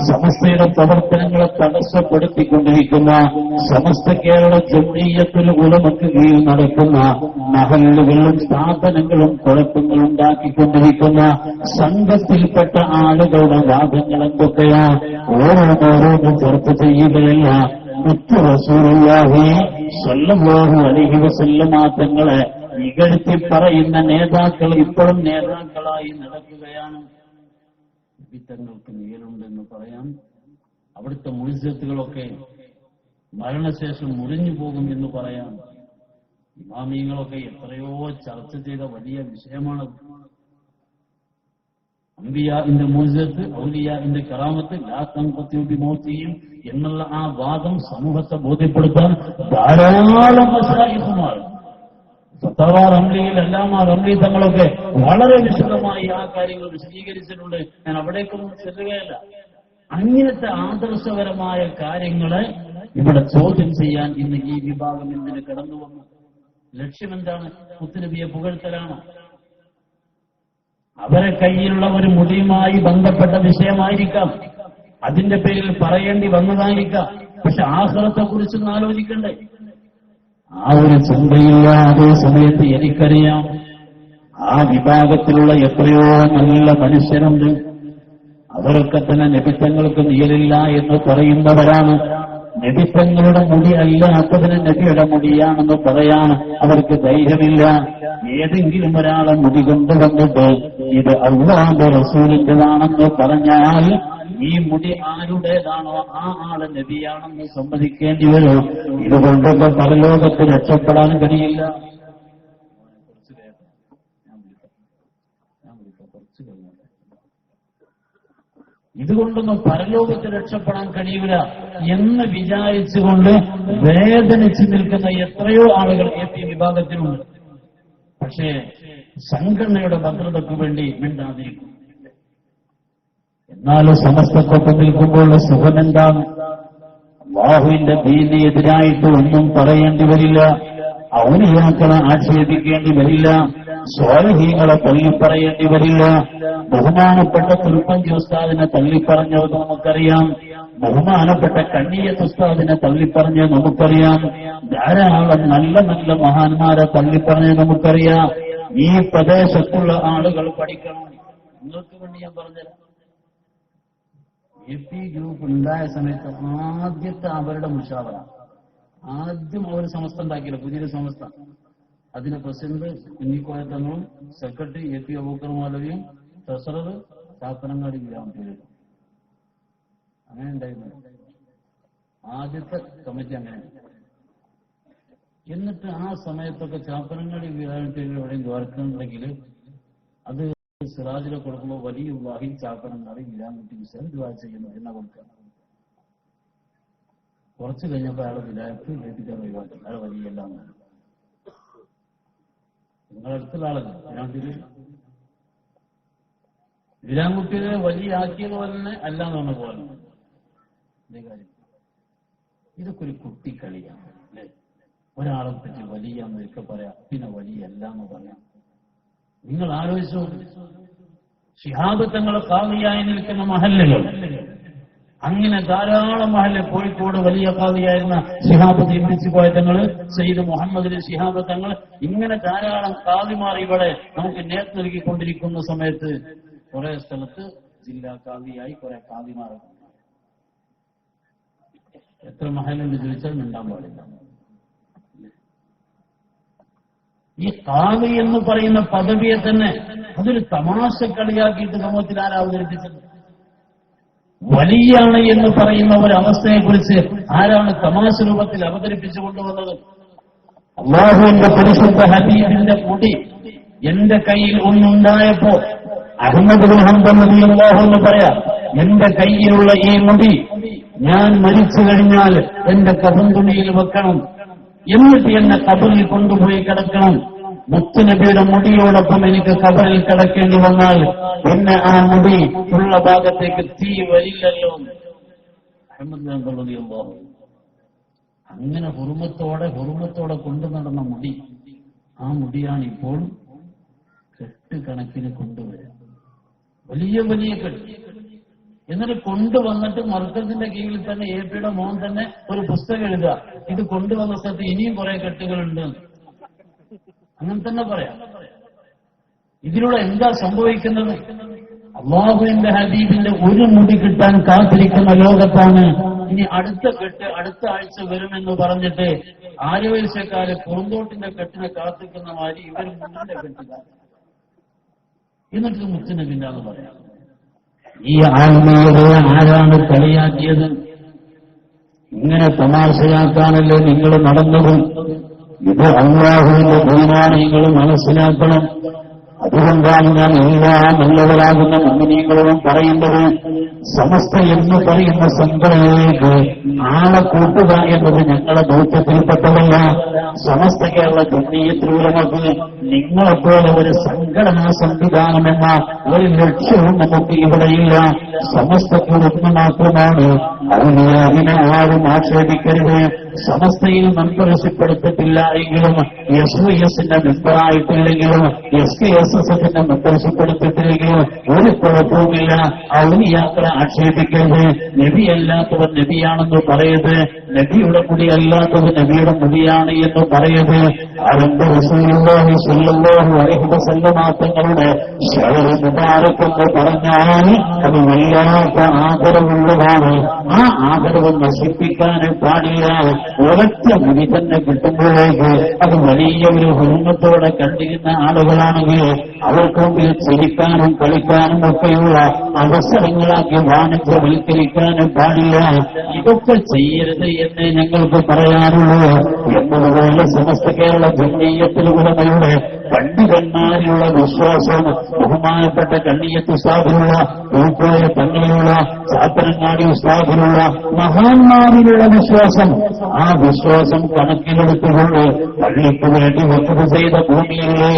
സമസ്തയുടെ പ്രവർത്തനങ്ങളെ തടസ്സപ്പെടുത്തിക്കൊണ്ടിരിക്കുന്ന, സമസ്ത കേരള ജംഇയ്യത്തുൽ ഉലമക്ക് കീഴിൽ നടക്കുന്ന മഹല്ലുകളും സ്ഥാപനങ്ങളും കുഴപ്പങ്ങൾ ഉണ്ടാക്കിക്കൊണ്ടിരിക്കുന്ന സംഘത്തിൽപ്പെട്ട ആളുകളുടെ വാദങ്ങൾ എന്തൊക്കെയാ? ഓരോന്നോരോന്ന് ചർച്ച ചെയ്യുകയല്ല. മുത്തു റസൂലുള്ളാഹി സ്വല്ലല്ലാഹു അലൈഹി വസല്ലം തങ്ങളെ ഇകഴ്ത്തി പറയുന്ന നേതാക്കൾ ഇപ്പോഴും നേതാക്കളായി നടക്കുകയാണ്. തങ്ങൾക്ക് നിഴലുണ്ടെന്ന് പറയാം. അവിടുത്തെ മുഅ്ജിസത്തുകളൊക്കെ മരണശേഷം മുറിഞ്ഞു പോകും എന്ന് പറയാം. ഇമാമിയങ്ങളൊക്കെ എത്രയോ ചർച്ച ചെയ്ത വലിയ വിഷയമാണ്. അംബിയാഇന്റെ മുഅ്ജിസത്ത്, ഔലിയാഇന്റെ കറാമത്ത് ലാ തൻഖതിഉ ബിമൗതിഹിം എന്നുള്ള ആ വാദം സമൂഹത്തെ ബോധ്യപ്പെടുത്താൻ ധാരാളം മശായിഖുമാർ ഫതവ റംലിയിൽ അല്ലാമ റംലി തങ്ങളൊക്കെ വളരെ വിശദമായി ആ കാര്യങ്ങൾ വിശദീകരിച്ചിട്ടുണ്ട്. ഞാൻ അവിടേക്കൊന്നും ചെല്ലുകയല്ല. അങ്ങനത്തെ ആദർശപരമായ കാര്യങ്ങളെ ഇവിടെ ചോദ്യം ചെയ്യാൻ ഇന്ന് ഈ വിഭാഗം എന്തിന് കടന്നു വന്നു? ലക്ഷ്യമെന്താണ്? മുത്തുനബിയെ പുകഴ്ത്തലാണോ? അവരെ കയ്യിലുള്ള ഒരു മുടിയുമായി ബന്ധപ്പെട്ട വിഷയമായിരിക്കാം, അതിന്റെ പേരിൽ പറയേണ്ടി വന്നതായിരിക്കാം. പക്ഷെ ആഖിറത്തെ കുറിച്ചൊന്നും ആലോചിക്കണ്ടേ? ആ ഒരു ചിന്തയില്ല. അതേ സമയത്ത് എനിക്കറിയാം ആ വിഭാഗത്തിലുള്ള എത്രയോ നല്ല മനുഷ്യരുണ്ട്. അവരൊക്കെ തന്നെ നബിത്തങ്ങൾക്ക് നിഴലില്ല എന്ന് പറയുന്നവരാണ്. നബിത്തങ്ങളുടെ മുടി അല്ലാത്തതിന് നബിയുടെ മുടിയാണെന്ന് പറയാൻ അവർക്ക് ധൈര്യമില്ല. ഏതെങ്കിലും ഒരാളെ മുടി കൊണ്ടുവന്നിട്ട് ഇത് അല്ലാഹുവിന്റെ റസൂലിന്റേതാണെന്ന് പറഞ്ഞാൽ ഈ മുടി ആരുടേതാണോ ആ ആള് നബിയാണെന്ന് സമ്മതിക്കേണ്ടി വരും. ഇതുകൊണ്ടൊക്കെ പരലോകത്ത് രക്ഷപ്പെടാൻ കഴിയില്ല. ഇതുകൊണ്ടൊന്നും പരലോകത്ത് രക്ഷപ്പെടാൻ കഴിയില്ല എന്ന് വിചാരിച്ചുകൊണ്ട് വേദനിച്ചു നിൽക്കുന്ന എത്രയോ ആളുകൾ എ.പി വിഭാഗത്തിലുണ്ട്. പക്ഷേ സംഘടനയുടെ ഭദ്രതയ്ക്ക് വേണ്ടി മിണ്ടാതിരിക്കും. എന്നാലും സമസ്തക്കൊപ്പം നിൽക്കുമ്പോഴുള്ള സുഖം എന്താണ്? അല്ലാഹുവിന്റെ ദീനിന് എതിരായിട്ട് ഒന്നും പറയേണ്ടി വരില്ല. ഔലിയാക്കളെ ആക്ഷേപിക്കേണ്ടി വരില്ല. സ്വാലിഹീങ്ങളെ തള്ളിപ്പറയേണ്ടി വരില്ല. ബഹുമാനപ്പെട്ട തുർപ്പഞ്ചി ഉസ്താദിനെ തള്ളിപ്പറഞ്ഞത് നമുക്കറിയാം. ബഹുമാനപ്പെട്ട കണ്ണിയത്ത് ഉസ്താദിനെ തള്ളിപ്പറഞ്ഞത് നമുക്കറിയാം. ധാരാളം നല്ല നല്ല മഹാന്മാരെ തള്ളിപ്പറഞ്ഞത് നമുക്കറിയാം. ഈ പ്രദേശത്തുള്ള ആളുകൾ പഠിക്കണം. നിങ്ങൾക്ക് വേണ്ടി ഞാൻ പറഞ്ഞുതരാം. എ.പി ഗ്രൂപ്പ് ഉണ്ടായ സമയത്ത് ആദ്യത്തെ അവരുടെ മുഷാവറ, ആദ്യം അവർ സമസ്ത ഉണ്ടാക്കിയില്ല, പുതിയൊരു സമസ്ത. അതിന്റെ പ്രസിഡന്റ് കുഞ്ഞിക്കോയത്തങ്ങളും സെക്രട്ടറി എ.പി അബൂബക്കർ മൗലവിയും ട്രഷറർ ചാപ്പനങ്ങാടി ഗ്രാമത്തിൽ. അങ്ങനെ ഉണ്ടായിരുന്നു ആദ്യത്തെ കമ്മിറ്റി. അങ്ങനെ എന്നിട്ട് ആ സമയത്തൊക്കെ ചാപ്പനങ്ങാടി ഗ്രാമത്തിൽ എവിടെയും ദ്വാരക്കുന്നുണ്ടെങ്കിൽ അത് സിറാജിലെ കൊടുക്കുമ്പോൾ വലിയ വാഹി ചാപ്പനങ്ങാടി ഗ്രാമത്തിൽ ദ്വാര ചെയ്യുന്നു എന്ന കൊടുക്കുക. കുറച്ചു കഴിഞ്ഞപ്പോൾ അയാളെ വിലായത്ത് ലഭിക്കാൻ ഒഴിവാക്കി. അയാൾ വലിയ എല്ലാം നിങ്ങളടുത്തുള്ള ആളല്ല. വിരാൻകുട്ടിയെ വലിയ ആക്കിയത് പോലെ തന്നെ അല്ല എന്ന് പറഞ്ഞ പോലെ ഇതേ കാര്യം. ഇതൊക്കെ ഒരു കുട്ടിക്കളിയാണ് അല്ലേ? ഒരാളെ പറ്റി വലിയ എന്നൊക്കെ പറയാം, പിന്നെ വലിയല്ല എന്ന് പറയാം. നിങ്ങൾ ആലോചിച്ചു, ശിഹാബ് തങ്ങൾ ഖാദിയായി നിൽക്കുന്ന മഹല്ലുകൾ, അങ്ങനെ ധാരാളം മഹല്ല്. കോഴിക്കോട് വലിയ ഖാദിയായിരുന്ന ശിഹാബ് തിരിച്ചു പോയ തങ്ങൾ, സയ്യിദ് മുഹമ്മദ് ശിഹാബ് തങ്ങൾ, ഇങ്ങനെ ധാരാളം ഖാദിമാർ ഇവിടെ നമുക്ക് നേതൃത്വം നൽകിക്കൊണ്ടിരിക്കുന്ന സമയത്ത് കുറെ സ്ഥലത്ത് ജില്ലാ ഖാദിയായി കുറെ ഖാദിമാരെ. എത്ര മഹലുണ്ട് ചോദിച്ചാൽ മിണ്ടാൻ പാടില്ല. ഈ ഖാദി എന്ന് പറയുന്ന പദവിയെ തന്നെ അതൊരു തമാശ കളിയാക്കിയിട്ട് സമൂഹത്തിൽ ആരാ അവതരിപ്പിച്ചത്? വലിയാണ് എന്ന് പറയുന്ന ഒരവസ്ഥയെക്കുറിച്ച് ആരാണ് തമാശ രൂപത്തിൽ അവതരിപ്പിച്ചു കൊണ്ടുവന്നത്? അല്ലാഹുവിന്റെ പരിശുദ്ധ ഹബീബിന്റെ മുടി എന്റെ കയ്യിൽ ഒന്നുണ്ടായപ്പോ അഹ്മദ് ബിൻ ഹംബൽ റളിയല്ലാഹു അൻഹു പറയാം, എന്റെ കയ്യിലുള്ള ഈ മുടി ഞാൻ മരിച്ചു കഴിഞ്ഞാൽ എന്റെ കഫൻ തുണിയിൽ വെക്കണം, എന്നിട്ട് എന്നെ ഖബറിൽ കൊണ്ടുപോയി കിടക്കണം. മുത്തുനബിയുടെ മുടിയോടൊപ്പം എനിക്ക് ഖബറിൽ കിടക്കേണ്ടി വന്നാൽ പിന്നെ ആ മുടി ഉള്ള ഭാഗത്തേക്ക് തീ വരില്ലല്ലോ. അഹ്മദ് ബിൻ ഹംബൽ റളിയല്ലാഹു അൻഹു അങ്ങനെ ഹുറുമത്തോടെ കൊണ്ടു നടന്ന മുടി, ആ മുടിയാണ് ഇപ്പോൾ കെട്ടുകണക്കിന് കൊണ്ടുവരിക. വലിയ വലിയ കെട്ട്. എന്നിട്ട് കൊണ്ടുവന്നിട്ട് മർക്കസിന്റെ കീഴിൽ തന്നെ എപിയുടെ മോൻ തന്നെ ഒരു പുസ്തകം എഴുതുക, ഇത് കൊണ്ടുവന്ന സ്ഥലത്ത് ഇനിയും കുറെ കെട്ടുകളുണ്ട്. അങ്ങനെ തന്നെ പറയാം. ഇതിലൂടെ എന്താ സംഭവിക്കുന്നത്? അല്ലാഹുവിന്റെ ഹബീബിന്റെ ഒരു മുടി കിട്ടാൻ കാത്തിരിക്കുന്ന ലോകത്താണ് ഇനി അടുത്ത കെട്ട് അടുത്ത ആഴ്ച വരുമെന്ന് പറഞ്ഞിട്ട് ആര്യവൈശ്യക്കാര് കുറുന്തോട്ടിന്റെ കെട്ടിനെ കാത്തിക്കുന്ന മാതിരി ഇവർ മുന്നിന്റെ കെട്ടില്ല. എന്നിട്ട് മുത്തുനബിന്റെ എന്ന് പറയാം. ഈ ആത്മീയതയെ ആരാണ് കളിയാക്കിയത്? ഇങ്ങനെ തമാശയാക്കാനല്ലേ നിങ്ങൾ നടന്നതും? ഇത് അല്ലാഹുവിന്റെ ദീനാണ്, നിങ്ങൾ മനസ്സിലാക്കണം. അതുകൊണ്ടാണ് ഞാൻ എല്ലാ നല്ലവരാകുന്ന മുഅ്മിനീങ്ങളോടും പറയുന്നത്, സമസ്ത എന്ന് പറയുന്ന സംഘടനയിലേക്ക് ആളെ കൂട്ടുക എന്നത് ഞങ്ങളുടെ ദൗത്യത്തിൽപ്പെട്ടതല്ല. സമസ്ത കേരള ജംഇയ്യത്തുൽ ഉലമക്ക് നിങ്ങളെപ്പോലെ ഒരു സംഘടനാ സംവിധാനമെന്ന ഒരു ലക്ഷ്യവും നമുക്ക് ഇവിടെയില്ല. സമസ്തയ്ക്ക് മാത്രമാണ്. അതിനെ ആരും ആക്ഷേപിക്കരുത്. സമസ്തയിൽ മെമ്പർഷിപ്പെടുത്തിട്ടില്ല എങ്കിലും, SYSന്റെ മെമ്പറായിട്ടില്ലെങ്കിലും, SKSSന്റെ മെമ്പർഷിപ്പെടുത്തിട്ടില്ലെങ്കിലും ഒരു കുഴപ്പവുമില്ല. ഔലിയാക്കളെ ആക്ഷേപിക്കരുത്. നബിയല്ലാത്തവർ നബിയാണെന്ന് പറയരുത്. നബിയുടെ മുടി അല്ലാത്തത് നബിയുടെ മുടിയാണ് എന്ന് പറയരുത്. അവന്റെ റസൂലുള്ളാഹി സ്വല്ലല്ലാഹു അലൈഹി വസല്ലമ തങ്ങളുടെ ശഅർ മുബാറക് എന്ന് പറഞ്ഞാൽ അത് വല്ലാത്ത ആദരവുള്ളതാണ്. ആ ആദരവ് നശിപ്പിക്കാൻ പാടില്ല. ഒരൊറ്റ മുടി തന്നെ കിട്ടുമ്പോഴേക്ക് അത് വലിയ ഒരു ഹുർമത്തോടെ കണ്ടിരുന്ന ആളുകളാണെങ്കിൽ അവർക്ക് മുമ്പിൽ ചിരിക്കാനും കളിക്കാനും ഒക്കെയുള്ള അവസരങ്ങളാക്കി വാണിജ്യവൽക്കരിക്കാനും പാടില്ല. ഇതൊക്കെ ചെയ്യരുത് എന്ന് ഞങ്ങൾക്ക് പറയാനുള്ളൂ. എന്നതുപോലെ സമസ്ത കേരള ജംഇയ്യത്തുൽ ഉലമയുടെ പണ്ഡിതന്മാരിലുള്ള വിശ്വാസം, ബഹുമാനപ്പെട്ട കണ്ണിയത്ത് ഉസ്താദിലുള്ള, പൂക്കോയ തങ്ങളിലുള്ള, ചാത്തരങ്ങാടി ഉസ്താദിലുള്ള മഹാന്മാരിലുള്ള വിശ്വാസം, ആ വിശ്വാസം കണക്കിലെടുത്തുകൊണ്ട് പള്ളിക്ക് വേണ്ടി വഖഫ് ചെയ്ത ഭൂമിയില്ലേ,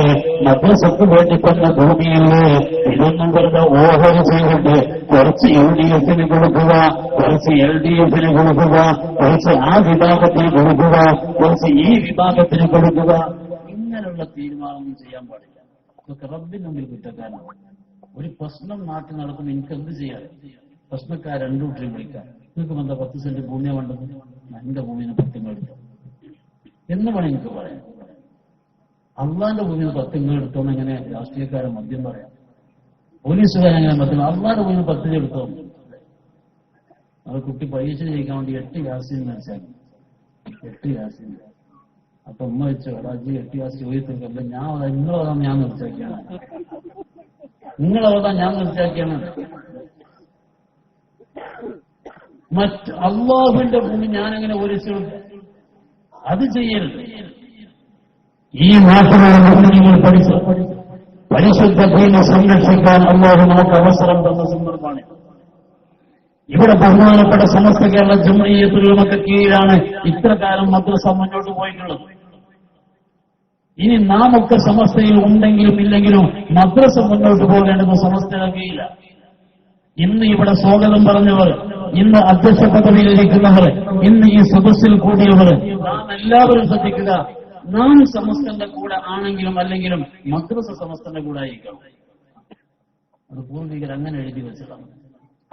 മദ്രസക്ക് വേണ്ടി തന്ന ഭൂമിയില്ലേ, ഇതൊന്നും വെറുതെ ഓഹരി ചെയ്തിട്ട് കുറച്ച് UDFന് കൊടുക്കുക, കുറച്ച് LDFന് കൊടുക്കുക, കുറച്ച് ആ വിഭാഗത്തിന് കൊടുക്കുക, കുറച്ച് ഈ വിഭാഗത്തിന് കൊടുക്കുക, ഇങ്ങനെയുള്ള തീരുമാനമൊന്നും ചെയ്യാൻ പാടില്ല. ഇതൊക്കെ റബ്ബിന് മുമ്പിൽ കുറ്റക്കാരാണ്. ഒരു പ്രശ്നം നാട്ടിൽ നടക്കുമ്പോൾ എനിക്ക് എന്ത് ചെയ്യാം? പ്രശ്നക്കാർ രണ്ടൂട്ടരെയും വിളിക്കാം. നിങ്ങൾക്ക് എന്താ 10 സെന്റ് ഭൂമിയെ വേണ്ടത്? എന്റെ ഭൂമിന് 10 എടുത്തോ എന്ന് വേണം എനിക്ക് പറയാം. അള്ളാന്റെ ഭൂമിന് 10 എടുത്തോന്ന് എങ്ങനെ രാഷ്ട്രീയക്കാരെ മദ്യം പറയാം? പോലീസുകാരെങ്ങനെ മദ്യം? അള്ളാന്റെ ഭൂമിന് 10 എടുത്തോ? അത് കുട്ടി പരീക്ഷ ജയിക്കാൻ വേണ്ടി 8 യാസീൻ മനസ്സിലാക്കി. 8 യാസീൻ. അപ്പൊ ഉമ്മ വെച്ചോ, എടാജി 8 യാസീൻ ചോദിച്ചിട്ടില്ല. നിങ്ങളോതാൻ ഞാൻ നിർത്തിയാക്കിയാണ്, നിങ്ങളോതാൻ ഞാൻ നിർത്തിയാക്കിയാണ്. അള്ളാഹുവിന്റെ ഭൂമി ഞാനെങ്ങനെ ഒരിച്ചു? അത് ചെയ്യരുത്. ഈ നാട്ടിലുള്ള മുസ്ലിങ്ങൾ പരിശുദ്ധ ദീനെ സംരക്ഷിക്കാൻ അള്ളാഹു നമുക്ക് അവസരം തന്ന സന്ദർഭമാണ്. ഇവിടെ ബഹുമാനപ്പെട്ട സമസ്ത കേരള ജംഇയ്യത്തുൽ ഉലമക്ക് കീഴിലാണ് ഇത്രകാലം മദ്രസ മുന്നോട്ട് പോയിട്ടുള്ളത്. ഇനി നാം ഒക്കെ സമസ്തയിൽ ഉണ്ടെങ്കിലും ഇല്ലെങ്കിലും മദ്രസ മുന്നോട്ട് പോകേണ്ടത് സമസ്തയുടെ കീഴിലാണ്. ഇന്ന് ഇവിടെ സ്വാഗതം പറഞ്ഞവർ ഇന്ന് അധ്യക്ഷ പദവിയിലിരിക്കുന്നവർ, ഇന്ന് ഈ സദസ്സിൽ കൂടിയവർ, നാം എല്ലാവരും ശ്രദ്ധിക്കുക. നാം സമസ്തന്റെ കൂടെ ആണെങ്കിലും അല്ലെങ്കിലും മദ്രസ സമസ്തന്റെ കൂടെ ആയിരിക്കണം. അത് പൂർവികർ അങ്ങനെ എഴുതി വെച്ചതാണ്,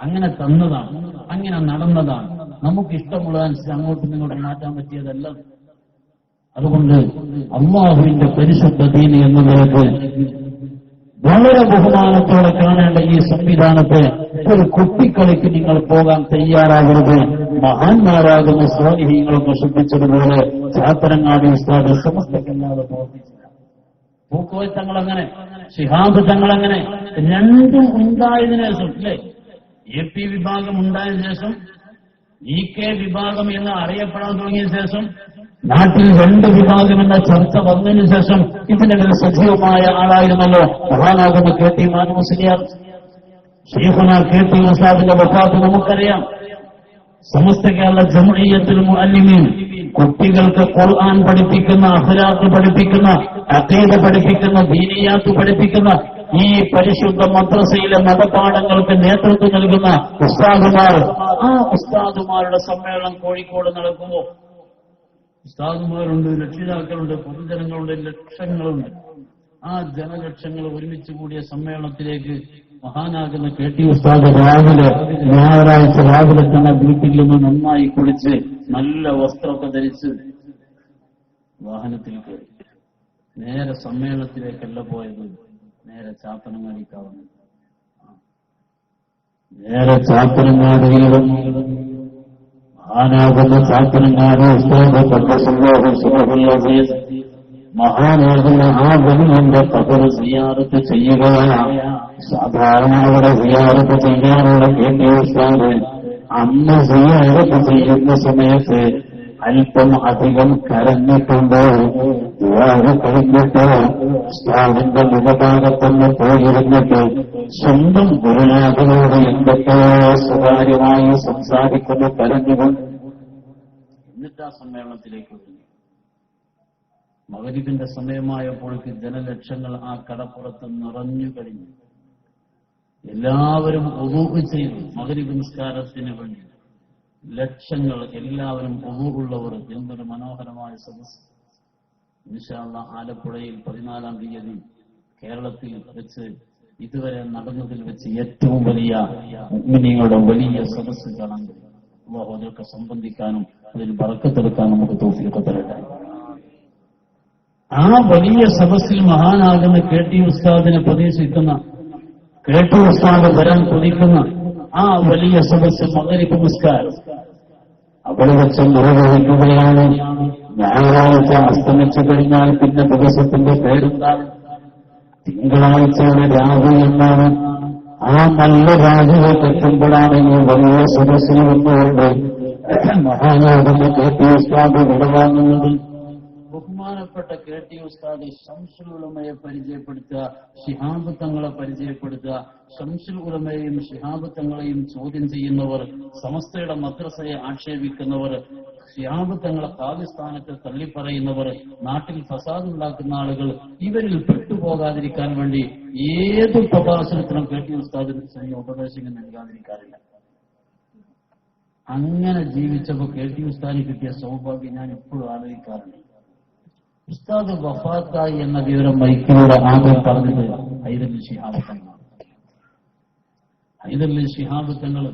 അങ്ങനെ തന്നതാണ്, അങ്ങനെ നടന്നതാണ്. നമുക്ക് ഇഷ്ടമുള്ളതനുസരിച്ച് അങ്ങോട്ടും ഇങ്ങോട്ടും മാറ്റാൻ പറ്റിയതല്ല. അതുകൊണ്ട് അല്ലാഹുവിന്റെ പരിശുദ്ധ ദീൻ എന്ന നിലക്ക് വളരെ ബഹുമാനത്തോടെ കാണേണ്ട ഈ സംവിധാനത്തെ ഒരു കുട്ടിക്കളിക്ക് നിങ്ങൾ പോകാൻ തയ്യാറാകരുത്. മഹാന്മാരാകുന്ന സ്വാലിഹീങ്ങളൊക്കെ ശ്രദ്ധിച്ചതുപോലെ ചാത്തരങ്ങാടി ഉസ്താദ് സമസ്തക്കല്ലാതെ പ്രവർത്തിച്ചില്ല. പൂക്കോയ തങ്ങളങ്ങനെ, ശിഹാബ് തങ്ങളങ്ങനെ, രണ്ടും ഉണ്ടായതിനു ശേഷം, അല്ലേ, AP വിഭാഗം ഉണ്ടായതിനു ശേഷം, EK വിഭാഗം എന്ന് അറിയപ്പെടാൻ തുടങ്ങിയ ശേഷം, നാട്ടിൽ 2 വിഭാഗം എന്ന ചർച്ച വന്നതിന് ശേഷം ഇതിനിടയിൽ സജീവമായ ആളായിരുന്നല്ലോ മഹാനാകുന്ന KT മുസ്ലിയാർ. ശൈഖുന KT ഉസ്താദിന്റെ വഫാത്ത് നമുക്കറിയാം. സമസ്ത കേരള ജംഇയ്യത്തുൽ മുഅല്ലിമീൻ കുട്ടികൾക്ക് ഖുർആൻ പഠിപ്പിക്കുന്ന, അഖ്ലാഖ് പഠിപ്പിക്കുന്ന, അഖീദ പഠിപ്പിക്കുന്ന, ദീനിയാത്ത് പഠിപ്പിക്കുന്ന ഈ പരിശുദ്ധ മദ്രസയിലെ മതപാഠങ്ങൾക്ക് നേതൃത്വം നൽകുന്ന ഉസ്താദുമാർ, ആ ഉസ്താദുമാരുടെ സമ്മേളനം കോഴിക്കോട് നടക്കുമ്പോൾ ഉസ്താദുമാരുണ്ട്, രക്ഷിതാക്കളുണ്ട്, പൊതുജനങ്ങളുണ്ട്, ലക്ഷങ്ങളുണ്ട്. ആ ജനലക്ഷങ്ങൾ ഒരുമിച്ച് കൂടിയ സമ്മേളനത്തിലേക്ക് മഹാനാകുന്ന KT ഉസ്താദ് ഞായറാഴ്ച രാവിലെ തന്നെ വീട്ടിൽ നിന്ന് നന്നായി കുളിച്ച് നല്ല വസ്ത്രമൊക്കെ ധരിച്ച് വാഹനത്തിൽ കയറി നേരെ സമ്മേളനത്തിലേക്കല്ല പോയത്, നേരെ ചാപ്പനങ്ങാടിക്കാവുന്നു. നേരെ ചാപ്പനങ്ങാടിയിൽ മഹാനാകുന്ന ചാപ്പനങ്ങാടി മഹാനാകുന്ന ആ വലിയന്റെ ഖബർ സിയാറത്ത് ചെയ്യുകയാണ്. സാധാരണ അവിടെ സിയാറത്ത് ചെയ്യാനുള്ള KT ഉസ്താദ് അന്ന് സിയാറത്ത് ചെയ്യുന്ന സമയത്ത് അല്പം അധികം കരഞ്ഞിട്ടുണ്ട്. കഴിഞ്ഞിട്ട് ഉസ്താദിന്റെ മുഖഭാഗത്തൊന്ന് പോയിരുന്നിട്ട് സ്വന്തം ഗുരുനാഥനോട് എന്തൊക്കെയോ സ്വകാര്യമായി സംസാരിക്കുന്നു കരഞ്ഞുകൊണ്ട്. എന്നിട്ട് ആ സമ്മേളനത്തിലേക്ക് വന്നു. മഗ്‌രിബിന്റെ സമയമായപ്പോഴേക്ക് ജനലക്ഷങ്ങൾ ആ കടപ്പുറത്ത് നിറഞ്ഞു കഴിഞ്ഞു. എല്ലാവരും വുളൂ ചെയ്തു മഗ്‌രിബ് നിസ്കാരത്തിന് വേണ്ടി. ലക്ഷങ്ങൾ, എല്ലാവരും വുളൂഉള്ളവർ. എന്തൊരു മനോഹരമായ സദസ്സ്. ഇൻഷാ അല്ലാഹ് ആലപ്പുഴയിൽ 14-ാം തീയതി കേരളത്തിൽ വെച്ച് ഇതുവരെ നടന്നതിൽ വെച്ച് ഏറ്റവും വലിയ മുഅ്മിനീങ്ങളുടെ വലിയ സദസ്സ് കാണാൻ കഴിയും. അല്ലാഹു അതൊക്കെ സംബന്ധിക്കാനും അതിൽ ബറക്കത്തെടുക്കാൻ നമുക്ക് തൗഫീഖ് തരട്ടെ. ആ വലിയ സദസ്സിൽ മഹാനാകുന്ന KT ഉസ്താദിനെ പ്രതീക്ഷിക്കുന്ന, KT ഉസ്താദ് വരാൻ കൊതിക്കുന്ന ആ വലിയ സദസ്സ് മഗ്‌രിബ് നിസ്കാരം അവിടെ വെച്ച് നിർവഹിക്കുകയാണ്. ഞായറാഴ്ച അസ്തമിച്ചു കഴിഞ്ഞാൽ പിന്നെ ദിവസത്തിന്റെ പേരെന്താണ്? തിങ്കളാഴ്ചയുടെ രാവ് എന്നാണ്. ആ നല്ല രാവിലേക്ക് എത്തുമ്പോഴാണ് ഈ വലിയ സദസ്സിൽ വന്നുകൊണ്ട് മഹാനാകുന്ന KT ഉസ്താദ് വിടവാങ്ങുന്നത്. ബഹുമാനപ്പെട്ട KT ഉസ്താദ് ശംസുൽ ഉലമയെ പരിചയപ്പെടുത്തുക, ശിഹാബ് തങ്ങളെ പരിചയപ്പെടുത്തുക. ശംസുൽ ഉലമയെയും ശിഹാബ് തങ്ങളെയും ചോദ്യം ചെയ്യുന്നവർ, സമസ്തയുടെ മദ്രസയെ ആക്ഷേപിക്കുന്നവർ, ശിഹാബ് തങ്ങളെ പാകിസ്ഥാനത്തെ തള്ളിപ്പറയുന്നവർ, നാട്ടിൽ ഫസാദ് ഉണ്ടാക്കുന്ന ആളുകൾ, ഇവരിൽ പെട്ടുപോകാതിരിക്കാൻ വേണ്ടി ഏത് പ്രഭാഷണത്തിനും KT ഉസ്താദിന് ഉപദേശങ്ങൾ നൽകാതിരിക്കാറില്ല. അങ്ങനെ ജീവിച്ചപ്പോൾ KT ഉസ്താദിന് കിട്ടിയ സൗഭാഗ്യം ഞാൻ എപ്പോഴും ആലോചിക്കാറുണ്ട്. ഉസ്താദ് വഫാത്തായി എന്ന വിവരം മൈക്കിലൂടെ ആദ്യം പറഞ്ഞത് ഹൈദരലി ശിഹാബ് തങ്ങളാണ്. ഹൈദരലി ശിഹാബ് തങ്ങൾ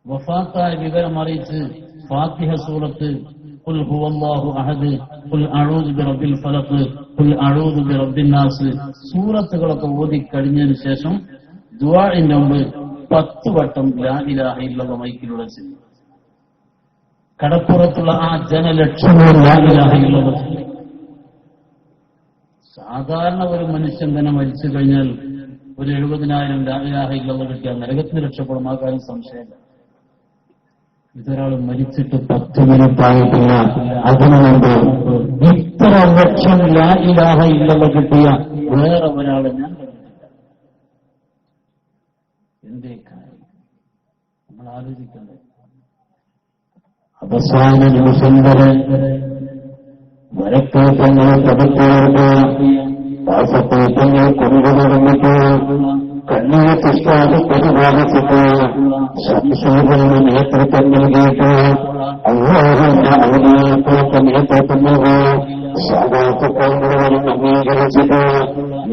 വഫാത്തായ വിവരം അറിയിച്ച് ഫാത്തിഹ സൂറത്ത് ഖുൽ ഹുവല്ലാഹു അഹദ്, ഖുൽ അഊദു ബിറബ്ബിൽ ഫലഖ്, ഖുൽ അഊദു ബിറബ്ബിൻ നാസ് സൂറത്തുകളൊക്കെ ഓതി കഴിഞ്ഞതിന് ശേഷം ദുആഇന്റെ മുമ്പ് 10 വട്ടം ലാ ഇലാഹ ഇല്ലല്ലാഹ് മൈക്കിലൂടെ ചൊല്ലി. കടപ്പുറത്തുള്ള ആ ജനലക്ഷങ്ങൾ ലാ ഇലാഹ ഇല്ലല്ലാഹ്. സാധാരണ ഒരു മനുഷ്യൻ തന്നെ മരിച്ചു കഴിഞ്ഞാൽ ഒരു 70,000 ലാ ഇലാഹ ഇല്ലല്ലാഹ് കിട്ടിയാൽ നരകത്തിന് രക്ഷപ്പെടും. ആ കാര്യം സംശയമില്ല. ഇതൊരാൾ മരിച്ചിട്ട് 10 മിനിറ്റായിട്ടില്ല, അതിനു മുമ്പ് ഇത്ര ലക്ഷം ലാ ഇലാഹ ഇല്ലല്ലാഹ് കിട്ടിയ വേറെ ഒരാളെ ഞാൻ കണ്ടിട്ടില്ല. എന്തേ കാര്യം നമ്മൾ ആലോചിക്കണ്ടേ? അവസാന നിമിഷം വരെ വരക്കേറ്റങ്ങൾ പതുക്കേറുക, ദാസത്തേറ്റങ്ങൾ കൊണ്ടുനടന്നിട്ട് കണ്ണീയത്തുഷ്ടാത് പരിപാലിച്ചിട്ട് സംശോധന നേതൃത്വം നൽകിയിട്ട് അള്ളാഹുവിന്റെ ഔലിയാക്കൾക്ക് നേതൃത്വം നൽകുക സാധാത്തുക്കൾ മുഴുവനും അംഗീകരിച്ചിട്ട്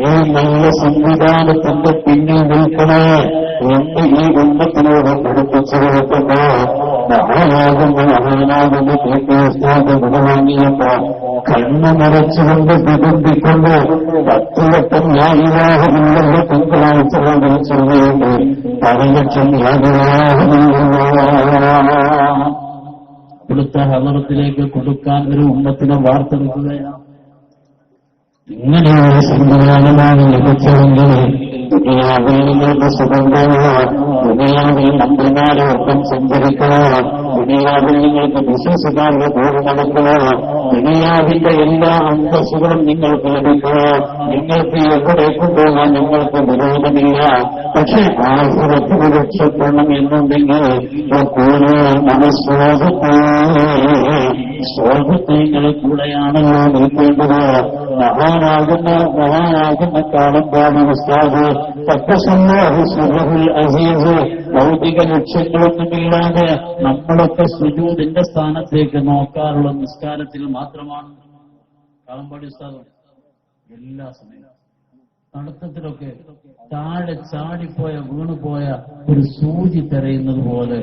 ഈ നല്ല സംവിധാനത്തിന്റെ പിന്നിൽ നിൽക്കണേ എന്ന് ഈ ഉമ്മത്തിനോട് പഠിപ്പിച്ചു കൊടുക്കുമ്പോ മഹാനാകുന്ന മുഖവാങ്ങിയപ്പോ കണ്ണു നിറച്ചുകൊണ്ട് വിതുമ്പിക്കൊണ്ട് 10 വട്ടം യാതൊരാഹമില്ലെന്ന് തിങ്കളാഴ്ച ചൊല്ലിയുണ്ട് 10 ലക്ഷം ഇവിടുത്തെ ഹലറത്തിലേക്ക് കൊടുക്കാൻ ഒരു ഉമ്മത്തിനെ വാർത്തെടുക്കുകയാണ്. ഇങ്ങനെയുള്ള സംവിധാനമാണ് ലഭിച്ചതെങ്കിൽ ദുനിയാവിൽ നിങ്ങൾക്ക് സുഗന്ധമോ, ദുനിയാവിൽ മന്ത്രിമാരൊപ്പം സഞ്ചരിക്കണോ, ദുനിയാവിൽ നിങ്ങൾക്ക് വിശ്വസിക്കാനുള്ള കൂടെ നടക്കണോ, ദുനിയാവിന്റെ എല്ലാ അന്തസ്സുകളും നിങ്ങൾക്ക് ലഭിക്കണോ, നിങ്ങൾക്ക് എവിടേക്കും പോകാൻ നിങ്ങൾക്ക് വിരോധമില്ല. പക്ഷെ ആഹ്റത്തിൽ രക്ഷപ്പെടണം എന്നുണ്ടെങ്കിൽ സ്വർഗത്തിന്റെ കൂടെയാണല്ലോ നിൽക്കേണ്ടത്. മഹാനാകുന്ന കാലംപാടി ഉസ്താദ് അസീസ് ഭൗതിക ലക്ഷ്യങ്ങളൊന്നുമില്ലാതെ നമ്മളൊക്കെ സുജൂദിന്റെ സ്ഥാനത്തേക്ക് നോക്കാറുള്ള നിസ്കാരത്തിൽ മാത്രമാണ്. കാലംപാടി ഉസ്താദ് എല്ലാ സമയവും നടത്തത്തിലൊക്കെ താഴെ ചാടിപ്പോയ വീണുപോയ ഒരു സൂചി തെരയുന്നത് പോലെ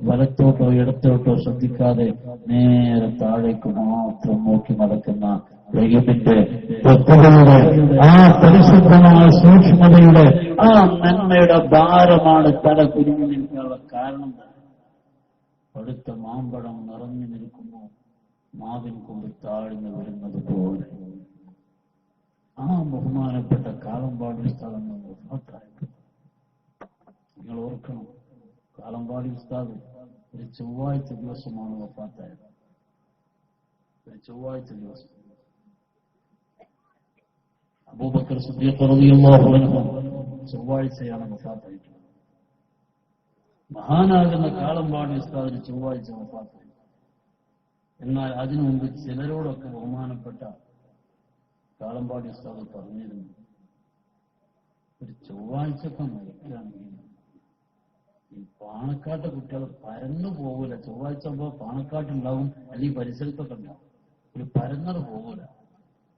വലത്തോട്ടോ ഇടത്തോട്ടോ ശ്രദ്ധിക്കാതെ നേരെ താഴേക്ക് മാത്രം നോക്കി നടക്കുന്ന ദൈവത്തിന്റെ ഭക്തകളുടെ ആ പരിശുദ്ധമായ സൂക്ഷ്മതയുടെ ആ നന്മയുടെ ഭാരമാണ് തല കുരുങ്ങി നിൽക്കാനുള്ള കാരണം. പടുത്ത മാമ്പഴം നിറഞ്ഞു നിൽക്കുന്നു മാവിൻ കൊണ്ട് താഴ്ന്നു വരുന്നത് പോലെ ആ ബഹുമാനപ്പെട്ട കാലംപാടി സ്ഥലം നിങ്ങൾ ഓർക്കണം. കാലംപാടി ഉസ്താദ് ഒരു ചൊവ്വാഴ്ച ദിവസമാണ് വഫാത്തായത്. ഒരു ചൊവ്വാഴ്ച ദിവസം അബൂബക്കർ സിദ്ദീഖ് റളിയല്ലാഹു അൻഹു ചൊവ്വാഴ്ചയാണ് വഫാത്തായിട്ടുള്ളത്. മഹാനാകുന്ന കാലംപാടി ഉസ്താദിന് ചൊവ്വാഴ്ച വഫാത്തായി. എന്നാൽ അതിനു മുമ്പ് ചിലരോടൊക്കെ ബഹുമാനപ്പെട്ട കാലംപാടി ഉസ്താദ് പറഞ്ഞിരുന്നു, ഒരു ചൊവ്വാഴ്ചക്കെ മരിക്കുകയാണെങ്കിൽ ഈ പാണക്കാട്ടെ കുട്ടികൾ പരന്നു പോകൂല. ചൊവ്വാഴ്ച ആകുമ്പോൾ പാണക്കാട്ടുണ്ടാവും, അല്ലെങ്കിൽ പരിസരത്തൊക്കെ ഉണ്ടാവും. ഒരു പരന്നത് പോകൂല.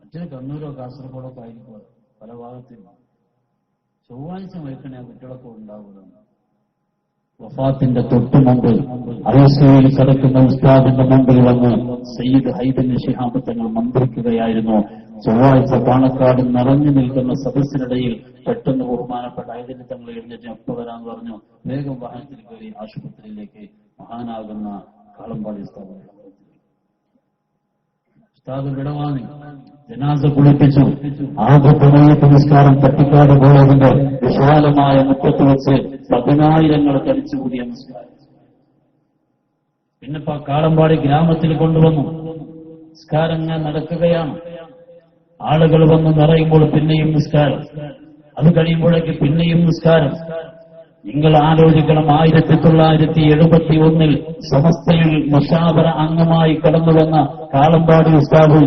മറ്റൊരു കണ്ണൂരോ കാസർഗോഡോ ഒക്കെ ആയിരിക്കും പല ഭാഗത്തും. ചൊവ്വാഴ്ച മരിക്കണേ ആ കുട്ടികളൊക്കെ ഉണ്ടാവില്ല. വഫാത്തിന്റെ തൊട്ടു മുമ്പ് ഐസിയുയിൽ കിടക്കുന്ന ഉസ്താദിന്റെ മുമ്പിൽ വന്ന് സയ്യിദ് ഹൈദൻ ശിഹാബ് തങ്ങൾ മന്ത്രിക്കുകയായിരുന്നു. ചൊവ്വാഴ്ച പാണക്കാട് നിറഞ്ഞു നിൽക്കുന്ന സദസ്സിനിടയിൽ പെട്ടെന്ന് ബഹുമാനപ്പെട്ട ഹൈദന് തങ്ങൾ എഴുന്നേറ്റ് എപ്പോൾ വരാന്ന് പറഞ്ഞു. വേഗം വാഹനത്തിൽ കയറി ആശുപത്രിയിലേക്ക് മഹാനാകുന്ന കാലംപാടി ഉസ്താദ് വിടവാങ്ങി ജനാസ കുളിപ്പിച്ചു. ആദ്യത്തെ മയ്യത്ത് നിസ്കാരം തട്ടിക്കാട് പോയതിന്റെ വിശാലമായ മുറ്റത്ത് വെച്ച് 10,000 തടിച്ചുകൂടിയ നിസ്കാരം. പിന്നെ കാളമ്പാടി ഗ്രാമത്തിൽ കൊണ്ടുവന്നു. നിസ്കാരം ഞാൻ നടക്കുകയാണ്. ആളുകൾ വന്ന് നിറയുമ്പോൾ പിന്നെയും നിസ്കാരം, അത് കഴിയുമ്പോഴേക്ക് പിന്നെയും നിസ്കാരം. നിങ്ങൾ ആലോചിക്കണം, 1971 സമസ്തയിൽ മുശാവറ അംഗമായി കടന്നുവന്ന കാളമ്പാടി ഉസ്താദ്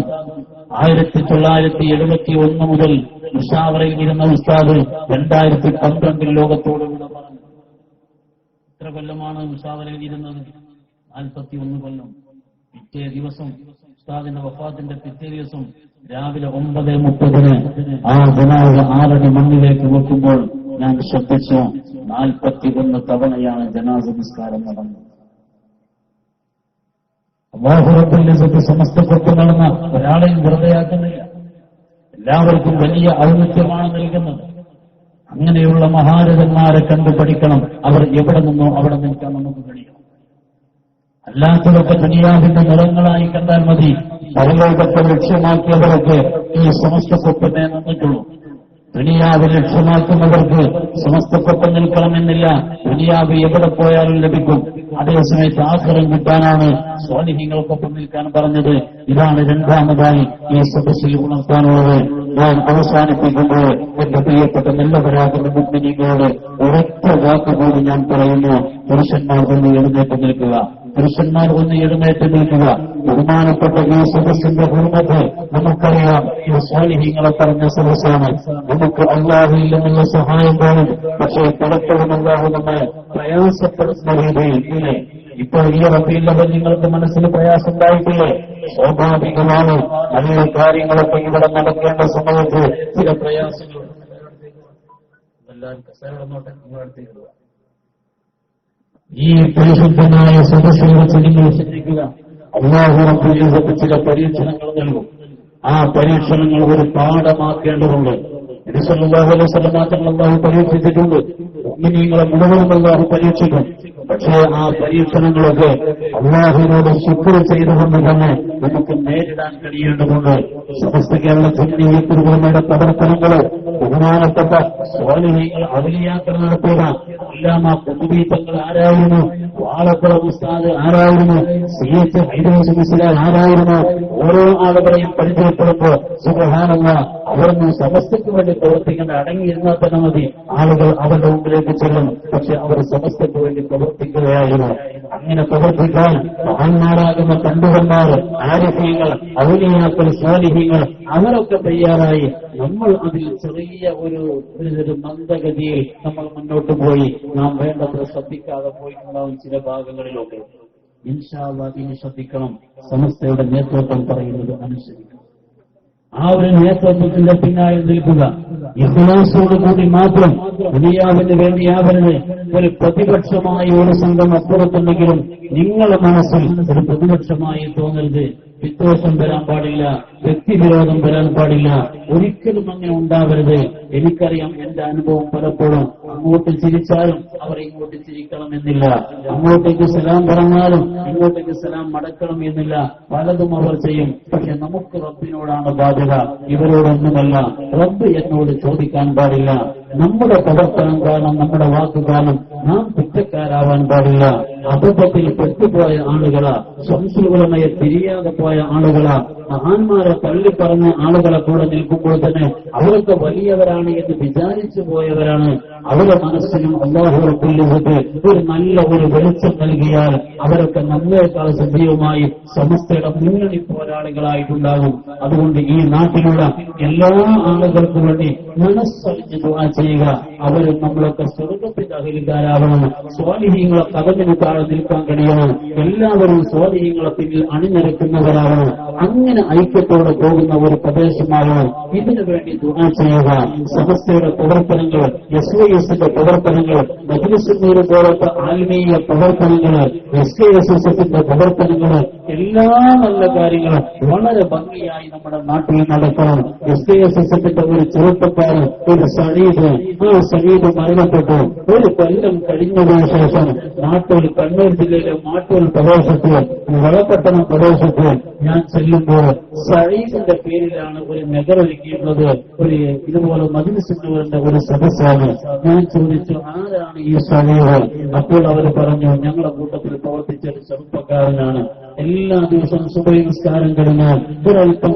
1971 മുതൽ മുശാവറയിൽ ഇരുന്ന ഉസ്താദ് 2012 ലോകത്തോട് വിട പറഞ്ഞു. എത്ര കൊല്ലമാണ് മുശാവറയിൽ ഇരുന്നത്? 41 കൊല്ലം. പിറ്റേ ദിവസം ഉസ്താദിന്റെ വഫാത്തിന്റെ പിറ്റേ ദിവസം രാവിലെ 9:30 ആ ജനാസ 6 അടി മണ്ണിലേക്ക് വെക്കുമ്പോൾ ഞാൻ ശ്രദ്ധിച്ചു, 41 തവണയാണ് ജനാസ നിസ്കാരം നടന്നത്. അല്ലാഹു റബ്ബുൽ ഇസ്സത്ത് സമസ്തക്കൊപ്പം നടന്ന ഒരാളെയും വെറുതെയാക്കുന്നില്ല. എല്ലാവർക്കും വലിയ ഔന്നത്യമാണ് നൽകുന്നത്. അങ്ങനെയുള്ള മഹാരഥന്മാരെ കണ്ടു പഠിക്കണം. അവർ എവിടെ നിന്നോ അവിടെ നിൽക്കാൻ നമുക്ക് കഴിയും. അല്ലാത്തതൊക്കെ ദുനിയാവിന്റെ നിറങ്ങളായി കണ്ടാൽ മതി. പരലോകത്തെ ലക്ഷ്യമാക്കിയവരൊക്കെ ഈ സമസ്തക്കൊപ്പമേ നിന്നിട്ടുള്ളൂ. ദുനിയാവ് ലക്ഷ്യമാക്കുന്നവർക്ക് സമസ്തക്കൊപ്പം നിൽക്കണമെന്നില്ല. ദുനിയാവ് എവിടെ പോയാലും ലഭിക്കും. അതേസമയത്ത് ആഖിറം കിട്ടാനാണ് സ്വാലിഹീങ്ങൾക്കൊപ്പം നിൽക്കാൻ പറഞ്ഞത്. ഇതാണ് രണ്ടാമതായി ഈ സദസ്സിൽ ഉണർത്താനുള്ളത്. ഞാൻ അവസാനിപ്പിക്കുമ്പോൾ എന്റെ പ്രിയപ്പെട്ട നല്ലവരാകുന്ന മുഅ്മിനീങ്ങളോട് ഒരൊറ്റ വാക്കുകൂടി ഞാൻ പറയുന്നു. പുരുഷന്മാർ തന്നെ എഴുന്നേറ്റ് നിൽക്കുക. പുരുഷന്മാർ ഒന്ന് എഴുന്നേറ്റ് നിൽക്കുക. ബഹുമാനപ്പെട്ട ഈ സദസ്സിന്റെ ഹുർമത്ത് നമുക്കറിയാം. ഈ സ്വാലിഹീങ്ങളെ പറഞ്ഞ സദസ്സാണ്. നമുക്ക് അല്ലാഹുവിൽ നിന്നുള്ള സഹായം വേണം. പക്ഷേ പലപ്പോഴും അല്ലാഹു നമ്മെ പ്രയാസപ്പെടുന്ന രീതിയിൽ ഇല്ലേ? ഇപ്പോൾ ഈ റബീഉൽ നിങ്ങൾക്ക് മനസ്സിൽ പ്രയാസം ഉണ്ടായിട്ടില്ലേ? സ്വാഭാവികമാണ്. നല്ല കാര്യങ്ങളൊക്കെ ഇവിടെ നടക്കേണ്ട സമയത്ത് ചില പ്രയാസങ്ങൾ. ഈ പരിശുദ്ധമായ സദസ്സിൽ വെച്ച് നിങ്ങൾ ചിന്തിക്കുക. അല്ലാഹു റബ്ബുൽ ഇസ്സത്ത് ചില പരീക്ഷണങ്ങൾ നൽകും. ആ പരീക്ഷണങ്ങൾ ഒരു പാഠമാക്കേണ്ടതുണ്ട്. നബി സല്ലല്ലാഹു അലൈഹി വസല്ലം തങ്ങൾ അല്ലാഹു പരീക്ഷിച്ചിട്ടുണ്ട്. മുഅ്മിനീങ്ങളെ മുഴുവനും അല്ലാഹു പരീക്ഷിക്കും. പക്ഷേ ആ പരീക്ഷണങ്ങളൊക്കെ അല്ലാഹുവിനോട് ശുക്ർ ചെയ്തുകൊണ്ട് തന്നെ നമുക്ക് നേരിടാൻ കഴിയേണ്ടതുണ്ട്. സമസ്ത കേരള ജംഇയ്യത്തുൽ പ്രവർത്തനങ്ങള് ബഹുമാനപ്പെട്ട സ്വാലിഹീങ്ങൾ ഔലിയാക്കൾ നടത്തുക. അല്ലാമ ഖുതുബി തങ്ങൾ ആരായിരുന്നു? വാളക്കുള ഉസ്താദ് ആരായിരുന്നു? സി.എച്ച്. ഹൈദരലി മുസ്ലിയാർ ആരായിരുന്നു? ഓരോ ആളുകളെയും പരിചയപ്പെടുമ്പോൾ സുബ്ഹാനല്ലാഹ്, അവരൊന്നും സമസ്തയ്ക്ക് വേണ്ടി പ്രവർത്തിക്കേണ്ട അടങ്ങിയിരുന്നാൽ തന്നെ മതി. ആളുകൾ അവരുടെ മുമ്പിലേക്ക് ചെല്ലും. പക്ഷെ അവർ സമസ്തയ്ക്ക് വേണ്ടി പ്രവർത്തിക്കുകയായിരുന്നു. അങ്ങനെ പ്രവർത്തിക്കാൻ മഹാന്മാരാകുന്ന പണ്ഡിതന്മാർ, ആരിഫീങ്ങൾ, ഔലിയാക്കൾ, സ്വാലിഹീങ്ങൾ അവരൊക്കെ തയ്യാറായി. നമ്മൾ അതിൽ ചെറിയ ഒരു മന്ദഗതിയിൽ നമ്മൾ മുന്നോട്ട് പോയി നാം വേണ്ടത്ര ശ്രദ്ധിക്കാതെ പോയിട്ടുണ്ടാവും ചില ഭാഗങ്ങളിലൊക്കെ. ഇൻഷാ അല്ലാഹ് ഇനി ശ്രദ്ധിക്കണം. സമസ്തയുടെ നേതൃത്വം പറയുന്നത് അനുസരിക്കണം. ആ ഒരു നേതൃത്വത്തിന്റെ പിന്നാലെ നിൽക്കുക. ഇഖ്ലാസോടുകൂടി മാത്രം ദുനിയാവിന് വേണ്ടിയാവരുത്. ഒരു പ്രതിപക്ഷമായി ഒരു സംഘം അപ്പുറത്തുണ്ടെങ്കിലും നിങ്ങളുടെ മനസ്സിൽ ഒരു പ്രതിപക്ഷമായി തോന്നരുത്. വിദ്വേഷം വരാൻ പാടില്ല, വ്യക്തിവിരോധം വരാൻ പാടില്ല. ഒരിക്കലും അങ്ങനെ ഉണ്ടാവരുത്. എനിക്കറിയാം എന്റെ അനുഭവം പലപ്പോഴും. അങ്ങോട്ട് ചിരിച്ചാലും അവർ ഇങ്ങോട്ട് ചിരിക്കണമെന്നില്ല. അങ്ങോട്ടേക്ക് സലാം പറഞ്ഞാലും ഇങ്ങോട്ടേക്ക് സലാം മടക്കണം എന്നില്ല. പലതും അവർ ചെയ്യും. പക്ഷെ നമുക്ക് റബ്ബിനോടാണ് ബാധ്യത, ഇവരോടൊന്നുമല്ല. റബ്ബ് എന്നോട് ചോദിക്കാൻ പാടില്ല. നമ്മുടെ പ്രവർത്തനം കാരണം, നമ്മുടെ വാക്ക് കാരണം നാം കുറ്റക്കാരാവാൻ പാടില്ല. അബദ്ധത്തിൽ പെട്ടുപോയ ആളുകളാ, ശംസുലമയെ തിരിയാതെ പോയ ആളുകളാ, മഹാന്മാരെ തള്ളിപ്പറഞ്ഞ ആളുകളെ കൂടെ നിൽക്കുമ്പോൾ തന്നെ അവരൊക്കെ വലിയവരാണ് എന്ന് വിചാരിച്ചു പോയവരാണ്. അവരുടെ മനസ്സിനും അല്ലാഹു റബ്ബുൽ ഇസ്സത്ത് ഒരു നല്ല ഒരു വെളിച്ചം നൽകിയാൽ അവരൊക്കെ നമ്മേക്കാൾ സജീവമായി സമസ്തയുടെ മുന്നണി പോരാളികളായിട്ടുണ്ടാകും. അതുകൊണ്ട് ഈ നാട്ടിലുള്ള എല്ലാ ആളുകൾക്കും വേണ്ടി മനസ്സറിഞ്ഞ് ദുആ ചെയ്യുക. അവരും നമ്മളൊക്കെ സ്വർഗത്തിന്റെ അഖിലുകാരാവണം. സ്വാലിഹീങ്ങളെ കഥമിന് താഴെ നിൽക്കാൻ കഴിയണം. എല്ലാവരും സ്വാലിഹീങ്ങളെ പിന്നിൽ അണിനിരക്കുന്നവരാവണം. അങ്ങനെ ഐക്യത്തോടെ പോകുന്ന ഒരു പ്രദേശമാകണം. ഇതിനു വേണ്ടി ദുആ ചെയ്യുക. സമസ്തയുടെ പ്രവർത്തനങ്ങൾ, SYSന്റെ പ്രവർത്തനങ്ങൾ, മജ്ലിസുൻ നൂർ പോലത്തെ ആത്മീയ പ്രവർത്തനങ്ങൾ, SKSSന്റെ പ്രവർത്തനങ്ങൾ, എല്ലാ നല്ല കാര്യങ്ങളും വളരെ ഭംഗിയായി നമ്മുടെ നാട്ടിൽ നടക്കണം. SKSSന്റെ ഒരു ചെറുപ്പക്കാരൻ, ഒരു സഈദ്, ആ സഈദ് മരണപ്പെട്ടു. ഒരു കൊല്ലം കഴിഞ്ഞതിനു ശേഷം നാട്ടിൽ, കണ്ണൂർ ജില്ലയിലെ മാട്ടൂൽ പ്രദേശത്ത്, വളപട്ടണം പ്രദേശത്ത് ഞാൻ ചെല്ലുമ്പോൾ സഈദിന്റെ പേരിലാണ് ഒരു നഗർ ഒരുക്കിയിട്ടുള്ളത്. ഒരു ഇതുപോലെ മജ്ലിസുൻ നൂറിന്റെ ഒരു സദസ്സാണ്. ഞാൻ ചോദിച്ചു, ആരാണ് ഈ സഈദ്? അപ്പോൾ അവർ പറഞ്ഞു, ഞങ്ങളുടെ കൂട്ടത്തിൽ പ്രവർത്തിച്ച ഒരു ചെറുപ്പക്കാരനാണ്. എല്ലാ ദിവസവും സുബഹി നിസ്കാരം കഴിഞ്ഞാൽ ഒരൽപ്പം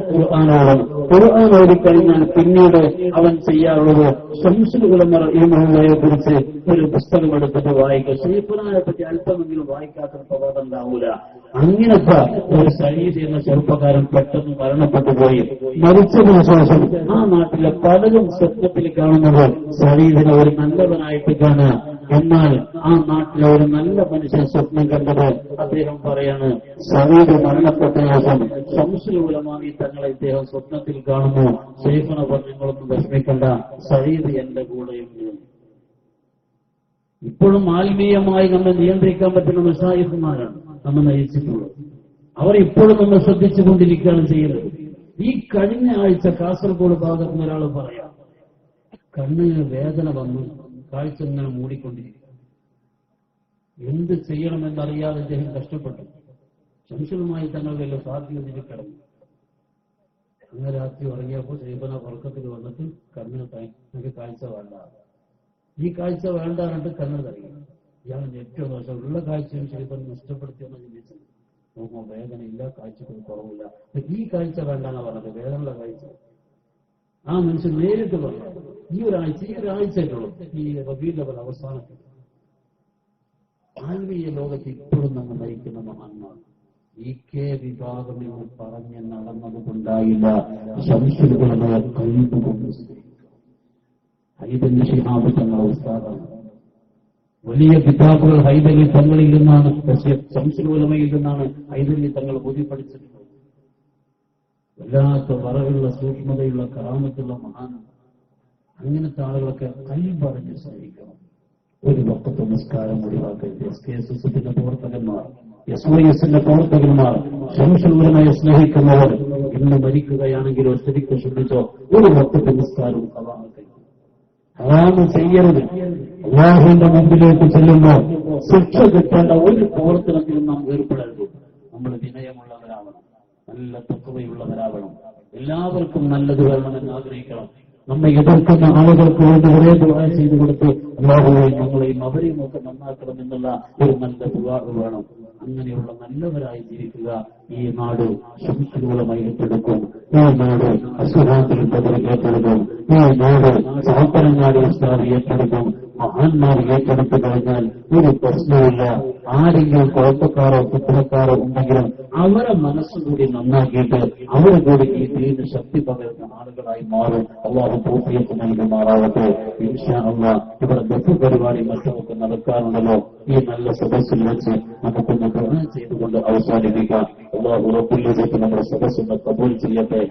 ഖുർആൻ ഓടിക്കഴിഞ്ഞാൽ പിന്നീട് അവൻ ചെയ്യാറുള്ളത് ശംസുൽ ഉലമ റഹിമഹുള്ളയെ കുറിച്ച് ഒരു പുസ്തകം എടുത്തിട്ട് വായിക്കുക. ശൈഖുനാനെ പറ്റി അല്പമെങ്കിലും വായിക്കാത്ത പ്രബോധം ഉണ്ടാവൂല. അങ്ങനത്തെ ഒരു സഈദ് എന്ന ചെറുപ്പക്കാരൻ പെട്ടെന്ന് മരണപ്പെട്ടു പോയി. മരിച്ചതിനു ശേഷം ആ നാട്ടിലെ പലരും സ്വപ്നത്തിൽ കാണുന്നത് സഈദിനെ ഒരു നല്ലവനായിട്ട് കാണുക. എന്നാൽ ആ നാട്ടിലെ ഒരു നല്ല മനുഷ്യൻ സ്വപ്നം കണ്ടത് അദ്ദേഹം പറയാണ്, സഈദ് മരണപ്പെട്ട ശേഷം ശംസുൽ ഉലമായി തങ്ങളെ ഇദ്ദേഹം സ്വപ്നത്തിൽ കാണുന്നു. ശൈഖുന പറഞ്ഞങ്ങളൊന്നും വിഷമിക്കണ്ട, സഈദ് എന്റെ കൂടെയുണ്ട്. ഇപ്പോഴും ആത്മീയമായി നമ്മെ നിയന്ത്രിക്കാൻ പറ്റുന്ന മശായിഖുമാരാണ് നമ്മെ നയിച്ചിട്ടുള്ളത്. അവർ ഇപ്പോഴും നമ്മൾ ശ്രദ്ധിച്ചുകൊണ്ടിരിക്കുകയാണ് ചെയ്യുന്നത്. ഈ കഴിഞ്ഞ ആഴ്ച കാസർഗോഡ് ഭാഗത്ത് നിന്ന് ഒരാൾ പറയാം, കണ്ണിന് വേദന വന്നു, കാഴ്ച ഇങ്ങനെ മൂടിക്കൊണ്ടിരിക്കും. എന്ത് ചെയ്യണമെന്നറിയാതെ അദ്ദേഹം കഷ്ടപ്പെട്ടു. ശംസുലുമായി തങ്ങളുടെ സാധ്യതയിൽ കിടന്നു. അങ്ങനെ രാത്രി ഉറങ്ങിയപ്പോൾ ശൈഖുന ഉറക്കത്തിൽ വന്നിട്ട് കണ്ണിന് എനിക്ക് കാഴ്ച വേണ്ട, ഈ കാഴ്ച വേണ്ട എന്നിട്ട് കണ്ണ് തറിയും. ഇയാൾ ഏറ്റവും ദോഷം ഉള്ള കാഴ്ചയും ശൈഖുന നഷ്ടപ്പെടുത്തിയെന്ന് ചിന്തിച്ചത്. നോക്കുമ്പോൾ വേദനയില്ല, കാഴ്ചക്ക് കുറവില്ല. ഈ കാഴ്ച വേണ്ടാന്നാ പറഞ്ഞത്, വേദനയുള്ള കാഴ്ച. ആ മനുഷ്യൻ നേരിട്ട് പറഞ്ഞു, ഈ ഒരാഴ്ചയുള്ളൂ ഈ റബീഉൽ അവ്വൽ അവസാനത്തിൽ ആത്മീയ ലോകത്ത് ഇപ്പോഴും നമ്മൾ നയിക്കുന്ന മഹാന്മാർ കെ വിഭാഗം എന്ന് പറഞ്ഞ് നടന്നതുകൊണ്ടായില്ല. ശംസുലുകളെ കൈതുകൊണ്ട് ഹൈദലി ശിഹാബ് തങ്ങളുടെ ഉസ്താദാണ്. വലിയ കിതാബുകൾ ഹൈദലി തങ്ങളിൽ നിന്നാണ്, ശംസുലുലമയിൽ നിന്നാണ് ഹൈദലി തങ്ങൾ ഓതി പഠിച്ചിട്ടുള്ളത്. വല്ലാത്ത വറവുള്ള സൂക്ഷ്മതയുള്ള കറാമത്തുള്ള മഹാൻ. അങ്ങനത്തെ ആളുകളൊക്കെ കൈ പറഞ്ഞ് സഹിക്കണം. ഒരു വക്കത്ത് നിസ്കാരം ഒഴിവാക്കരുത്. SKSSന്റെ പ്രവർത്തകന്മാർ, SYSന്റെ പ്രവർത്തകന്മാർ, ശംസുലുലമയെ സ്നേഹിക്കുന്നവർ ഇന്ന് മരിക്കുകയാണെങ്കിലോ ശരിക്കും ശ്രദ്ധിച്ചോ, ഒരു വക്കത്ത് നിസ്കാരവും കവാക്കരുത്. ഹറാമ് ചെയ്യരുത്. അല്ലാഹുവിന്റെ മുമ്പിലേക്ക് ചെല്ലുമ്പോൾ ശിക്ഷ കിട്ടേണ്ട ഒരു പ്രവർത്തനത്തിലും നാം ഏർപ്പെടരുത്. നമ്മൾ വിനയമുള്ളവരാവണം, നല്ല തഖ്വയുള്ളവരാവണം, എല്ലാവർക്കും നല്ലത് വേണമെന്ന് ആഗ്രഹിക്കണം. നമ്മെ എതിർക്കുന്ന ആളുകൾക്ക് വേണ്ടി ഒരേ ദുആ ചെയ്തു കൊടുത്ത് അല്ലാഹുവേ ഞങ്ങളെയും അവരെയും ഒക്കെ നന്നാക്കണം എന്നുള്ള ഒരു നല്ല ദുആ വേണം. അങ്ങനെയുള്ള നല്ലവരായി ജീവിക്കുക. ഈ നാട് ശംസുലുലമയെ ഏറ്റെടുക്കും. ഈ നാട് അസുഹാബിൽ ബദർ ഏറ്റെടുക്കും. ഈ നാട് സാപ്പനങ്ങാടി ഉസ്താദ് ഏറ്റെടുക്കും. മഹാന്മാർ ഏറ്റെടുത്തു കഴിഞ്ഞാൽ ഒരു പ്രശ്നമില്ല. ആരെങ്കിലും കുഴപ്പക്കാരോ കുറ്റക്കാരോ ഉണ്ടെങ്കിലും അവരെ മനസ്സുകൂടി നന്നാക്കിയിട്ട് അവരെ കൂടി ഈ ദീന് ശക്തി പകരുന്ന ആളുകളായി മാറും. അല്ലാഹു തൗഫീഖ് നൽകുമാറാവട്ടെ. ഇൻഷാ അല്ലാഹ് ഇവിടെ ദഫ് പരിപാടി മറ്റുമൊക്കെ നടക്കാറുണ്ടല്ലോ. ഈ നല്ല സദസ്സിൽ വെച്ച് നമുക്കൊന്ന് ദുആ ചെയ്തുകൊണ്ട് അവസാനിപ്പിക്കാം. അല്ലാഹു റബ്ബുൽ ഇസ്സത്ത് നമ്മുടെ സദസ്സിനെ കബൂൽ ചെയ്യട്ടെ.